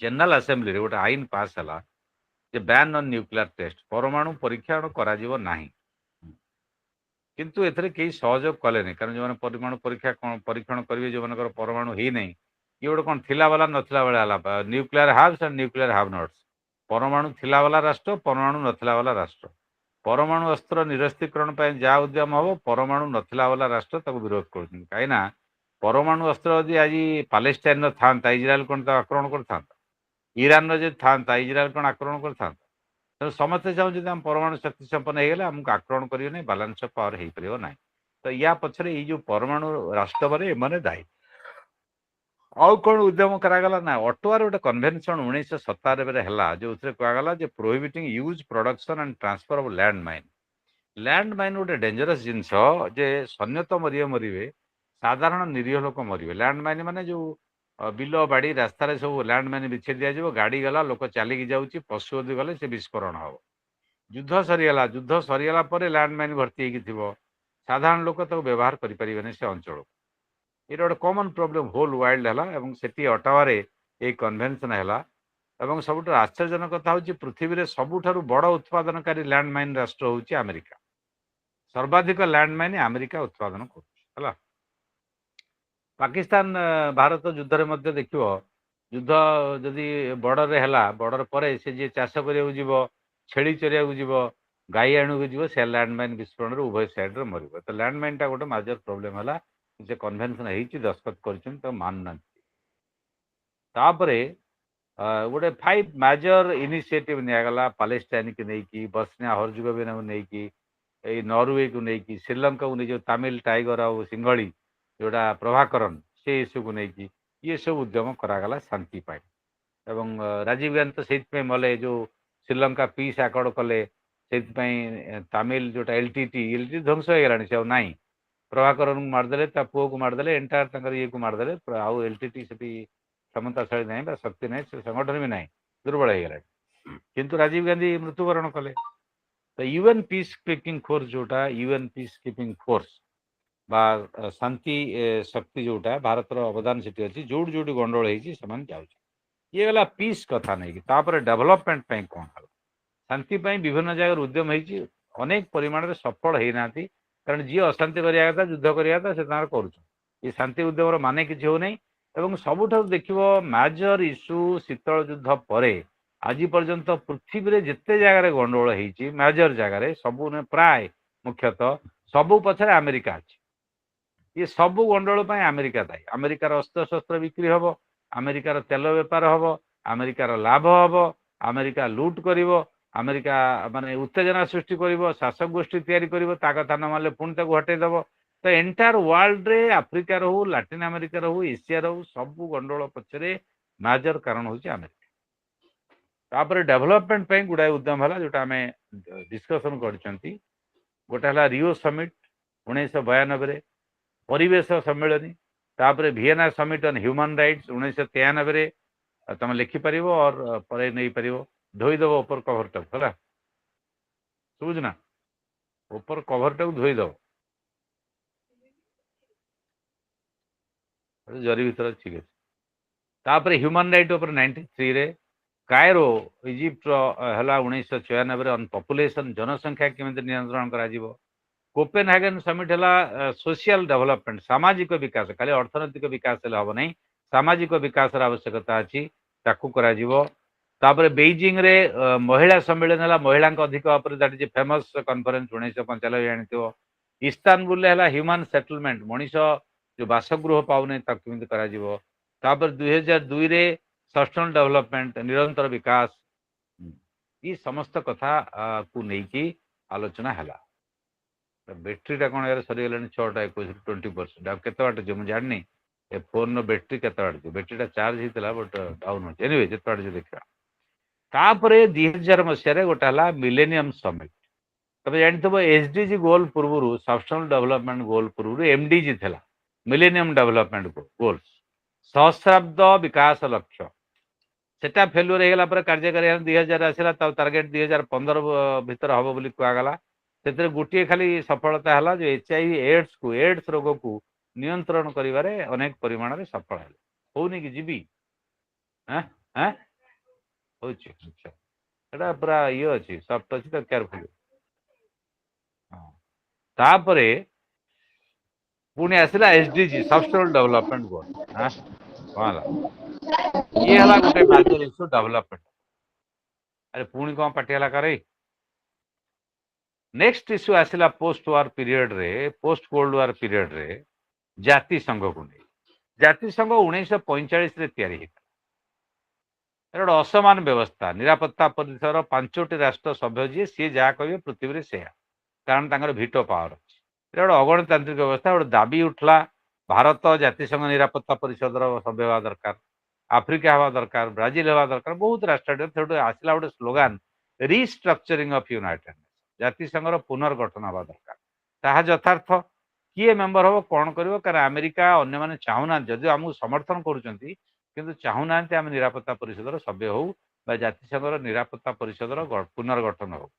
ଜେନେରାଲ ଆସେମ୍ବଲିରେ ଗୋଟେ ଆଇନ ପାସ୍ ହେଲା ଯେ ବ୍ୟାନ୍ ଅନ୍ ନ୍ୟୁକ୍ଲିୟର ଟେଷ୍ଟ, ପରମାଣୁ ପରୀକ୍ଷଣ କରାଯିବ ନାହିଁ। କିନ୍ତୁ ଏଥିରେ କେହି ସହଯୋଗ କଲେନି, କାରଣ ଯେଉଁମାନେ ପରମାଣୁ ପରୀକ୍ଷଣ କରିବେ, ଯେଉଁମାନଙ୍କର ପରମାଣୁ ହେଇନାହିଁ, ଇଏ ଗୋଟେ କ'ଣ ଥିଲା ବାଲା ନଥିଲା ଭଳିଆ ହେଲା। Nuclear haves and nuclear have nots, ପରମାଣୁ ଥିଲା ବାଲା ରାଷ୍ଟ୍ର, ପରମାଣୁ ନଥିଲା ବାଲା ରାଷ୍ଟ୍ର। परमाणु अस्त्र निरस्तीकरण जहाँ उद्यम हम परमाणु नथिला वाला राष्ट्र ताको विरोध कर कहीं परमाणु अस्त्र यदि आज पालेस्टाइन था इज्राएल कौन आक्रमण कर ईरान जो था इज्राएल कौन आक्रमण कर तेणु समस्ते चाहते आम परमाणु शक्ति संपन्न हो गले आमको आक्रमण करेंगे बालांस अफ पावर हो पार ना तो या पछरे ये जो परमाणु राष्ट्र बारे एमाने दायी आउ कौन उद्यम करागला ना ऑटोवार गोटे कन्वेंशन 1997 जो कहगला prohibiting use production and transfer of land mine गोटे डेंजरस जिनस जे सैन्य तो मरिवे साधारण निरीह लोक मरिवे लैंड माइन माने जो बिल बाड़ी रास्तार सब लैंड माइन बिछे दिज्व गाड़ी गला लोक चलिकी जाऊँगी पशु यदि गले से विस्फोरण हम युद्ध सरीगला लैंड माइन भर्ती हो साधारण लोक तक व्यवहार करें से अंचल ये गोटे कॉमन प्रॉब्लम होल वर्ल्ड है से अटावारे ये कन्वेंशन है सब आश्चर्यजनक कथा हूँ पृथ्वी में सबुठ बड़ उत्पादनकारी लैंड माइन राष्ट्र हूँ अमेरिका सर्वाधिक लैंड माइन अमेरिका उत्पादन कर पाकिस्तान भारत युद्ध में देखिए युद्ध जदि बॉर्डर है बॉर्डर पर से जी चाष कर छेली चरिया जीव गाई आणु जीव से लैंड माइन विस्फोरण उभय सैड्रे मर तो लैंड माइन टा गोटे मेजर प्रोब्लेम है से कन्वेंशन हो दस्तखत कर मानुना गोटे 5 मेजर इनिशिएटिव निगला पालेस्टाइन की नहीं बस्निया हर्जुगोविना नहीं नॉर्वे को नहीं श्रीलंका को नहीं तमिल टाइगर आ सिंघली जोड़ा प्रभाकरण से इश्यू को लेकिन ये सब उद्यम करागला शांति पाई एवं राजीव गांधी तो से मले जो श्रीलंका पीस आकर्ड कले से तमिल जोटा एलटीटी ध्वंस हो गलानी से ना प्रभाकरण को मारदे पुओ को मारदे एंटायर ये को मारदे आउ एलटीटी से क्षमताशाली ना शक्ति ना संगठन भी ना दुर्बल हो गला किंतु राजीव गांधी मृत्युवरण कले तो यूएन पीस कीपिंग फोर्स जोटा यूएन पीस कीपिंग फोर्स बा शांति शक्ति जोटा भारत अवदान से अच्छी जोड़ जोड़ गंडोल हो ये गला पीस कथा नहीं तापर डेवलपमेंट कौन है शांति विभिन्न जगह उद्यम हो अनेक परिमाण सफल होना कारण जी अशांति करवा था युद्ध करवा से कर शांति उद्यम माने किसी हो नहीं सबुठ देख मेजर इश्यू शीतल युद्ध पर आज पर्यंत पृथ्वी में जिते जगह गंडोल हो मेजर जगह सबू प्राय मुख्यतः सबू पछरे अमेरिका अच्छी ये सबू गंडोल अमेरिका दायी अमेरिकार अस्त्र शस्त्र बिक्री हम अमेरिकार तेल बेपार हम अमेरिकार लाभ हम अमेरिका लुट कर अमेरिका माने उत्तेजना सृष्टि कर शासक गोष्ठी तैयारी कर कथा न मारे पुणी हटेदेव तो एंटायर वर्ल्ड रे आफ्रिकार हो लैटिन अमेरिकार हो एशियार हो सबू गंडोल पछरे मेजर कारण हूँ अमेरिका डेवलपमेंट गुड़ाए उद्यम है जोटा आम डिस्कसन कर गोटे है रियो समिट 1992 परिवेश सम्मेलन तापर Vienna summit on human rights 1993 तुम लिखिपर और पर नहीं पार धोईदेव ऊपर कभर टाक है शुभुना ऊपर कभर टाक धोईदेव जरी भर ठीक है तापर ह्यूमन राइट ऊपर 93 रे कायरो इजिप्ट है 1996 ऑन पॉपुलेशन जनसंख्या केमिति नियंत्रण करा जीवो कोपेनहेगन समिट है सोशल डेवलपमेंट सामाजिक विकास खाली अर्थनैतिक विकास हम नहीं सामाजिक विकास आवश्यकता अच्छी तापर बेजिंग रे महिला सम्मेलन है महिला अधिक दैट इज फेमस कॉन्फ्रेंस 1995 जानी इस्तानबुल है ह्यूमन सेटलमेंट मनीष जो बासगृह पाउने केमिति करा जीवो तापर 2002 रे सस्टेनेबल डेवलपमेंट निरंतर विकास ये समस्त कथा को लेकिन आलोचना है बैटेरीटा कौन यार सरीगला 6टा 20% अब केत बाट जो जानी ए फोन बैटेरी केत बाट जो बैटेरीटा चार्ज होता बट डाउन हो एनीवे जिते बाट जो देखा तापर 2000 मसीह गोटे है मिलेनियम समिट तब जानते एसडीजी गोल पूर्व सस्टेनेबल डेवलपमेंट गोल पूर्व एमडीजी था मिलेनियम डेवलपमेंट गोल्स सहस्राब्द विकास लक्ष्य सेटा फेल्युअर होगा पर कार्यकारी 2000 आसला टार्गेट 2015 भितर हम बोली कहगला से गोटे खाली सफलता है जो एचआईवी एड्स रोग को नियंत्रण करिवारे अनेक परिमाण में सफल है होनी कि जीवी अच्छा पूरा ये अच्छी सफ्ट अच्छी तो केयरफुल तापर पुणी आसला एसडीजी सस्टेनेबल डेवलपमेंट गोल ये है गोटे मेजर इश्यू डेवलपमेंट अरे पुणी कौन पार्टी है करे नेक्स्ट इश्यू आसला पोस्ट वार पीरियड रे पोस्ट कोल्ड वार पीरियड रे जाति संघ को नहीं जाति संघ 1945 रे तैयारी होता गोटे असमान व्यवस्था निरापत्ता परिषद 5टी राष्ट्र सभ्य जी सी जहाँ कहे पृथ्वी से कारण तांकर भिटो पावर अच्छी गोटे अगणतांत्रिक व्यवस्था गोटे दाबी उठला भारत जातिसंघ निरापत्ता परिषद सभ्य हवा दरकार आफ्रिका हवा दरकार ब्राजिल हवा दरकार बहुत राष्ट्र आसला गोटे स्लोगान रिस्ट्रक्चरिंग ऑफ यूनाइटेड जातिसंघर पुनर्गठन हवा दरकार ताहा यथार्थ किए मेंबर हम कौन कर कारण अमेरिका अन्य मैंने चाहूना जदि आमको समर्थन करुँच किंतु चाहूना आम निरापत्ता परिषद सभ्य हो जातिसंघर निरापत्ता परिषद पुनर्गठन हो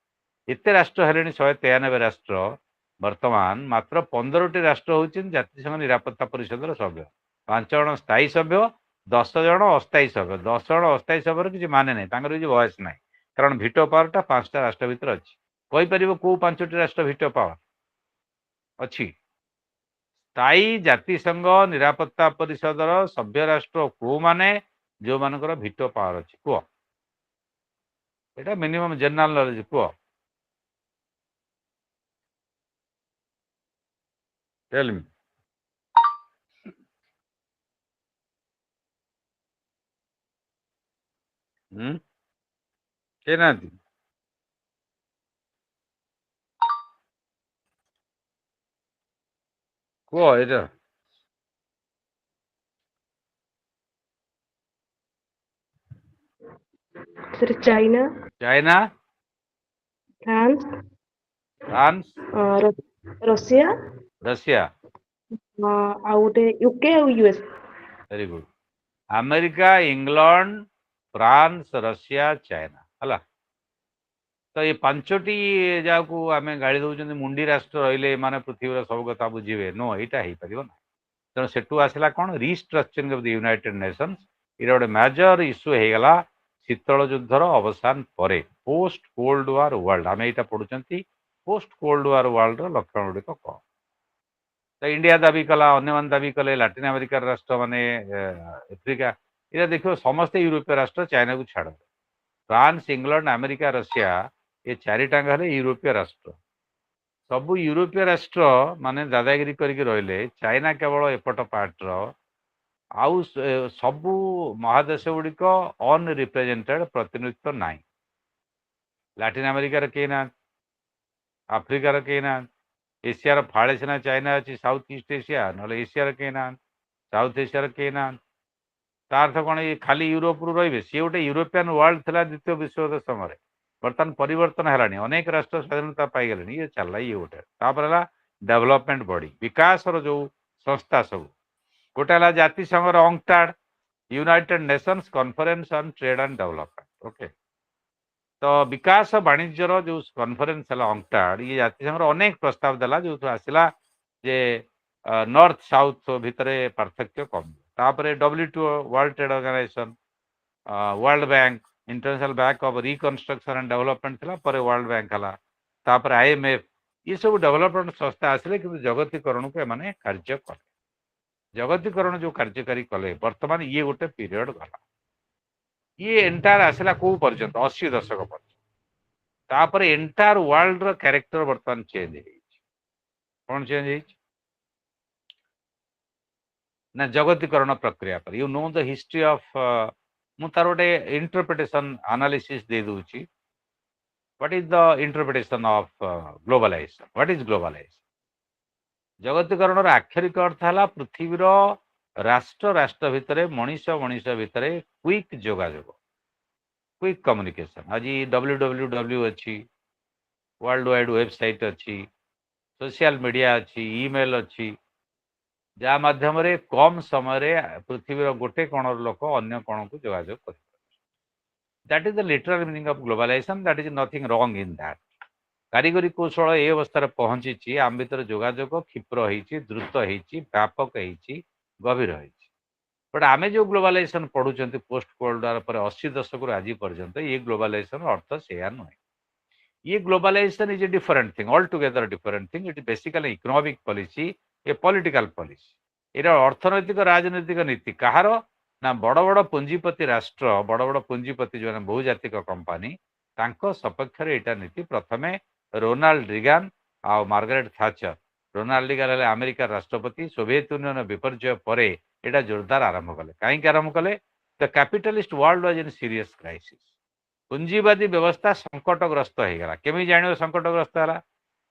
एत राष्ट्र है 193 राष्ट्र वर्तमान मात्र 15टी राष्ट्र होती जातिसंघ निरापत्ता परिषद सभ्य 5 जन स्थायी सभ्य 10 जन अस्थायी सभ्य 10 जन अस्थायी सभ्य किसी माने नहीं किसी वयस ना कारण भिटो पावरटा 5टा राष्ट्र भितर अच्छी कहीपर कौ 5टी राष्ट्र भिटो पावर अच्छी स्थायी जातिसंघ निरापत्ता परिषदर सभ्य राष्ट्र को माने जो मानकर भिटो पावर अच्छी कह यहाँ मिनिमम जनरल नॉलेज कह टेल मी के ना कह ये sir China China France France Russia Russia आ गोटे यूके आ US very good America England France Russia China है तो ये 5टी जहाँ आम गाड़ी दौरान मुंडी राष्ट्र रही माने पृथ्वी सब कथा बुझे नो यहाँ हो पार ना तेणु से आसला कौन restructuring of the United Nations ये गोटे मेजर इश्यू हो गला शीतल युद्धर अवसान पर पोस्ट कोल्ड वार वर्ल्ड आम यहाँ पढ़ुं पोस्ट कोल्ड वार वर्ल्ड लक्षण गुड़िक कौन तो इंडिया दाबी कला अन्य दाबी कले लाटिन अमेरिकार राष्ट्र माने आफ्रिका ये देखो समस्ते यूरोपीय राष्ट्र चाइना को छाड़ फ्रांस इंग्लैंड अमेरिका रशिया ये 4टांग हेले यूरोपीय राष्ट्र सबू यूरोपीय राष्ट्र माने दादागिरी करके रहिले चाइना केवल एपट पार्टर आउ सबू महादेश गुड़िक अनरिप्रेजेंटेड प्रतिनिधित्व नाई लाटिन अमेरिकार कहीं ना आफ्रिकार कहीं ना एशियार फाड़े सीना चाइना अच्छी साउथ ईस्ट एशिया ना एशियार कहीं ना साउथ एशियार कहीं ना तार अर्थ कौन ये खाली यूरोप रु रे सी गोटे यूरोपियन वर्ल्ड था द्वितीय विश्वयुद्ध समय बर्तमान परिवर्तन है अनेक राष्ट्र स्वाधीनता पाईगले ये चलला ये गोटे डेवलपमेंट बॉडी विकास जो संस्था सब गोटे जातिसंघर UNCTAD United Nations conference on trade and development okay तो विकास वाणिज्यर जो कॉन्फ्रेंस है अंगटाड ये जातिसंघर अनेक प्रस्ताव देला जो आसला जे नॉर्थ साउथ भितर पार्थक्य कम तापर WTO world trade organisation world bank international bank of reconstruction and development थिला पर वर्ल्ड बैंक हला तापर IMF ये सब डेवलपमेंट संस्था आसले कि जगतीकरण को एमाने कार्य कले जगतीकरण जो कार्यकारी कले वर्तमान ये गोटे पीरियड गला ये एंटायर आसला को पर्यंत 80 दशक पर्यंत तापर एंटायर वर्ल्ड रो कैरेक्टर वर्तमान चेंज हो कौन चेंज हो ना जगतीकरण प्रक्रिया पर you know the history of मु तार गोटे इंटरप्रिटेशन एनालिसिस दे दूची what is the interpretation of globalisation what is globalisation जगतीकरण आक्षरिक अर्थ है पृथ्वीर राष्ट्र राष्ट्र भितर मनीष मनीष भितर क्विक जोगाजोग क्विक कम्युनिकेशन आज www अच्छी वर्ल्ड वाइड वेबसाइट अच्छी सोशल मीडिया अच्छी ईमेल अच्छी जहाँ माध्यम कम समय पृथ्वीर गोटे कणर लोक अन्य कण को जोगाजोग कर that is the literal meaning of globalisation that is nothing wrong in that कारीगरी कौशल ये अवस्था पहुंची आम भर जोगाजोग क्षिप्र होती द्रुत होती व्यापक होती गभीर होती बट आम जो ग्लोबलाइजेशन पढ़ुं पोस्ट कोल्ड वार पर 80 दशक आज पर्यंत ये ग्लोबलाइजेशन अर्थ से नुहे ये globalisation is a different thing all together different thing it basically economic policy a political policy ये अर्थनैतिक राजनैतिक नीति कहार ना बड़ बड़ पुंजीपति राष्ट्र बड़ बड़ पुंजीपति जो बहुजातिक कंपानी सपक्ष यहाँ नीति प्रथमे रोनाल्ड रिगान आ मार्गारेट थाचर। रोनाल्ड रिगान हेले अमेरिका राष्ट्रपति। सोवियत यूनियन विपर्जय पर एटा जोरदार आरंभ कले। कहीं आरंभ कले? The capitalist world was in serious crisis. पुंजीवादी व्यवस्था संकटग्रस्त हो गला। केमी जानियो संकटग्रस्त है?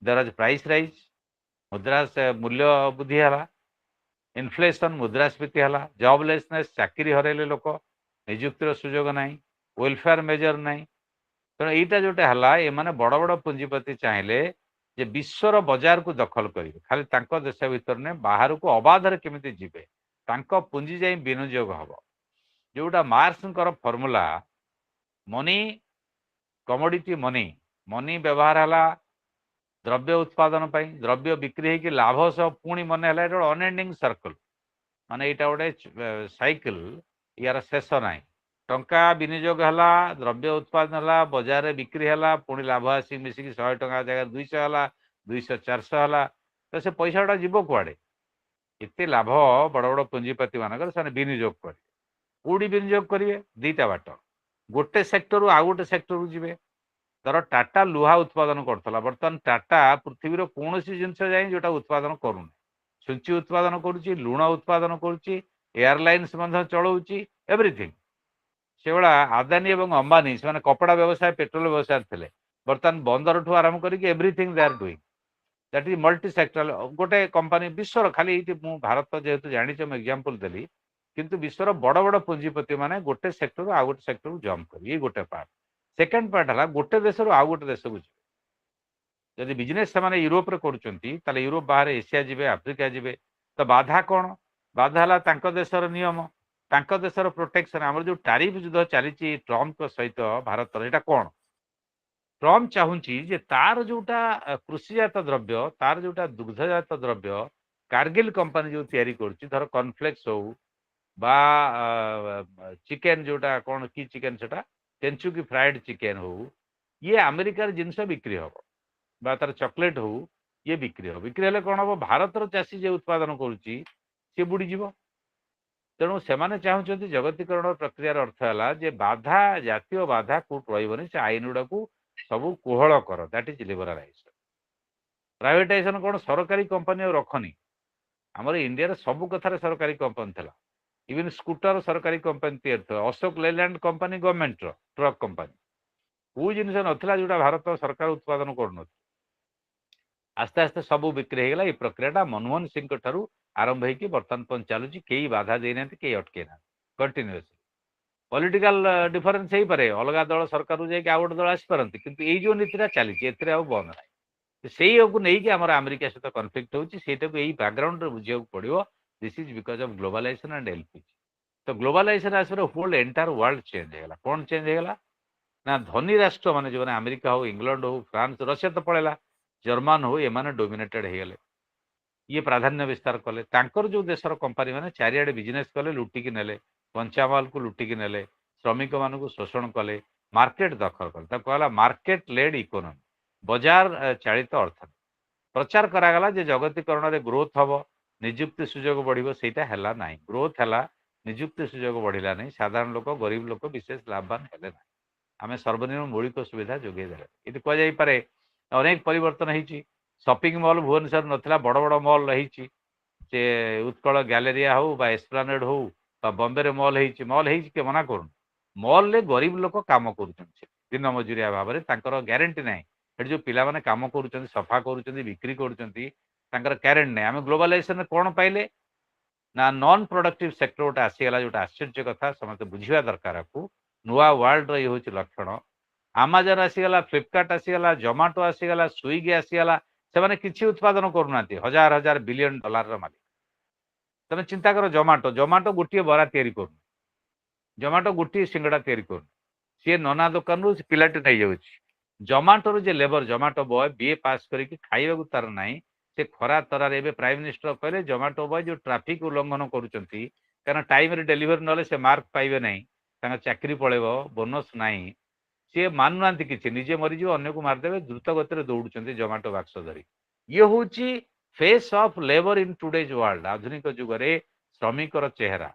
देयर वाज प्राइस राइज, मुद्रा से मूल्य वृद्धि है, इन्फ्लेशन मुद्रास्फीति है, जॉबलेसनेस चाकरी हरैले लोक, निजुक्तिर सुजोग ना, वेलफेयर मेजर ना। तेणु यहीटा जोटा है ये बड़ बड़ पुंजीपति चाहिए जे विश्वर बजार को दखल करेंगे। खाली तांको देश भीतर ने बाहर को अबाधर केमिति जीवे, तांको पुंजी जाई विनियोग हम। जोटा मार्क्सଙ୍କର formula money commodity money, money व्यवहार है द्रव्य उत्पादन पर, द्रव्य बिक्री होगी लाभ सह पुणी मन है अनएंडिंग सर्कल। माने यहाँ गोटे साइकिल, यार शेष ना। टंका विनियोग है, द्रव्य उत्पादन है, बजार बिक्री है, पुणी लाभ आसिक मिसिक 100 टका जगह 200 है, 200 400 है। तो से पैसाटा जीव कुआड़े? एत लाभ बड़ बड़ पुंजीपति मानक से विनियोग करेंगे। कौटी विनियोग करेंगे? दुईटा बाट, गोटे सेक्टर आउ गोटे सेक्टर जी। धर टाटा लुहा उत्पादन करता, बर्तमान टाटा पृथ्वीर कौन जिनस जाए जोटा उत्पादन करूना, छुंची उत्पादन करुच्ची, लुण उत्पादन करुच्ची, एयरलाइन्स चलाऊँगी, एवरीथिंग से भाया। आदानी और अंबानी से कपड़ा व्यवसाय, पेट्रोल व्यवसाय थे, बर्तमान बंदर ठू आरंभ करके everything they are doing. That is multi sector. गोटे कंपनी विश्वर खाली भारत जेहेतु जानी एग्जांपल देली, किंतु विश्वर बड़ बड़ पुंजीपति माने गोटे सेक्टर आउ गोटे सेक्टर को जंप कर, ये गोटे पार्ट। सेकेंड पार्ट है गोटे देश आउ गोटे देश को जी। जदि बिजनेस से यूरोप कर यूरोप बाहर एशिया जी, आफ्रिका जी, तो बाधा कौन? बाधा है देशर नियम, देशर प्रोटेक्शन। आम जो टारिफ युद्ध चली ट्रम्प सहित भारत, यहाँ कौन? ट्रम्प चाहूँगी जे तार जोटा कृषिजात द्रव्य, तार जोटा दुग्धजात द्रव्य कारगिल कंपनी जो तैयारी करुच्ची, धर कॉर्नफ्लेक्स हो बा चिकेन जोटा कौन की चिकेन सेटा टेंचुकी फ्राइड चिकेन हो, ये अमेरिकार जिनस बिक्री हम बा तार चॉकलेट हो, ये बिक्री हम। बिक्री हेले कौन हम? भारतर चाषी जे उत्पादन करुच्ची सी बुड़ीज। तेणु से चाहते जगतीकरण प्रक्रियार अर्थ है जे बाधा, जातीय बाधा कोट रही से आईन गुड़ा को सब कोहल कर, दैट इज लिबरालाइजेशन। प्राइवेटाइजेशन कौन? सरकारी कंपनी और रखनी। आमर इंडिया सब कथार सरकारी कंपनी था, इवन स्कूटर सरकारी कंपनी तैयार था, Ashok Leyland company government truck company, कौ जिन नाला जोटा भारत सरकार उत्पादन कर। आस्ते आस्ते सब बिक्री होगा। ये प्रक्रिया मनमोहन सिंह ठारू आरंभ होगी बर्तमान पर्यटन चलुची, कई बाधा देना, कई अटके ना कंटिन्यूअसली। पॉलिटिकल डिफरेंस हो पारे, अलग दल सरकार जाकि आउ गोटे दल आसपारती, किंतु ये जो नीतिटा चली बंद ना। से को नहीं आम अमेरिका सहित कनफ्लिक्ट होटा को यही बैकग्राउंड बुझा पड़ो। This is because of globalisation and LPG. तो ग्लोबलाइजेशन आसपार होल एंटायर वर्ल्ड चेंज होगा। कौन चेंज होगा ना? धनी राष्ट्र माने जो अमेरिका हो, इंग्लैंड हो, फ्रांस, रशिया तो पड़ेगा, जर्मन हो, ये डोमिनेटेड हो गले। ये प्राधान्य विस्तार कले। तांकर जो देशर कंपनी मैंने चारिआडे बिजनेस कले, लुटिकी नेले, कंचामाल को लुटिकी नेले, श्रमिक मान को शोषण कले, मार्केट दखल कले। कहला मार्केट लेड इकोनॉमी, बजार चालित अर्थनीति। प्रचार करागला जे जगतीकरण रे ग्रोथ हम, निजुक्ति सुजोग बढ़िबो, सेटा हैला नाही। ग्रोथ हैला, निजुक्ति सुजोग बढ़िला नहीं। साधारण लोक, गरीब लोक विशेष लाभवान हेले ना। आम सर्वनिम्न मौलिक सुविधा जोगे देले। ये कह पारे अनेक परिवर्तन होती। शॉपिंग मॉल भुवनेश्वर नथिला, बड़ बड़ मॉल रही, उत्कल गैलेरिया हो बा एस्प्लानेड हो बा बॉम्बे रे मॉल होती। मॉल हो मना करूँ, मॉल रे गरीब लोक काम कर दिन मजुरिया भाव में, ग्यारंटी ना। जो पिला माने काम कर सफा कर बिक्री कर ग्यारंटी ना। आम ग्लोबलाइजेशन कौन पाइले ना? नॉन प्रोडक्टिव सेक्टर गोटे आसीगला, जो आश्चर्य कथा समस्त बुझा दरकार। को नुआ वर्ल्ड ये हूँ लक्षण। आमाजन आसीगला, फ्लिपकार्ट आसीगला, जोमाटो आसीगला, स्विगी आसीगला, से किसी उत्पादन करूना, हजार हजार बिलियन डॉलर मालिक। तुम चिंता कर, जोमाटो जोमाटो गोटे बरा तैयारी कर, जोमाटो गोटे सिंगड़ा तैयारी कर, सी नना दुकान रू पिलाटी नहीं जाऊँ। जोमाटोर जे लेबर, जोमाटो बॉय बीए पास करके खाइबा तार ना, से खरा तरार एवं प्राइम मिनिस्टर कहले जोमाटो बॉय जो ट्राफिक उल्लंघन करुँच, टाइम डेलीवरी ना से मार्क पाइबे ना, चाकरी पड़ेब, बोनस ना, सी मानुना कि निजे मरीज, अन्न को मारिदेवे, द्रुत गति दौड़ जोमाटो बाक्स धरी। ये हूँ face of labour in today's world. आधुनिक जुगे श्रमिकर चेहरा,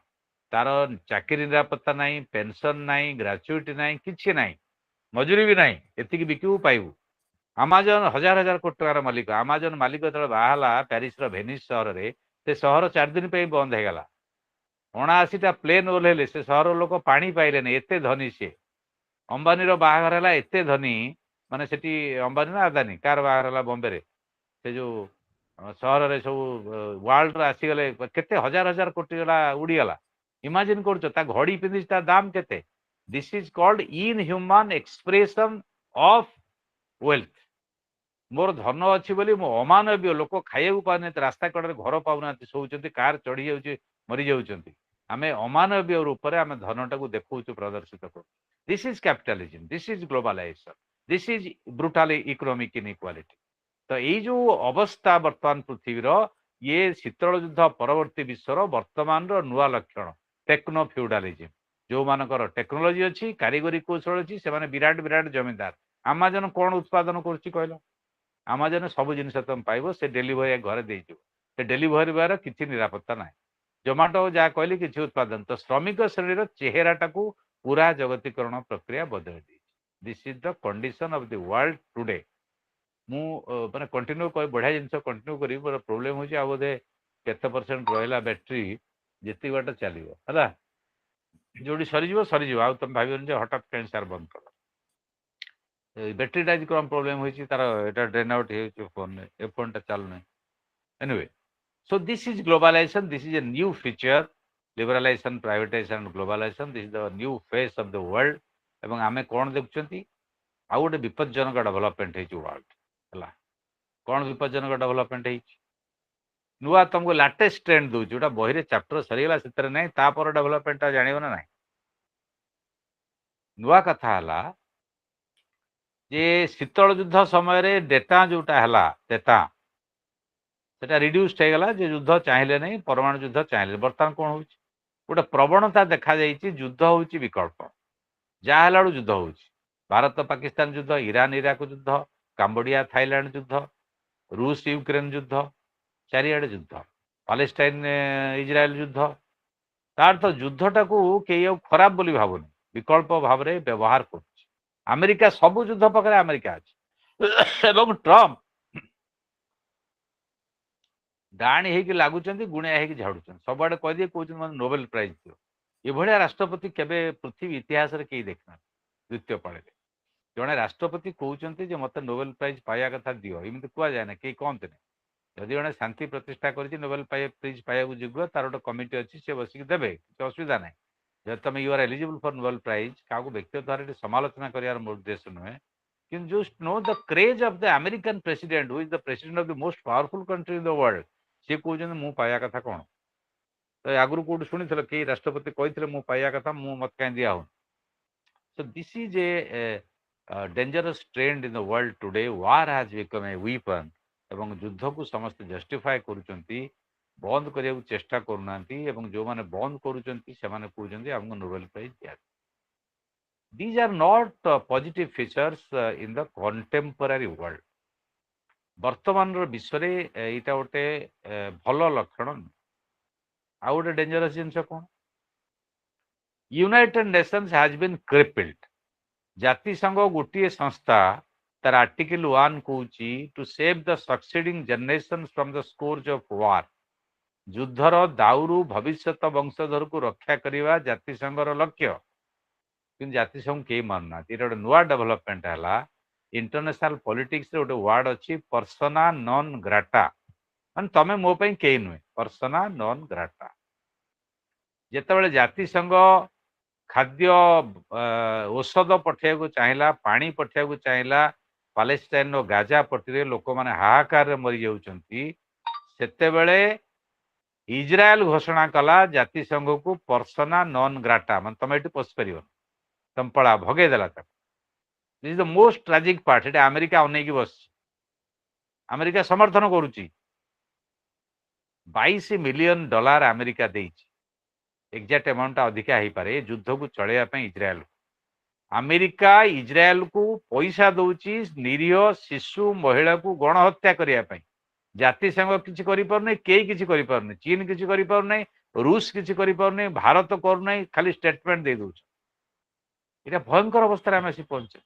तार चाकरी निरापत्ता ना, पेंशन ना, ग्राच्युटी ना, कि ना, मजूरी भी ना, एति बिकू पाइबू। ଆମାଜନ ହଜାର ହଜାର କୋଟି ଟଙ୍କାର ମାଲିକ। ଆମାଜନ ମାଲିକ ଯେତେବେଳେ ବାହା ହେଲା ପ୍ୟାରିସର ଭେନିସ୍ ସହରରେ, ସେ ସହର 4 ଦିନ ପାଇଁ ବନ୍ଦ ହେଇଗଲା। 79ଟା ପ୍ଲେନ୍ ଓହ୍ଲେଇଲେ, ସେ ସହରର ଲୋକ ପାଣି ପାଇଲେନି, ଏତେ ଧନୀ ସିଏ। ଅମ୍ବାନୀର ବାହାଘର ହେଲା, ଏତେ ଧନୀ, ମାନେ ସେଠି ଅମ୍ବାନୀ ନା ଆଦାନୀ କାହାର ବାହାଘର ହେଲା ବମ୍ବେରେ, ସେ ଯୋଉ ସହରରେ ସବୁ ୱାର୍ଲଡର ଆସିଗଲେ, କେତେ ହଜାର ହଜାର କୋଟି ଗଲା ଉଡିଗଲା। ଇମାଜିନ କରୁଛ, ତା ଘଡି ପିନ୍ଧିଛି, ତା ଦାମ କେତେ? This is called in human expression of wealth. ମୋର ଧନ ଅଛି ବୋଲି ମୁଁ ଅମାନବୀୟ, ଲୋକ ଖାଇବାକୁ ପାଉନାହାନ୍ତି, ରାସ୍ତା କଡ଼ରେ ଘର ପାଉନାହାନ୍ତି, ଶୋଉଛନ୍ତି, କାର ଚଢି ଯାଉଛି, ମରିଯାଉଛନ୍ତି। ଆମେ ଅମାନବୀୟ ରୂପରେ ଆମେ ଧନଟାକୁ ଦେଖଉଛୁ, ପ୍ରଦର୍ଶିତ କରୁଛୁ। This is capitalism, this is globalisation, this is brutal economic inequality. ତ ଏଇ ଯୋଉ ଅବସ୍ଥା ବର୍ତ୍ତମାନ ପୃଥିବୀର, ଇଏ ଶୀତଳ ଯୁଦ୍ଧ ପରବର୍ତ୍ତୀ ବିଶ୍ୱର ବର୍ତ୍ତମାନର ନୂଆ ଲକ୍ଷଣ, ଟେକ୍ନୋ ଫ୍ୟୁଡାଲିଜିମ। ଯୋଉମାନଙ୍କର ଟେକ୍ନୋଲୋଜି ଅଛି, କାରିଗରୀ କୌଶଳ ଅଛି, ସେମାନେ ବିରାଟ ବିରାଟ ଜମିଦାର। ଆମାଜନ କଣ ଉତ୍ପାଦନ କରୁଛି କହିଲ? ଆମାଜନ ସବୁ ଜିନିଷ ତମେ ପାଇବ, ସେ ଡେଲିଭରି ଘରେ ଦେଇଯିବ। ସେ ଡେଲିଭରି ବୟର କିଛି ନିରାପତ୍ତା ନାହିଁ। ଜୋମାଟୋ ଯାହା କହିଲି କିଛି ଉତ୍ପାଦନ। ତ ଶ୍ରମିକ ଶ୍ରେଣୀର ଚେହେରାଟାକୁ ପୁରା ଜଗତୀକରଣ ପ୍ରକ୍ରିୟା ବଦଳାଇ ଦେଇଛି। This is the condition of the world today. ମୁଁ ମାନେ କଣ୍ଟିନ୍ୟୁ ବଢିଆ ଜିନିଷ କଣ୍ଟିନ୍ୟୁ କରିବି, ମୋର ପ୍ରୋବ୍ଲେମ ହଉଛି ଆଉ ବୋଧେ କେତେ ପରସେଣ୍ଟ ରହିଲା ବ୍ୟାଟେରୀ, ଯେତିକି ବାଟ ଚାଲିବ ହେଲା, ଯୋଉଠି ସରିଯିବ ସରିଯିବ, ଆଉ ତମେ ଭାବିବନି ଯେ ହଠାତ୍ କାହିଁ ସାର୍ ବନ୍ଦ କର। ବ୍ୟାଟେରୀଟା ଆଜି କଣ ପ୍ରୋବ୍ଲେମ ହେଇଛି, ତାର ଏଟା ଡ୍ରେନ୍ ଆଉଟ୍ ହେଇଯାଉଛି ଫୋନରେ, ଏ ଫୋନଟା ଚାଲୁନାହିଁ। Anyway, so this is globalization, this is a new feature, liberalization, privatization and globalization, this is the new face of the world। ଏବଂ ଆମେ କଣ ଦେଖୁଛନ୍ତି, ଆଉ ଗୋଟେ ବିପଜ୍ଜନକ ଡେଭଲପମେଣ୍ଟ ହେଇଛି ୱାର୍ଲଡ ହେଲା। କଣ ବିପଜ୍ଜନକ ଡେଭଲପମେଣ୍ଟ ହେଇଛି? ନୂଆ ତମକୁ ଲାଟେଷ୍ଟ ଟ୍ରେଣ୍ଡ ଦଉଛି, ଯୋଉଟା ବହିରେ ଚାପ୍ଟର ସରିଗଲା ସେଥିରେ ନାହିଁ, ତାପରେ ଡେଭଲପମେଣ୍ଟଟା ଜାଣିବ ନା ନାହିଁ। ନୂଆ କଥା ହେଲା ଯେ ଶୀତଳ ଯୁଦ୍ଧ ସମୟରେ ଡେଟା ଯୋଉଟା ହେଲା, ଡେଟା ସେଟା ରିଡ୍ୟୁସ୍ଡ ହେଇଗଲା, ଯେ ଯୁଦ୍ଧ ଚାହିଁଲେ ନାହିଁ, ପରମାଣୁ ଯୁଦ୍ଧ ଚାହିଁଲେ। ବର୍ତ୍ତମାନ କଣ ହଉଛି, ଗୋଟେ ପ୍ରବଣତା ଦେଖାଯାଇଛି, ଯୁଦ୍ଧ ହଉଛି ବିକଳ୍ପ। ଯାହା ହେଲା ବେଳୁ ଯୁଦ୍ଧ ହଉଛି। ଭାରତ ପାକିସ୍ତାନ ଯୁଦ୍ଧ, ଇରାନ ଇରାକ ଯୁଦ୍ଧ, କାମ୍ବୋଡିଆ ଥାଇଲାଣ୍ଡ ଯୁଦ୍ଧ, ରୁଷ ୟୁକ୍ରେନ ଯୁଦ୍ଧ, ଚାରିଆଡେ ଯୁଦ୍ଧ, ପାଲେଷ୍ଟାଇନ ଇସ୍ରାଏଲ ଯୁଦ୍ଧ। ତାର ତ ଯୁଦ୍ଧଟାକୁ କେହି ଆଉ ଖରାପ ବୋଲି ଭାବୁନି, ବିକଳ୍ପ ଭାବରେ ବ୍ୟବହାର କରୁଛି। ଆମେରିକା ସବୁ ଯୁଦ୍ଧ ପାଖରେ ଆମେରିକା ଅଛି। ଏବଂ ଟ୍ରମ୍ପ ଡାଣି ହେଇକି ଲାଗୁଛନ୍ତି, ଗୁଣିଆ ହେଇକି ଝାଡୁଛନ୍ତି, ସବୁଆଡେ କହିଦେଇ କହୁଛନ୍ତି ମୋତେ ନୋବେଲ ପ୍ରାଇଜ ଦିଅ। ଏଭଳିଆ ରାଷ୍ଟ୍ରପତି କେବେ ପୃଥିବୀ ଇତିହାସରେ କେହି ଦେଖିନାହାନ୍ତି। ଦ୍ୱିତୀୟ ପାଳିରେ ଜଣେ ରାଷ୍ଟ୍ରପତି କହୁଛନ୍ତି ଯେ ମୋତେ ନୋବେଲ ପ୍ରାଇଜ ପାଇବା କଥା ଦିଅ, ଏମିତି କୁହାଯାଏ ନା, କେହି କହନ୍ତିନି। ଯଦି ଜଣେ ଶାନ୍ତି ପ୍ରତିଷ୍ଠା କରିଛି, ନୋବେଲ ପ୍ରାଇଜ ପାଇବାକୁ ଯୋଗ୍ୟ, ତାର ଗୋଟେ କମିଟି ଅଛି, ସେ ବସିକି ଦେବେ, କିଛି ଅସୁବିଧା ନାହିଁ। ଯଦି ତମେ you are eligible for Nobel prize, କାହାକୁ ବ୍ୟକ୍ତିଗତ ଭାବରେ ଏଠି ସମାଲୋଚନା କରିବାର ମୋ ଉଦ୍ଦେଶ୍ୟ ନୁହେଁ, କିନ୍ତୁ just know the craze of the American president, who is the president of the most powerful country in the world. ସିଏ କହୁଛନ୍ତି ମୁଁ ପାଇବା କଥା କଣ? ତ ଆଗରୁ କୋଉଠି ଶୁଣିଥିଲ କେହି ରାଷ୍ଟ୍ରପତି କହିଥିଲେ ମୁଁ ପାଇବା କଥା, ମୁଁ ମତେ କାହିଁ ଦିଆ ହଉନି? So this is a dangerous trend in the world today. War has become a weapon ଏବଂ ଯୁଦ୍ଧକୁ ସମସ୍ତେ ଜଷ୍ଟିଫାଏ କରୁଛନ୍ତି, ବନ୍ଦ କରିବାକୁ ଚେଷ୍ଟା କରୁନାହାନ୍ତି। ଏବଂ ଯୋଉମାନେ ବନ୍ଦ କରୁଛନ୍ତି ସେମାନେ କହୁଛନ୍ତି ଆମକୁ ନୋବେଲ ପ୍ରାଇଜ ଦିଆଯିବ। These are not positive features in the contemporary world। ବର୍ତ୍ତମାନର ବିଶ୍ୱରେ ଏଇଟା ଗୋଟେ ଭଲ ଲକ୍ଷଣ ନୁହେଁ। ଆଉ ଗୋଟେ ଡେଞ୍ଜରସ୍ ଜିନିଷ କଣ? United Nations has been crippled. ଜାତିସଂଘ ଗୋଟିଏ ସଂସ୍ଥା, ତାର ଆର୍ଟିକଲ 1 କହୁଛି to save the succeeding generation from the scourge of war. ଯୁଦ୍ଧର ଦାଉରୁ ଭବିଷ୍ୟତ ବଂଶଧରକୁ ରକ୍ଷା କରିବା ଜାତିସଂଘର ଲକ୍ଷ୍ୟ। କିନ୍ତୁ ଜାତିସଂଘ କେହି ମାନୁନାହାନ୍ତି। ଏଇଟା ଗୋଟେ ନୂଆ ଡେଭଲପମେଣ୍ଟ ହେଲା। ଇଣ୍ଟରନ୍ୟାସନାଲ ପଲିଟିକ୍ସରେ ଗୋଟେ ୱାର୍ଡ ଅଛି ପର୍ସନା ନନ୍ ଗ୍ରାଟା, ମାନେ ତମେ ମୋ ପାଇଁ କେହି ନୁହେଁ, ପର୍ସନା ନନ୍ ଗ୍ରାଟା। ଯେତେବେଳେ ଜାତିସଂଘ ଖାଦ୍ୟ ଔଷଧ ପଠେଇବାକୁ ଚାହିଁଲା, ପାଣି ପଠେଇବାକୁ ଚାହିଁଲା, ପାଲେଷ୍ଟାଇନର ଗାଜା ପଟିରେ ଲୋକମାନେ ହାହାକାରରେ ମରିଯାଉଛନ୍ତି, ସେତେବେଳେ ଇସ୍ରାଏଲ ଘୋଷଣା କଲା ଜାତିସଂଘକୁ ପର୍ସନା ନନ୍ ଗ୍ରାଟା, ମାନେ ତମେ ଏଠି ପଶିପାରିବନି, ତମ ପଳା, ଭଗେଇଦେଲା ତାକୁ। This is the most tragic part. ଏଠି ଆମେରିକା ଅନେଇକି ବସିଛି, ଆମେରିକା ସମର୍ଥନ କରୁଛି। $22 ମିଲିୟନ ଆମେରିକା ଦେଇଛି। ଏକ୍ଜାକ୍ଟ ଆମାଉଣ୍ଟଟା ଅଧିକା ହେଇପାରେ ଏ ଯୁଦ୍ଧକୁ ଚଳେଇବା ପାଇଁ ଇସ୍ରାଏଲ। ଆମେରିକା ଇସ୍ରାଏଲକୁ ପଇସା ଦଉଛି ନିରୀହ ଶିଶୁ ମହିଳାକୁ ଗଣହତ୍ୟା କରିବା ପାଇଁ। ଜାତିସଂଘ କିଛି କରିପାରୁନି, କେହି କିଛି କରିପାରୁନି, ଚୀନ କିଛି କରିପାରୁନାହିଁ, ରୁଷ କିଛି କରିପାରୁନି, ଭାରତ କରୁନାହିଁ, ଖାଲି ଷ୍ଟେଟମେଣ୍ଟ ଦେଇ ଦଉଛି। ଏଇଟା ଭୟଙ୍କର ଅବସ୍ଥାରେ ଆମେ ଆସି ପହଞ୍ଚେ।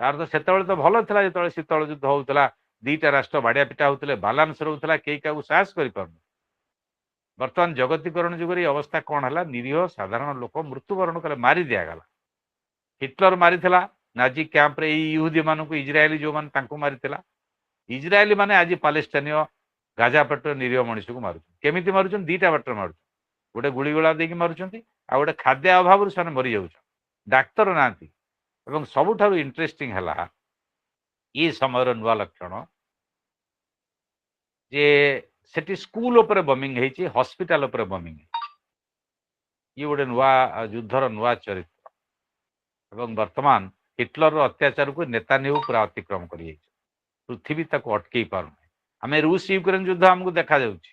ତାର ତ ସେତେବେଳେ ତ ଭଲ ଥିଲା, ଯେତେବେଳେ ଶୀତଳ ଯୁଦ୍ଧ ହଉଥିଲା, ଦିଟା ରାଷ୍ଟ୍ର ବାଡିଆ ପିଟା ହଉଥିଲେ, ବାଲାନ୍ସ ରହୁଥିଲା, କେହି କାହାକୁ ସାହସ କରିପାରୁନି। ବର୍ତ୍ତମାନ ଜଗତୀକରଣ ଯୁଗରେ ଏ ଅବସ୍ଥା କଣ ହେଲା? ନିରୀହ ସାଧାରଣ ଲୋକ ମୃତ୍ୟୁବରଣ କଲେ, ମାରି ଦିଆଗଲା। ହିଟଲର ମାରିଥିଲା ନାଜି କ୍ୟାମ୍ପରେ ଏଇ ଇହୁଦୀ ମାନଙ୍କୁ, ଇସ୍ରାଏଲି ଯୋଉମାନେ ତାଙ୍କୁ ମାରିଥିଲା। ଇସ୍ରାଏଲି ମାନେ ଆଜି ପାଲେଷ୍ଟାଇନୀୟ ଗାଜା ପେଟର ନିରୀହ ମଣିଷକୁ ମାରୁଛନ୍ତି। କେମିତି ମାରୁଛନ୍ତି? ଦିଟା ବାଟରେ ମାରୁଛନ୍ତି। ଗୋଟେ ଗୁଳିଗୋଳା ଦେଇକି ମାରୁଛନ୍ତି, ଆଉ ଗୋଟେ ଖାଦ୍ୟ ଅଭାବରୁ ସେମାନେ ମରିଯାଉଛନ୍ତି, ଡାକ୍ତର ନାହାନ୍ତି। ଏବଂ ସବୁଠାରୁ ଇଣ୍ଟରେଷ୍ଟିଂ ହେଲା ଏ ସମୟର ନୂଆ ଲକ୍ଷଣ ଯେ ସେଠି ସ୍କୁଲ ଉପରେ ବମିଂ ହେଇଛି, ହସ୍ପିଟାଲ ଉପରେ ବମିଂ ହେଇଛି। ଇଏ ଗୋଟେ ନୂଆ ଯୁଦ୍ଧର ନୂଆ ଚରିତ୍ର। ଏବଂ ବର୍ତ୍ତମାନ ହିଟଲରର ଅତ୍ୟାଚାରକୁ ନେତାନ୍ୟାହୁ ପୁରା ଅତିକ୍ରମ କରିଯାଇଛି। ପୃଥିବୀ ତାକୁ ଅଟକେଇ ପାରୁନି। ଆମେ ରୁଷ ୟୁକ୍ରେନ ଯୁଦ୍ଧ ଆମକୁ ଦେଖାଯାଉଛି,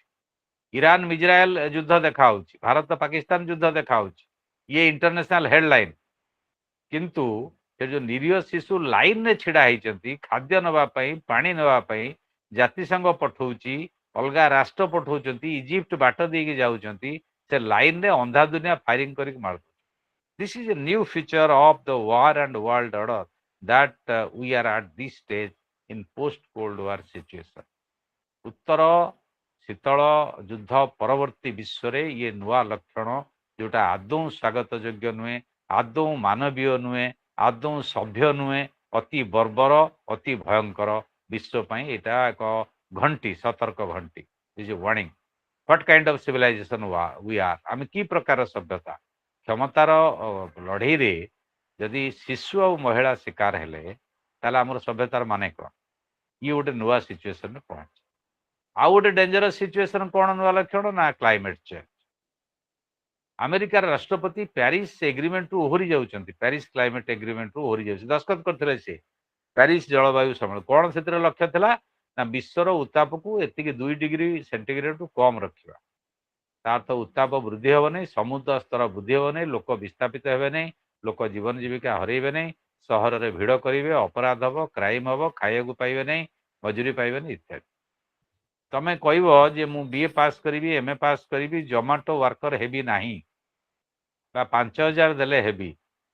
ଇରାନ ଇସ୍ରାଏଲ ଯୁଦ୍ଧ ଦେଖାହଉଛି, ଭାରତ ପାକିସ୍ତାନ ଯୁଦ୍ଧ ଦେଖାହଉଛି, ଇଏ ଇଣ୍ଟରନ୍ୟାସନାଲ ହେଡଲାଇନ। କିନ୍ତୁ ସେ ଯୋଉ ନିରୀହ ଶିଶୁ ଲାଇନରେ ଛିଡା ହେଇଛନ୍ତି ଖାଦ୍ୟ ନେବା ପାଇଁ, ପାଣି ନେବା ପାଇଁ, ଜାତିସଂଘ ପଠଉଛି, ଅଲଗା ରାଷ୍ଟ୍ର ପଠଉଛନ୍ତି, ଇଜିପ୍ଟ ବାଟ ଦେଇକି ଯାଉଛନ୍ତି, ସେ ଲାଇନରେ ଅନ୍ଧାଧୁନିଆ ଫାୟାରିଂ କରିକି ମାରୁଛନ୍ତି। This is a new feature of the war and world order that we are at this stage in post-Cold War situation. ଉତ୍ତର ଶୀତଳ ଯୁଦ୍ଧ ପରବର୍ତ୍ତୀ ବିଶ୍ୱରେ ଇଏ ନୂଆ ଲକ୍ଷଣ, ଯୋଉଟା ଆଦୌ ସ୍ୱାଗତ ଯୋଗ୍ୟ ନୁହେଁ, ଆଦୌ ମାନବୀୟ ନୁହେଁ, ଆଦୌ ସଭ୍ୟ ନୁହେଁ, ଅତି ବର୍ବର, ଅତି ଭୟଙ୍କର। ବିଶ୍ୱ ପାଇଁ ଏଇଟା ଏକ ଘଣ୍ଟି, ସତର୍କ ଘଣ୍ଟି। Is warning what kind of civilisation we are. ଆମେ କି ପ୍ରକାର ସଭ୍ୟତା? କ୍ଷମତାର ଲଢେଇରେ ଯଦି ଶିଶୁ ଆଉ ମହିଳା ଶିକାର ହେଲେ, ତାହେଲେ ଆମର ସଭ୍ୟତାର ମାନେ କ'ଣ? ଇଏ ଗୋଟେ ନୂଆ ସିଚୁଏସନରେ ପହଞ୍ଚେ। ଆଉ ଗୋଟେ ଡେଞ୍ଜରସ୍ ସିଚୁଏସନ କ'ଣ ନୂଆ ଲକ୍ଷଣ? ନା କ୍ଲାଇମେଟ ଚେଞ୍ଜ। ଆମେରିକାର ରାଷ୍ଟ୍ରପତି ପ୍ୟାରିସ ଏଗ୍ରିମେଣ୍ଟରୁ ଓହରି ଯାଉଛନ୍ତି, ପ୍ୟାରିସ କ୍ଲାଇମେଟ ଏଗ୍ରିମେଣ୍ଟରୁ ଓହରି ଯାଉଛନ୍ତି। ଦସ୍ତଖତ କରିଥିଲେ ସେ ପ୍ୟାରିସ ଜଳବାୟୁ ସମ୍ମିଳନୀ। କ'ଣ ସେଥିରେ ଲକ୍ଷ୍ୟ ଥିଲା? ନା ବିଶ୍ୱର ଉତ୍ତାପକୁ ଏତିକି 2 ଡିଗ୍ରୀ ସେଣ୍ଟିଗ୍ରେଡରୁ କମ ରଖିବା। ତାର ତ ଉତ୍ତାପ ବୃଦ୍ଧି ହେବ ନାହିଁ, ସମୁଦ୍ର ସ୍ତର ବୃଦ୍ଧି ହେବ ନାହିଁ, ଲୋକ ବିସ୍ଥାପିତ ହେବେ ନାହିଁ, ଲୋକ ଜୀବନ ଜୀବିକା ହରେଇବେ ନାହିଁ, ସହରରେ ଭିଡ଼ କରିବେ, ଅପରାଧ ହେବ, କ୍ରାଇମ ହେବ, ଖାଇବାକୁ ପାଇବେ ନାହିଁ, ମଜୁରୀ ପାଇବେନି ଇତ୍ୟାଦି। ତମେ କହିବ ଯେ ମୁଁ ବିଏ ପାସ୍ କରିବି, ଏମଏ ପାସ୍ କରିବି, ଜମାଟୋ ୱାର୍କର ହେବି ନାହିଁ, ବା 5,000 ଦେଲେ ହେବି।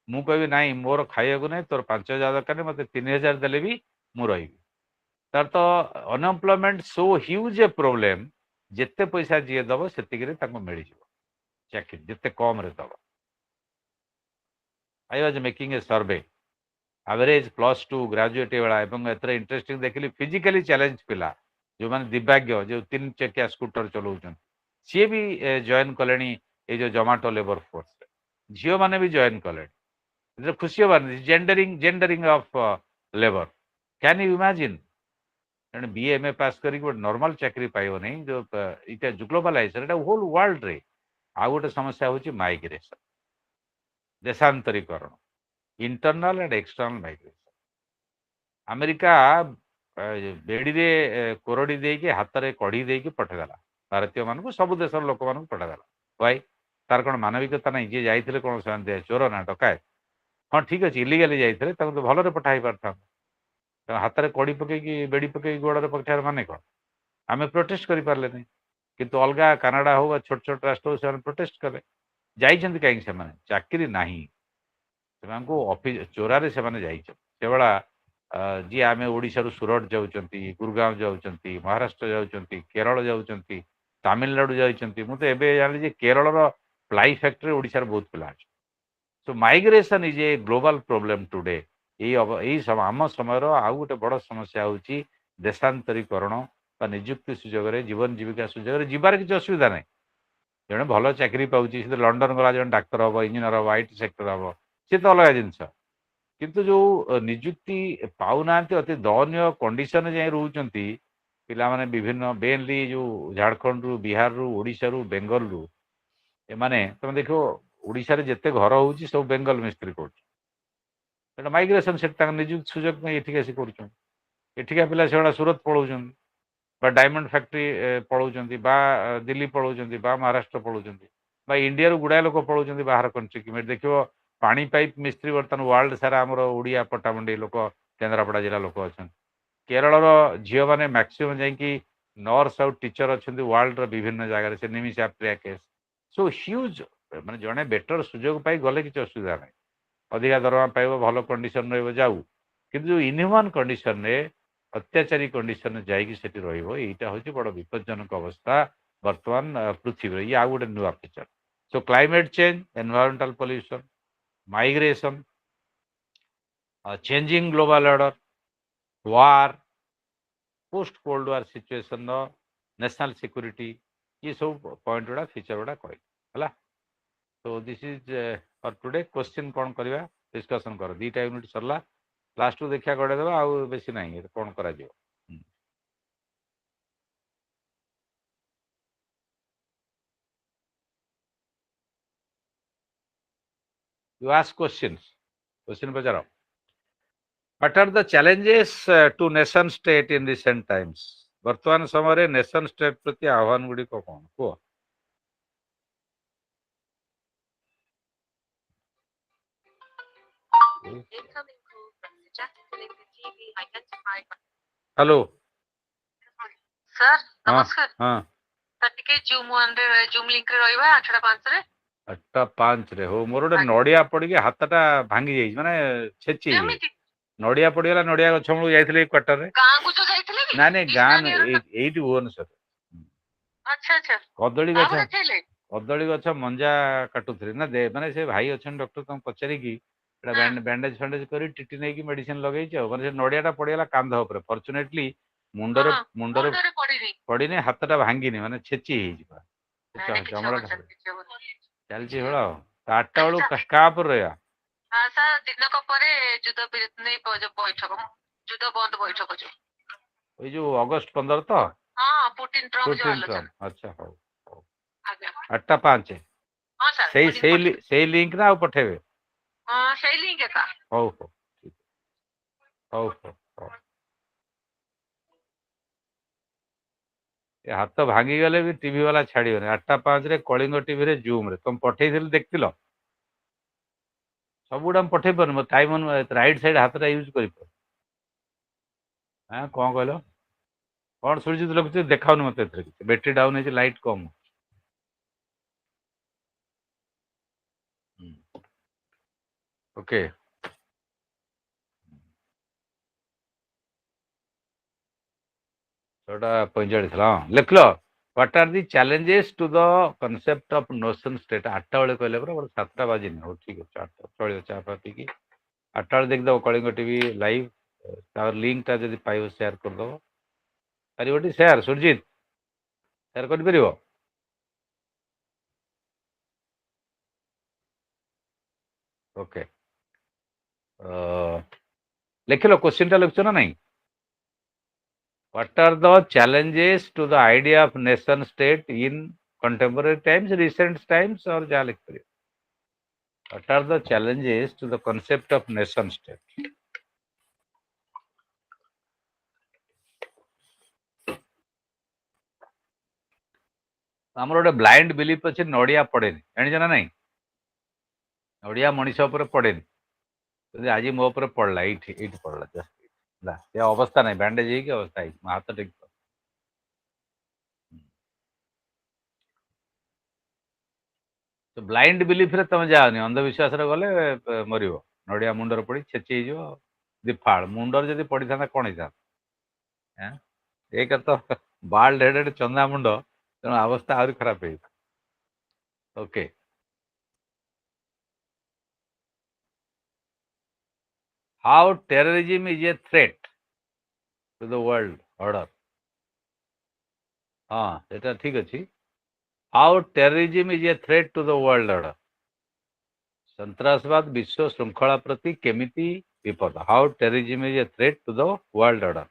ମୁଁ କହିବି ନାହିଁ, ମୋର ଖାଇବାକୁ ନାହିଁ, ତୋର 5,000 ଦରକାର ନାହିଁ, ମୋତେ 3,000 ଦେଲେ ବି ମୁଁ ରହିବି। ତାର ତ ଅନଏମ୍ପ୍ଲୟମେଣ୍ଟ ସୋ ହ୍ୟୁଜ୍ ଏ ପ୍ରୋବ୍ଲେମ। ଯେତେ ପଇସା ଯିଏ ଦବ ସେତିକିରେ ତାଙ୍କୁ ମିଳିଯିବ ଚାକିରି, ଯେତେ କମରେ ଦବ। I was making A survey, average +2 graduate ଏଇଭଳିଆ। ଏବଂ ଏଥିରେ ଇଣ୍ଟରେଷ୍ଟିଂ ଦେଖିଲି, ଫିଜିକାଲି ଚ୍ୟାଲେଞ୍ଜ ପିଲା, ଯୋଉମାନେ ଦିବ୍ୟାଙ୍ଗ, ଯୋଉ 3 ଚକିଆ ସ୍କୁଟର ଚଲାଉଛନ୍ତି, ସିଏ ବି ଜଏନ୍ କଲେଣି ଏଇ ଯୋଉ ଜମାଟୋ ଲେବର ଫୋର୍ସରେ। ଝିଅମାନେ ବି ଜଏନ୍ କଲେଣି। ଏଥିରେ ଖୁସି ହବାର gendering of labour. Can you imagine? ତେଣୁ ବିଏ ଏମଏ ପାସ୍ କରିକି ଗୋଟେ ନର୍ମାଲ ଚାକିରି ପାଇବ ନାହିଁ, ଯୋଉ ଏଇଟା ଗ୍ଲୋବାଲାଇଜେସନ, ଏଇଟା ହୋଲ ୱାର୍ଲଡରେ। ଆଉ ଗୋଟେ ସମସ୍ୟା ହଉଛି ମାଇଗ୍ରେସନ, ଦେଶାନ୍ତରୀକରଣ, internal and external migration. America ବେଡିରେ କୋରଡି ଦେଇକି ହାତରେ କଢି ଦେଇକି ପଠେଇଦେଲା ଭାରତୀୟମାନଙ୍କୁ, ସବୁ ଦେଶର ଲୋକମାନଙ୍କୁ ପଠେଇଦେଲା। ଭାଇ ତାର କ'ଣ ମାନବିକତା ନାହିଁ? ଯିଏ ଯାଇଥିଲେ କ'ଣ ସେମାନେ ଚୋର ନା ଡକାୟତ? ହଁ ଠିକ ଅଛି, ଇଲିଗାଲି ଯାଇଥିଲେ, ତାଙ୍କୁ ତ ଭଲରେ ପଠା ହେଇପାରିଥାନ୍ତା। ହାତରେ କଡ଼ି ପକେଇକି, ବେଡ଼ି ପକେଇକି ଗୋଡ଼ରେ ପକେଇବାର ମାନେ କ'ଣ? ଆମେ ପ୍ରୋଟେଷ୍ଟ କରିପାରିଲେନି। କିନ୍ତୁ ଅଲଗା କାନାଡା ହଉ ବା ଛୋଟ ଛୋଟ ରାଷ୍ଟ୍ର ହଉ, ସେମାନେ ପ୍ରୋଟେଷ୍ଟ କଲେ। ଯାଇଛନ୍ତି କାହିଁକି? ସେମାନେ ଚାକିରି ନାହିଁ, ସେମାନଙ୍କୁ ଚୋରାରେ ସେମାନେ ଯାଇଛନ୍ତି। ସେଭଳିଆ ଯିଏ ଆମେ ଓଡ଼ିଶାରୁ ସୁରଟ ଯାଉଛନ୍ତି, ଗୁରୁଗାଁव ଯାଉଛନ୍ତି, ମହାରାଷ୍ଟ୍ର ଯାଉଛନ୍ତି, କେରଳ ଯାଉଛନ୍ତି, ତାମିଲନାଡୁ ଯାଉଛନ୍ତି। ମୁଁ ତ ଏବେ ଜାଣିଲି ଯେ କେରଳର ପ୍ଲାଇ ଫ୍ୟାକ୍ଟ୍ରି ଓଡ଼ିଶାରେ ବହୁତ ପିଲା ଅଛନ୍ତି। So migration is a global problem today. ଏଇ ଆମ ସମୟର ଆଉ ଗୋଟେ ବଡ଼ ସମସ୍ୟା ହେଉଛି ଦେଶାନ୍ତରୀକରଣ ବା ନିଯୁକ୍ତି ସୁଯୋଗରେ, ଜୀବନ ଜୀବିକା ସୁଯୋଗରେ ଯିବାର କିଛି ଅସୁବିଧା ନାହିଁ। ଜଣେ ଭଲ ଚାକିରି ପାଉଛି, ସେ ଲଣ୍ଡନ ଗଲା, ଜଣେ ଡାକ୍ତର ହେବ, ଇଞ୍ଜିନିୟର ହେବ, ଆଇଟି ସେକ୍ଟର ହେବ, ସେ ତ ଅଲଗା ଜିନିଷ। କିନ୍ତୁ ଯୋଉ ନିଯୁକ୍ତି ପାଉନାହାନ୍ତି, ଅତି ଦୟନୀୟ କଣ୍ଡିସନରେ ଯାଇ ରହୁଛନ୍ତି ପିଲାମାନେ, ବିଭିନ୍ନ ମେନଲି ଯୋଉ ଝାଡ଼ଖଣ୍ଡରୁ, ବିହାରରୁ, ଓଡ଼ିଶାରୁ, ବେଙ୍ଗଲରୁ, ଏମାନେ ତମେ ଦେଖିବ ଓଡ଼ିଶାରେ ଯେତେ ଘର ହଉଛି ସବୁ ବେଙ୍ଗଲ ମିସ୍ତ୍ରୀ କରୁଛି। ସେଟା ମାଇଗ୍ରେସନ, ସେଠି ତାଙ୍କ ନିଯୁକ୍ତି ସୁଯୋଗ ପାଇଁ ଏଠିକି ଆସି କରୁଛନ୍ତି। ଏଠିକା ପିଲା ସେଗୁଡ଼ା ସୁରତ ପଳାଉଛନ୍ତି, ବା ଡାଇମଣ୍ଡ ଫ୍ୟାକ୍ଟ୍ରି ପଳାଉଛନ୍ତି, ବା ଦିଲ୍ଲୀ ପଳାଉଛନ୍ତି, ବା ମହାରାଷ୍ଟ୍ର ପଳାଉଛନ୍ତି, ବା ଇଣ୍ଡିଆରୁ ଗୁଡ଼ାଏ ଲୋକ ପଳାଉଛନ୍ତି ବାହାର କଣ୍ଟ୍ରି। ଦେଖିବ ପାଣି ପାଇପ୍ ମିସ୍ତ୍ରୀ ବର୍ତ୍ତମାନ ୱାର୍ଲଡ ସାରା ଆମର ଓଡ଼ିଆ ପଟ୍ଟାମୁଣ୍ଡେଇ ଲୋକ, କେନ୍ଦ୍ରାପଡ଼ା ଜିଲ୍ଲା ଲୋକ ଅଛନ୍ତି। କେରଳର ଝିଅମାନେ ମ୍ୟାକ୍ସିମମ୍ ଯାଇକି ନର୍ସ ଆଉ ଟିଚର ଅଛନ୍ତି ୱାର୍ଲଡର ବିଭିନ୍ନ ଜାଗାରେ, ସେ Nimisha Priya case. So huge, ମାନେ ଜଣେ ବେଟର ସୁଯୋଗ ପାଇ ଗଲେ କିଛି ଅସୁବିଧା ନାହିଁ, ଅଧିକା ଦରମା ପାଇବ, ଭଲ କଣ୍ଡିସନ ରହିବ, ଯାଉ। କିନ୍ତୁ ଯୋଉ ଇନହ୍ୟୁମାନ କଣ୍ଡିସନରେ ଅତ୍ୟାଚାରୀ କଣ୍ଡିସନରେ ଯାଇକି ସେଠି ରହିବ ଏଇଟା ହଉଛି ବଡ ବିପଜ୍ଜନକ ଅବସ୍ଥା ବର୍ତ୍ତମାନ ପୃଥିବୀରେ। ଇଏ ଆଉ ଗୋଟେ ନୂଆ feature. So climate change, environmental pollution, migration, changing global order, war, post cold war situation national security ये सब पॉइंट गुड़ा फीचर गुड़ा कह है। तो this is for today question कौन करवा डिस्कशन कर दीटा यूनिट सरला लास्ट टू देखा गड़े देवा आउ बेसी ना कौन करा यू आस्क क्वेश्चन पचार। What are the challenges to nation state in recent times? वर्तमान समय नेशन स्टेट प्रति आह्वान गुड़ी को कौन कुह? हेलो सर नमस्कार। हाँ टिके जूम लिंक रे रहइबा 8:05 रे 8:05 रे हो मोर गोटे नड़िया पड़ के हाथटा भांगी जाइछ माने छेची नड़िया पड़गला नड़िया गछ मूल जाइथिले क्वार्टर रे गां को जो जाइथिले कि ना नहीं गान एइटी भुवनेश्वर। अच्छा अच्छा कदली गछ मंजा काटुथि ना दे माने से भाई अछन डॉक्टर तुम पचारि की बैंडेज फैंडेज करी टीटी नहीं की मेडिसिन लगे माने नड़ियाटा पड़गला कांध ऊपर फॉर्चुनेटली मुंडर मुंडर पड़ीने हाथटा भांगिनी माने छेची चमड़ा चलची हल 8टा बेलू क्या पर रहा हां सर दिन को परे युद्ध नहीं बैठक युद्ध बंद बैठक जो ओई जो अगस्त 15 तो हां पुतिन ट्रम्प जो आलोचना। अच्छा हो आज्ञा 8:05 हां सर सही लिंक ना पठेबे हां सही लिंक है का हो हो हाथ भांगी गले भी टीवी वाला छाड़ियों 8:05 रे कलिंग टीवी रे जूम रे तुम पठे देखल सब गुड़ा पठे पार टाइम राइट साइड हाथ यूज कर कौन कहल कौन सुरजित लगे देखा मत बैटेरी डाउन है लाइट कम ओके छोटा 45 हाँ लिख लो what are the challenges to the concept of notion state 8टा बेले कहले बड़ा 7टा बाजिनी हो ठीक है 8टा चलिए चा पी की 8टा बेले देखिदेव कलिंग टीवी लाइव तार लिंक टा जब पाइब शेयर करदेव पारिबटी शेयर सुरजित शेयर कर पारिबो ओके लिख लो क्वेश्चन टा लिखछ ना नहीं What are the challenges to the idea of nation state in contemporary times, recent times, or जहाँ लिख पारिबो What are the challenges to the concept of nation state? आमर गोटे blind belief अच्छे नड़िया पड़ेनि जान ना नहीं नड़िया मनीष पड़ेनि आज मो पड़ला ये पड़ला जस्ट अवस्था नहीं बैंडेज ही अवस्था हाथ ठीक तो ब्लाइंड बिलीफ रे तुम जाओनी अंधविश्वास गले मर नड़िया मुंडर पड़ी छेची दिफाड़ मुंडर जब पड़ी था कौन होता एक तो बाल्ड हेडेड चंदा मुंड तेणु अवस्था आहरी खराब है okay how terrorism is a threat to the world order हाँ सेटा ठीक अच्छी how terrorism is a threat to the world order संतरासवाद विश्व श्रृंखला प्रति केमिति विपद how terrorism is a threat to the world order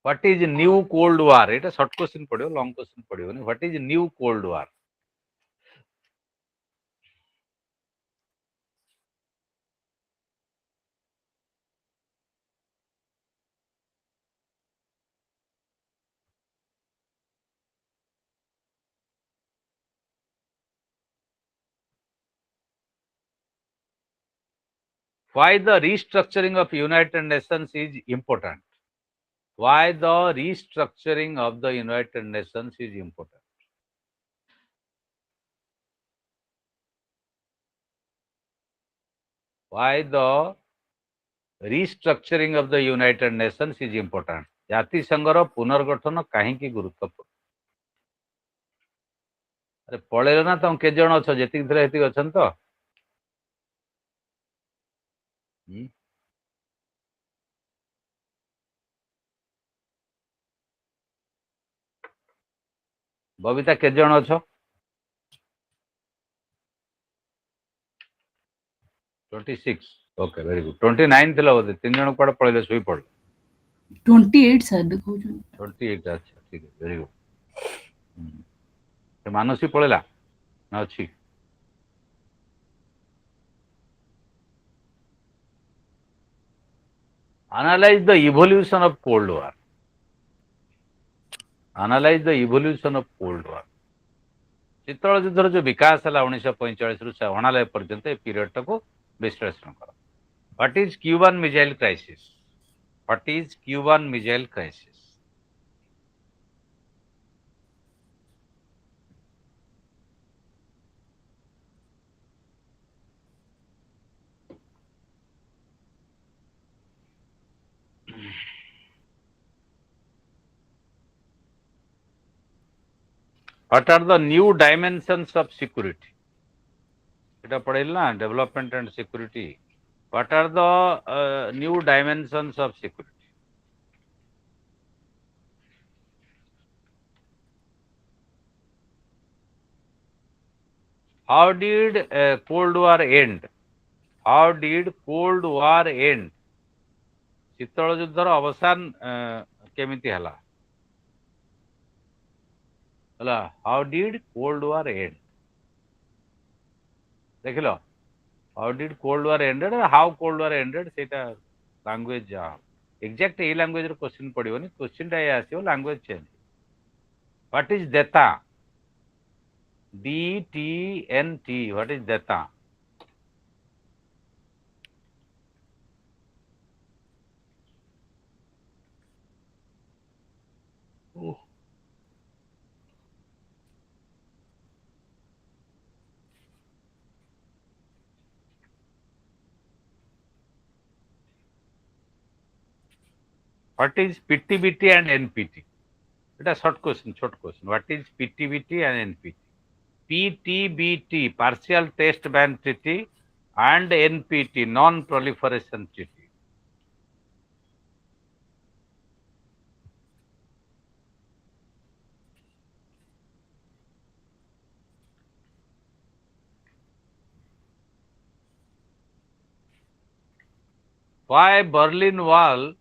what is new cold war ये शॉर्ट क्वेश्चन पड़ो लॉन्ग क्वेश्चन पड़ो what is new cold war why the restructuring of United Nations is important why the restructuring of the United Nations is important Why the restructuring of the United Nations is important? ଜାତିସଂଘର ପୁନର୍ଗଠନ କାହିଁକି ଗୁରୁତ୍ୱପୂର୍ଣ୍ଣ? ଆରେ ପଳେଇଲ ନା ତମ କେତେ ଜଣ ଅଛ? ଯେତିକି ଥିଲେ ସେତିକି ଅଛନ୍ତି ତ? ବବିତା କେତେ ଜଣ ଅଛ? 26. Okay, very good. 29 ଥିଲା ବୋଧେ, 3 ଜଣ କୁଆଡେ ପଳେଇଲେ, ଶୋଇ ପଡିଲେ? 28 ସାର୍ ଦେଖଉଛନ୍ତି। 28, ଆଚ୍ଛା ଠିକ ଅଛି, ଭେରି ଗୁଡ୍। ମାନସୀ ପଳେଇଲା ନା ଅଛି? Analyze the evolution of Cold War. Analyze the evolution of Cold War. ଶୀତଳ ଯୁଦ୍ଧର ଯୋଉ ବିକାଶ ହେଲା 1945 ରୁ 1999 ପର୍ଯ୍ୟନ୍ତ ଏ ପିରିୟଡଟାକୁ ବିଶ୍ଳେଷଣ କର। What is Cuban Missile Crisis? What is Cuban Missile Crisis? What are the new dimensions of security? এটা পড়াইল না, development and security. What are the new dimensions of security? How did Cold War end? How did Cold War end? ଶୀତଳ ଯୁଦ୍ଧର ଅବସାନ କେମିତି ହେଲା? ହେଲା, how did Cold War end? ଦେଖିଲ, how did Cold War ended, how Cold War ended, ସେଇଟା language ଯାହା exact ଏଇ ଲାଙ୍ଗୁଏଜର question ପଡିବନି, କ୍ୱେଶ୍ଚିନ୍ଟା ଏଇ ଆସିବ, language change. What is DETA? DTNT. What is DETA? What is PTBT and NPT? এটা short question, short question. What is PTBT and NPT? PTBT, Partial Test Ban Treaty, and NPT, Non-Proliferation Treaty. Why Berlin Wall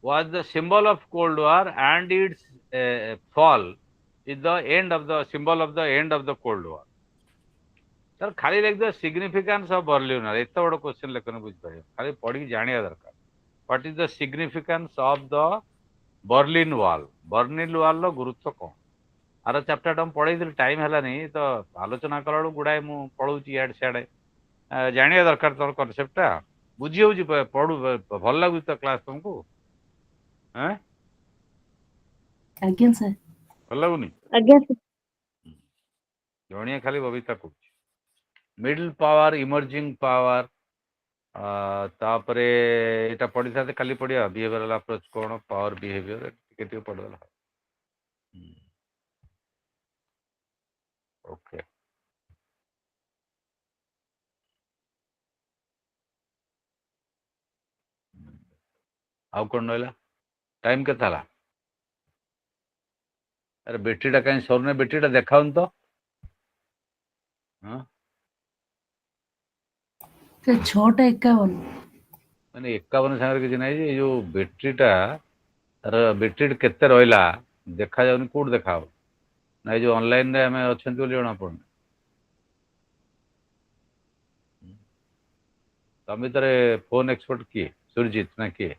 was the symbol of Cold War and its fall is the end of the symbol of the end of the Cold War? Sir, खाली लिख दो significance of Berlin Wall. ଏତେ ବଡ଼ question ଲେଖନି ବୁଝିପାରିବ, ଖାଲି ପଢିକି ଜାଣିବା ଦରକାର। What is the significance of the Berlin Wall? Berlin Wall ର ଗୁରୁତ୍ୱ କ'ଣ? ଆର ଚାପ୍ଟରଟା ମୁଁ ପଢେଇଥିଲି, ଟାଇମ ହେଲାନି ତ, ଆଲୋଚନା କଲା ବେଳକୁ ଗୁଡାଏ ମୁଁ ପଢଉଛି ଇଆଡେ ସିଆଡେ, ଜାଣିବା ଦରକାର ତୋର କନସେପ୍ଟଟା। ବୁଝି ହଉଛି, ପଢୁ, ଭଲ ଲାଗୁଛି ତ କ୍ଲାସ ତମକୁ? ଆଜ୍ଞା ସାର୍। ଭଲ ଲାଗୁନି? ଆଜ୍ଞା ଜଣିଆ ଖାଲି ବବିତା କହୁଛି। ମିଡଲ ପାୱାର, ଇମର୍ଜିଂ ପାୱାର, ତାପରେ ଏଇଟା ପଢିଥାନ୍ତେ, କାଲି ପଢିବା। ବିହେଭିୟରାଲ ଆପ୍ରୋଚ କ'ଣ, ପାୱାର ବିହେଭିୟର, ଟିକେ ଟିକେ ପଢିଦେଲା। ଓକେ, ଆଉ କ'ଣ ରହିଲା? ଟାଇମ କେତେ ହେଲା? ଆରେ ବ୍ୟାଟେରୀଟା କାହିଁ ସରୁନି? ବ୍ୟାଟେରୀଟା ଦେଖାଉନି ତ? ହଁ, 6:51। ମାନେ 51 ସାଙ୍ଗରେ କିଛି ନାହିଁ ଯେ, ଏଇ ଯୋଉ ବ୍ୟାଟେରୀଟା, ତାର ବ୍ୟାଟେରୀ କେତେ ରହିଲା ଦେଖାଯାଉନି। କୋଉଠି ଦେଖାହବ? ନା ଏଇ ଯୋଉ ଅନଲାଇନରେ ଆମେ ଅଛନ୍ତି ବୋଲି ଜଣାପଡୁନି। ତମ ଭିତରେ ଫୋନ ଏକ୍ସପର୍ଟ କିଏ? ସୁରଜିତ ନା କିଏ?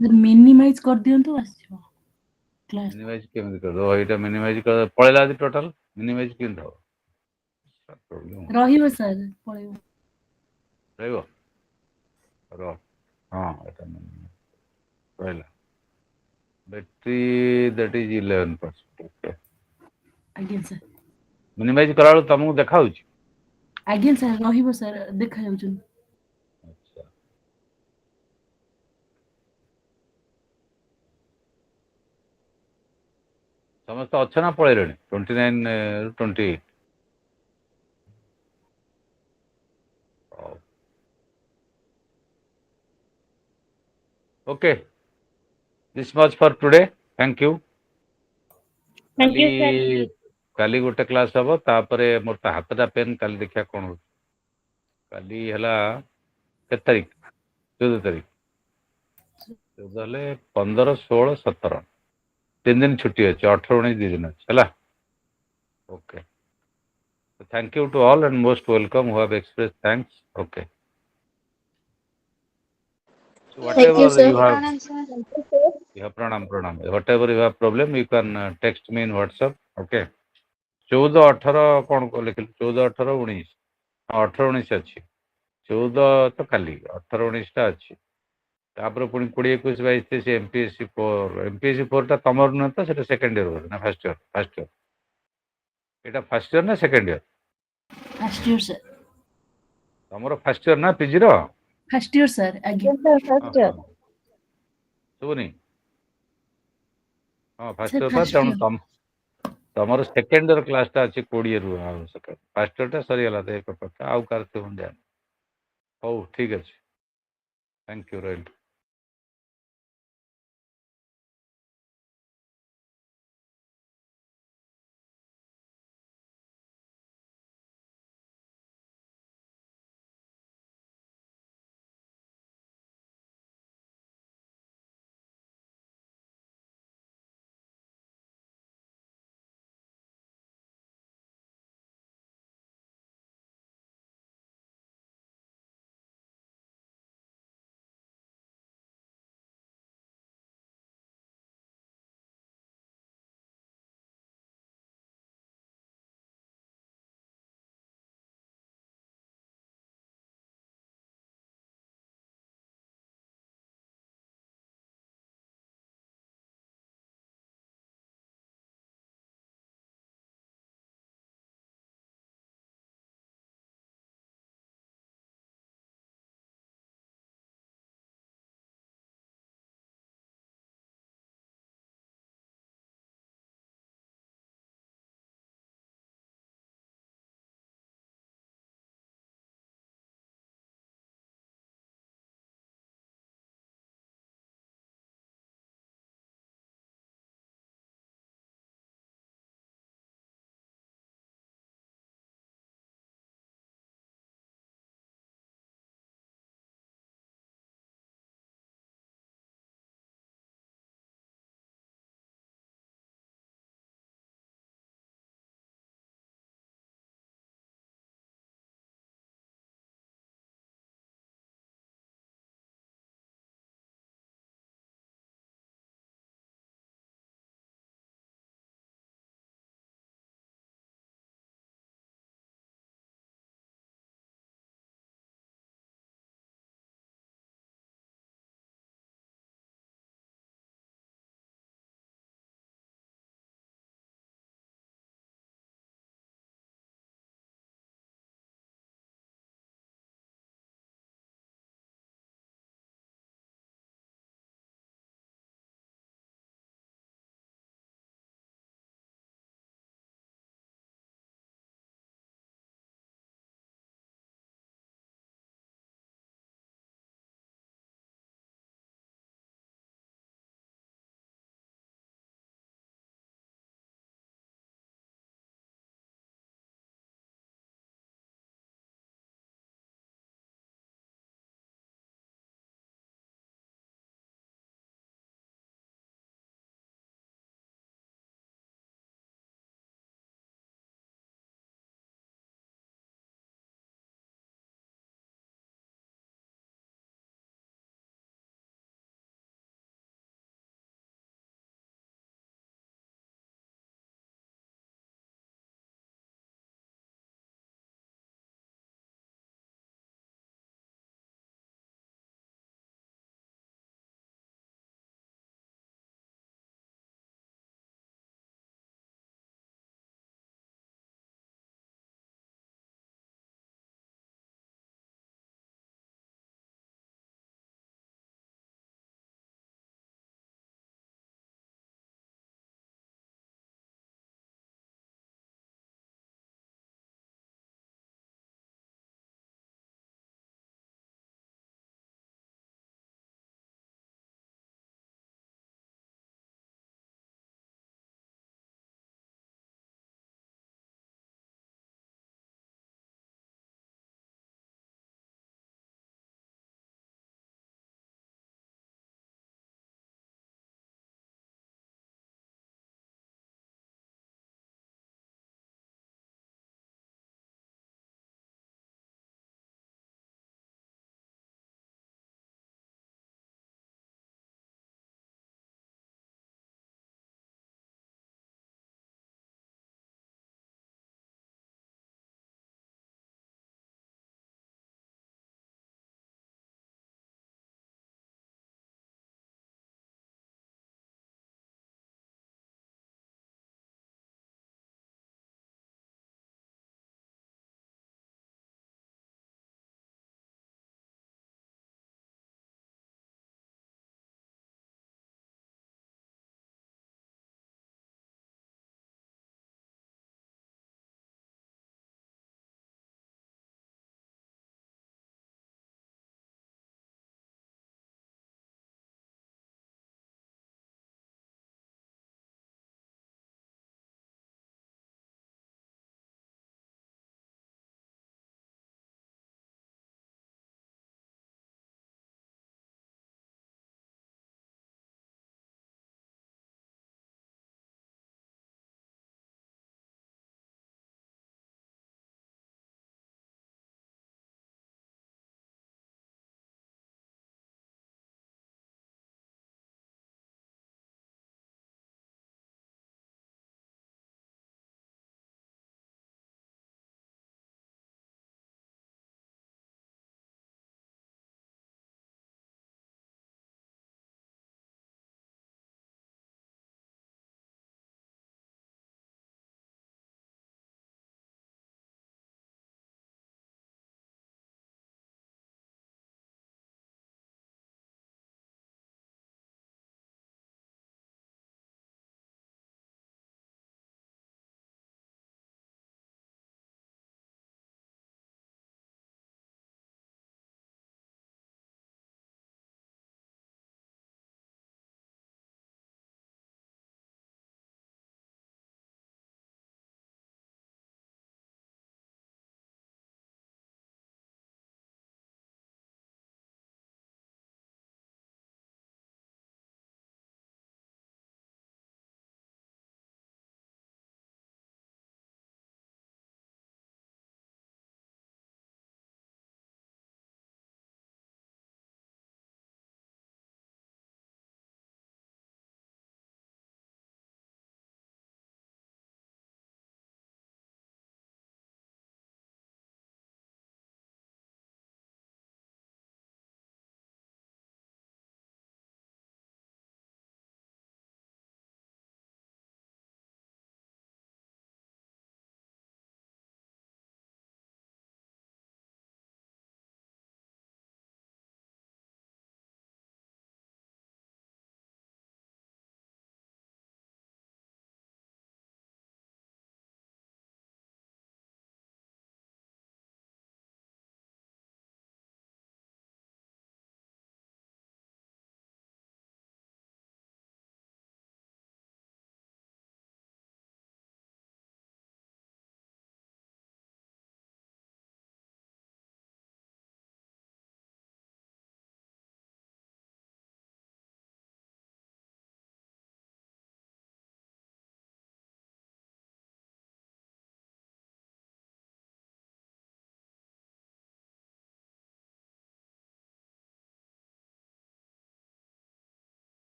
ସାର୍ ମିନିମାଇଜ କରିଦିଅନ୍ତୁ, ଆସିଯିବ କ୍ଲାସ। ମିନିମାଇଜ କେମିତି କରିଦେବ? ଏଇଟା ମିନିମାଇଜ ପଳେଇଲା ଯଦି ଟୋଟାଲ ମିନିମାଇଜ କେମିତି ହବ? ରହିବ ସାର୍, ପଳେଇବ। ରହିବ? ହଁ, ଏଟା ରହିଲା। Battery that is 11%। ଆଜ୍ଞା ସାର୍। ମିନିମାଇଜ କଲାବେଳକୁ ତମକୁ ଦେଖାଉଛି? ଆଜ୍ଞା ସାର୍, ରହିବ ସାର୍, ଦେଖାଯାଉଛନ୍ତି। ସମସ୍ତେ ଅଛ ନା ପଳେଇଲେଣି 29 ରୁ 28? Okay, this much for today. Thank you. Thank you, sir. କାଲି ଗୋଟେ କ୍ଲାସ୍ ହବ, ତାପରେ ମୋର ତ ହାତଟା ପେନ୍, କାଲି ଦେଖିବା କ'ଣ ହଉଛି। କାଲି ହେଲା କେତେ ତାରିଖ? 14 ତାରିଖ। 14 ହେଲେ 15, 16, 17 3 ଦିନ ଛୁଟି ଅଛି, 18, 19 2 ଦିନ ଅଛି ହେଲା। Okay, thank you to all and most welcome who have expressed thanks. Okay, so whatever you have pranam. Whatever you have problem, you can text me in WhatsApp. Okay, 14, 18 କ'ଣ ଲେଖିଲି? 14, 18, 19 18, 19 ଅଛି। 14 ତ କାଲି, 18, 19ଟା ଅଛି। ତାପରେ ପୁଣି 20, 21, 22, 23 MPSC 4। MPSC 4ଟା ତମର ନୁହେଁ ତ, ସେଟା ସେକେଣ୍ଡ ଇୟର ବୋଧେ ନା ଫାର୍ଷ୍ଟ ଇୟର? First year. ଏଇଟା ଫାର୍ଷ୍ଟ ଇୟର ନା second year? First year sir. ତମର ଫାର୍ଷ୍ଟ ଇୟର ନା ପିଜିର? First year sir. ଆଜ୍ଞା ଶୁଭୁନି? ହଁ, ଫାର୍ଷ୍ଟ ସାର୍ ଇୟର। ଫାର୍ଷ୍ଟ ତେଣୁ ଇୟର। ତମର ସେକେଣ୍ଡ ଇୟର କ୍ଲାସଟା ଅଛି 20ରୁ। ଆଉ ସେକେଣ୍ଡ ଫାର୍ଷ୍ଟ ଇୟରଟା ସରିଗଲା ତ, ଏ ପେପରଟା ଆଉ କାହାର ଥିବ ମୁଁ ଜାଣିନି। ହଉ, ଠିକ୍ ଅଛି, ଥ୍ୟାଙ୍କ ୟୁ, ରହିଲି।